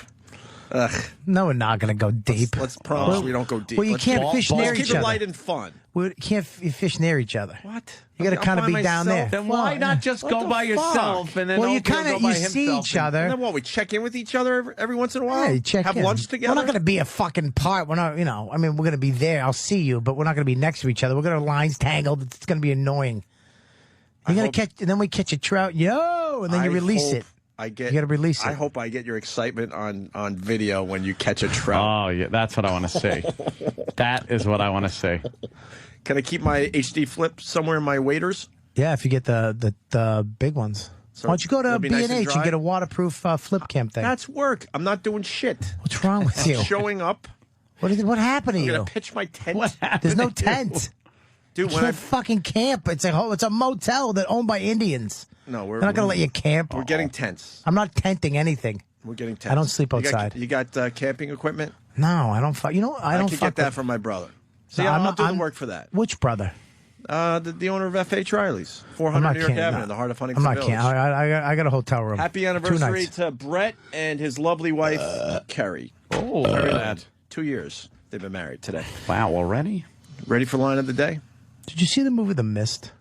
Ugh. No, we're not going to go deep. Let's promise we don't go deep. Well, you Let's can't keep- fish near let's each keep it other. light and fun. We can't fish near each other. What? You got to I'll kind of by be down there. myself. Then why not just go by yourself and then Well, you Opie will kind of go by you see himself each and- other. And then what? We check in with each other every once in a while. Yeah, you check have in. lunch together. We're not going to be a fucking part. We're not, I mean, we're going to be there. I'll see you, but we're not going to be next to each other. We're going to lines tangled. It's going to be annoying. You're going to catch, and then we catch a trout, and then you release it. You got to release it. I hope I get your excitement on video when you catch a trout. Oh, yeah, that's what I want to see. That is what I want to see. Can I keep my HD flip somewhere in my waders? Yeah, if you get the big ones. So Why don't you go to it'll be nice and B&H and dry? get a waterproof flip cam thing? That's work. I'm not doing shit. What's wrong with I'm you? showing up. What happened to I'm you? gonna pitch my tent. There's no tent. Dude, You when I can't fucking camp. It's a motel that owned by Indians. no, we're They're not going to let you camp. We're getting tents. I'm not tenting anything. We're getting tents. I don't sleep outside. You got camping equipment? No, I don't. I don't. could fuck get that with- from my brother. See, No, I'm I'm not not- doing the work for that. Which brother? The owner of F.H. Riley's, I'm 400 not New York camping. Avenue, No. in the heart of I'm Huntington not Village. camping. I got a hotel room. Happy 2 anniversary nights. to Brett and his lovely wife, Carrie. Oh, look at that. 2 years they've been married today. Wow, already? Ready for line of the day? Did you see the movie The Mist?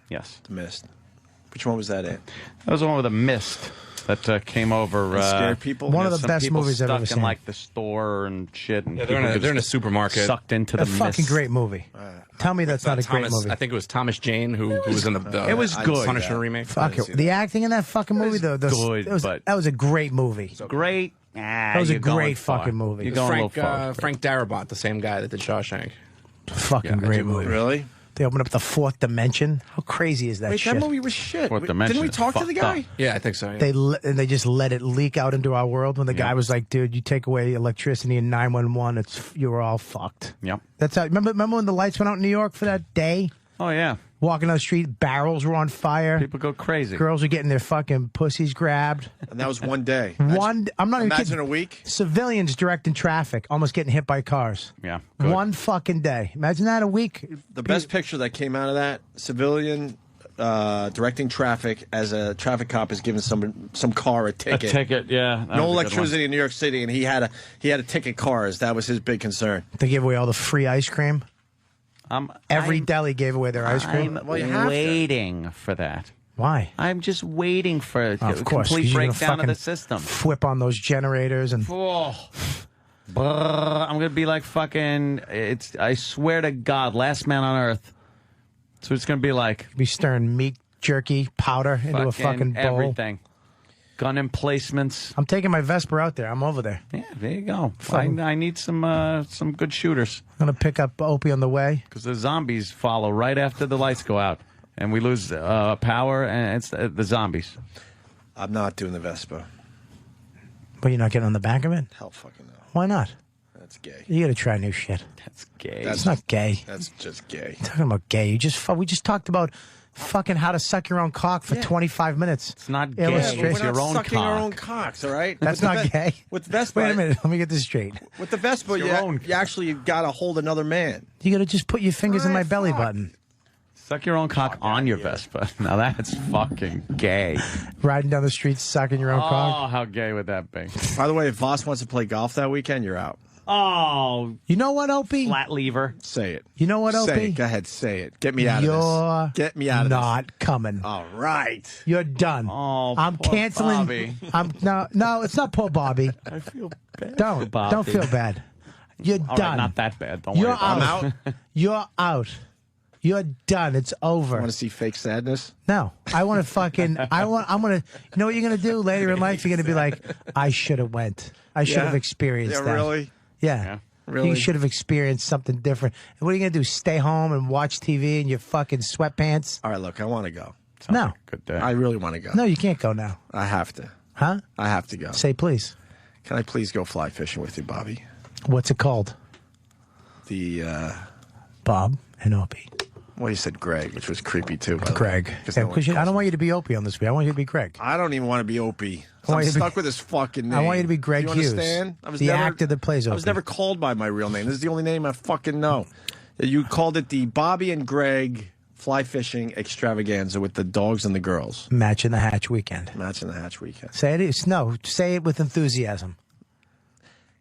Yes. The Mist. Which one was that in? That was the one with a mist that came over. And scared people? One of the some best people movies I've stuck ever in seen. like the store and shit. And Yeah, they're people in a just supermarket. Sucked into the A fucking mist. great movie. Tell me that's not a great Thomas, movie. I think it was Thomas Jane who was in the It was good. Punisher Yeah. remake. Fuck it. The acting in that fucking movie, good, but- that was a great movie. Great. That was a you're going great far. fucking movie. You're going a little far. Frank Darabont, the same guy that did Shawshank. Fucking Yeah, great good movie. Really? They opened up the fourth dimension. How crazy is that Wait, shit? that movie was shit. Fourth Didn't Dimension we is talk to the fucked guy? up. Yeah, I think so. Yeah. They just let it leak out into our world when the guy was like, "Dude, you take away electricity in 911, you're all fucked." Yep. That's how. Remember when the lights went out in New York for that day? Oh, yeah. Walking down the street, barrels were on fire. People go crazy. Girls are getting their fucking pussies grabbed. And that was one day. I'm not even Imagine kidding. a week. Civilians directing traffic, almost getting hit by cars. Yeah. One fucking day. Imagine that a week. The best picture that came out of that, civilian directing traffic as a traffic cop is giving some car a ticket. A ticket, yeah. No electricity in New York City, and he had a ticket cars. That was his big concern. They gave away all the free ice cream. Every deli gave away their ice cream. I'm waiting for that. Why? I'm just waiting for a Of course, 'cause complete you're gonna breakdown of fucking the system. Flip on those generators and. Oh. I'm gonna be like fucking. I swear to God, last man on earth. That's what it's gonna be like. Be stirring meat jerky powder into a fucking bowl. Everything. Gun emplacements. I'm taking my Vesper out there. I'm over there. Yeah, there you go. I need some good shooters. I'm gonna pick up Opie on the way because the zombies follow right after the lights go out, and we lose power, and it's the zombies. I'm not doing the Vespa. But you're not getting on the back of it? Hell fucking no. Why not? That's gay. You gotta try new shit. That's gay. That's It's not gay. That's just gay. Talking about gay. We just talked about fucking how to suck your own cock for 25 minutes. It's not gay. Illustrate- It's your own sucking our cock. own cocks, all right? That's With the not gay. With Vespa, Wait a minute. Let me get this straight. With the Vespa, It's your own. you actually got to hold another man. You gotta just put your fingers in my belly button. Suck your own cock on your Vespa. Now that's fucking gay. Riding down the street, sucking your own cock. Oh, how gay would that be? By the way, if Voss wants to play golf that weekend, you're out. Oh, you know what, Opie? Flat lever. Say it. You know what, Opie? Say it. Go ahead, say it. Get me out of You're this. Get me out of not coming. All right. You're done. Oh, I'm poor canceling. Bobby. No, it's not poor Bobby. I feel bad. Don't Bobby. feel bad. You're All done. right, not that bad. Don't You're worry. out. You're out. You're done. It's over. Want to see fake sadness? No, I want to fucking. I'm gonna. You know what you're gonna do later in life? You're gonna be like, I should have went. I should have experienced Yeah, that. really? Yeah. Really? You should have experienced something different. And what are you gonna do? Stay home and watch TV in your fucking sweatpants? All right, look, I want to go. No. Good day. I really want to go. No, you can't go now. I have to. Huh? I have to go. Say please. Can I please go fly fishing with you, Bobby? What's it called? The Bob and Opie. Well, you said Greg, which was creepy too. By the way, Greg. 'Cause Yeah, no one 'cause I calls don't want you to be Opie on this week. I want you to be Greg. I don't even want to be Opie. I want I'm you to be- stuck with his fucking name. I want you to be Greg you Hughes, understand? the actor that plays I was Opie. never called by my real name. This is the only name I fucking know. You called it the Bobby and Greg Fly Fishing Extravaganza with the dogs and the girls. Match in the Hatch weekend. Match in the Hatch weekend. Say it is. No, say it with enthusiasm.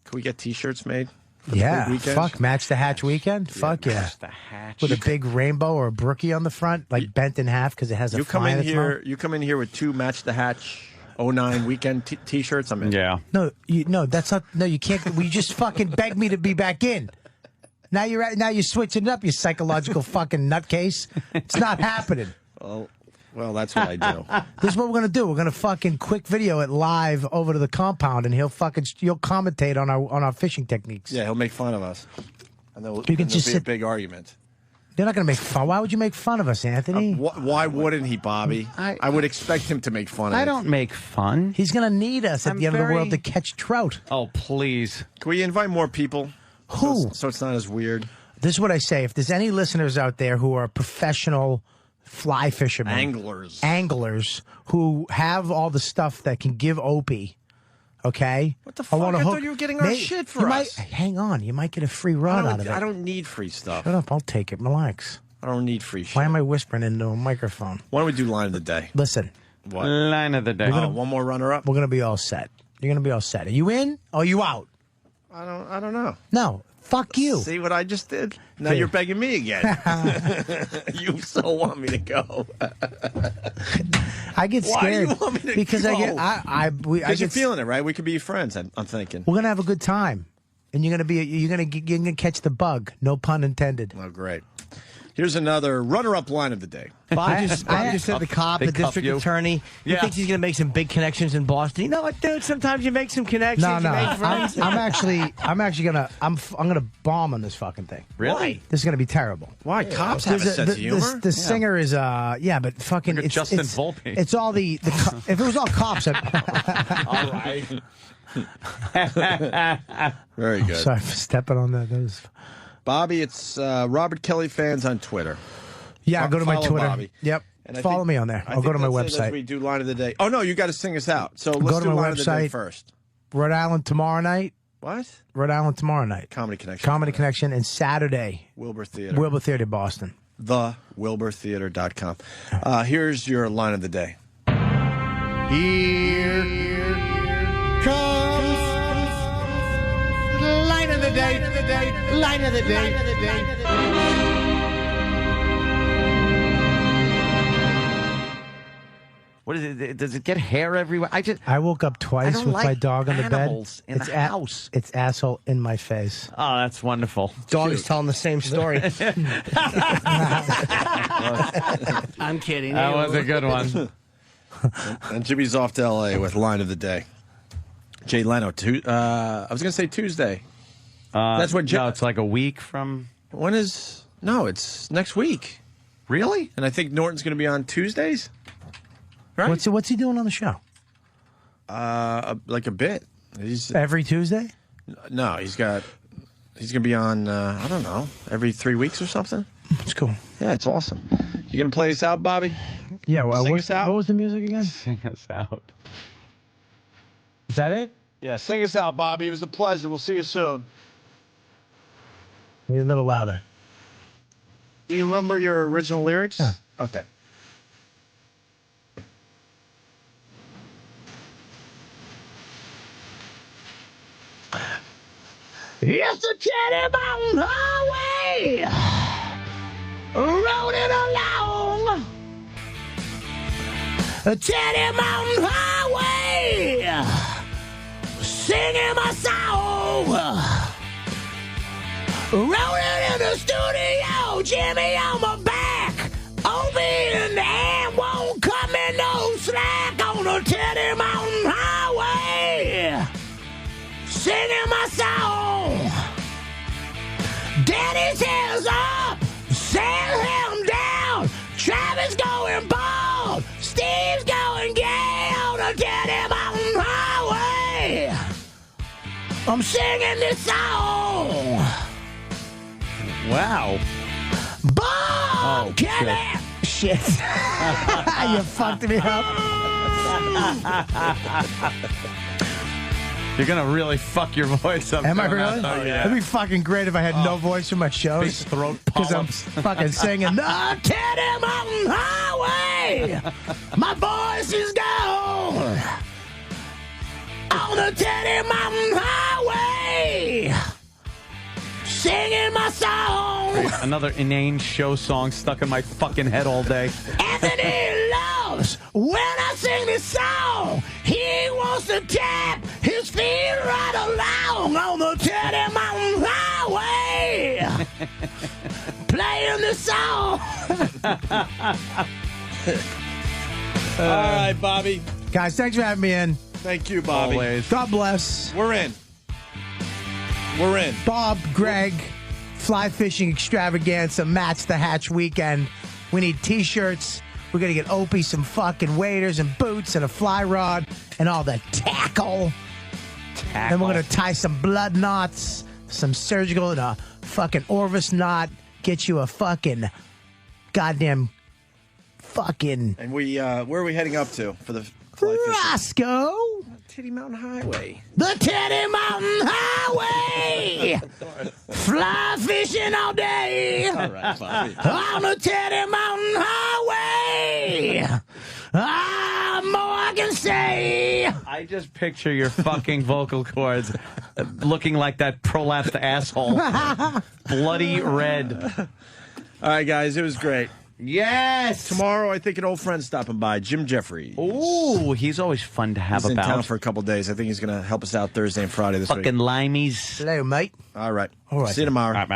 Can we get T-shirts made? for the Yeah, big weekend? fuck, match the hatch weekend. Fuck yeah. Match the hatch. With a big rainbow or a brookie on the front, like bent in half because it has a You come fly in its here. mouth. You come in here with two Match the Hatch 09 weekend T-shirts. I'm in. Yeah. No, that's not. No, you can't. We just fucking begged me to be back in. Now you're switching it up, you psychological fucking nutcase. It's not happening. Well, that's what I do. This is what we're gonna do. We're gonna fucking quick video it live over to the compound, and you'll commentate on our fishing techniques. Yeah, he'll make fun of us. And there'll, You can and just there'll be sit- a big argument. They're not gonna make fun. Why would you make fun of us, Anthony? Why wouldn't he, Bobby? I would expect him to make fun of I us. don't make fun. He's gonna need us at I'm the end of the world very- to catch trout. Oh, please. Can we invite more people? Who? So it's not as weird. This is what I say. If there's any listeners out there who are professional fly fishermen, anglers who have all the stuff that can give Opie, okay? What the fuck? I thought you were getting our shit for us. Hang on. You might get a free run out of it. I don't need free stuff. Shut up. I'll take it. Relax. I don't need free shit. Why am I whispering into a microphone? Why don't we do line of the day? Listen. What? Line of the day. One more runner up. We're going to be all set. You're going to be all set. Are you in or are you out? I don't know. No. Fuck you. See what I just did? Now Dude. you're begging me again. You so want me to go. I get Why scared do you want me to because go? I get Because you're feeling it, right? We could be friends. I'm thinking. We're gonna have a good time, and you're gonna catch the bug. No pun intended. Oh, great. Here's another runner-up line of the day. Bob just said the cop, the district attorney. He thinks he's going to make some big connections in Boston. You know what, dude? Sometimes you make some connections. No. You make friends. I'm actually gonna bomb on this fucking thing. Really? Why? This is gonna be terrible. Why? Cops have a sense of humor. The singer is but fucking Look at Justin Volpe. It's all the if it was all cops. All right. Very good. Sorry for stepping on that. That was... Bobby, it's Robert Kelly fans on Twitter. Yeah, go to my Follow Twitter. Bobby. Yep. And I Follow think- me on there. I I'll go think to my that's it as website. we do line of the day. Oh, no, you got to sing us out. So Go let's to do my line of the day website. first. Rhode Island tomorrow night. What? Rhode Island tomorrow night. Comedy Connection. Comedy Connection. And Saturday, Wilbur Theater. Wilbur Theater, Boston. TheWilburTheater.com. Here's your line of the day. Here comes the line of the day. Line of the day. What is it? Does it get hair everywhere? I woke up twice don't with like my dog on the bed. animals in the house. It's asshole in my face. Oh, that's wonderful. Dog is telling the same story. I'm kidding. That was a good one. And Jimmy's off to L.A. with line of the day. Jay Leno. I was going to say Tuesday. That's what. No, it's like a week from. When is? No, it's next week. Really? And I think Norton's going to be on Tuesdays. Right? What's he doing on the show? Like a bit. He's Every Tuesday? No, he's going to be on. I don't know, every 3 weeks or something. It's cool. Yeah, it's awesome. You going to play us out, Bobby? Yeah. Well, Sing us out. What was the music again? Sing us out. Is that it? Yeah, sing us out, Bobby. It was a pleasure. We'll see you soon. Maybe a little louder. Do you remember your original lyrics? Yeah. Okay. It's the Teddy Mountain Highway, rolling along. The Teddy Mountain Highway, singing my song. Rolling in the studio, Jimmy on my back. Open and won't come in no slack on the Teddy Mountain Highway. Singing my song. Daddy's hands up, Sam him down. Travis going bald, Steve's going gay on the Teddy Mountain Highway. I'm singing this song. Wow. Boom! Kelly! Shit. You fucked me up. You're gonna really fuck your voice up. Am I doing really? that, though, yeah. It'd be fucking great if I had no voice for my shows. Big throat Because I'm polyps. fucking singing the Teddy Mountain Highway. My voice is gone. On the Teddy Mountain Highway. Singing my song. Another inane show song stuck in my fucking head all day. Anthony loves when I sing this song. He wants to tap his feet right along on the Teddy Mountain Highway. Playing this song. All right, Bobby. Guys, thanks for having me in. Thank you, Bobby. Always. God bless. We're in. We're in. Bob, Greg, fly fishing extravaganza, match the hatch weekend. We need t-shirts. We're going to get Opie some fucking waders and boots and a fly rod and all the tackle. Then we're going to tie some blood knots, some surgical and a fucking Orvis knot. Get you a fucking goddamn fucking And where are we heading up to for the fly fishing? Roscoe. Teddy Mountain Highway. The Teddy Mountain Highway. Fly fishing all day. All right, Bobby. On the Teddy Mountain Highway. More I can say. I just picture your fucking vocal cords looking like that prolapsed asshole. Bloody red. All right, guys, it was great. Yes. Tomorrow, I think an old friend stopping by, Jim Jeffries. Ooh, he's always fun to have He's in about. town for a couple days. I think he's going to help us out Thursday and Friday this week. Fucking limeys. Hello, mate. All right. All right. See you tomorrow.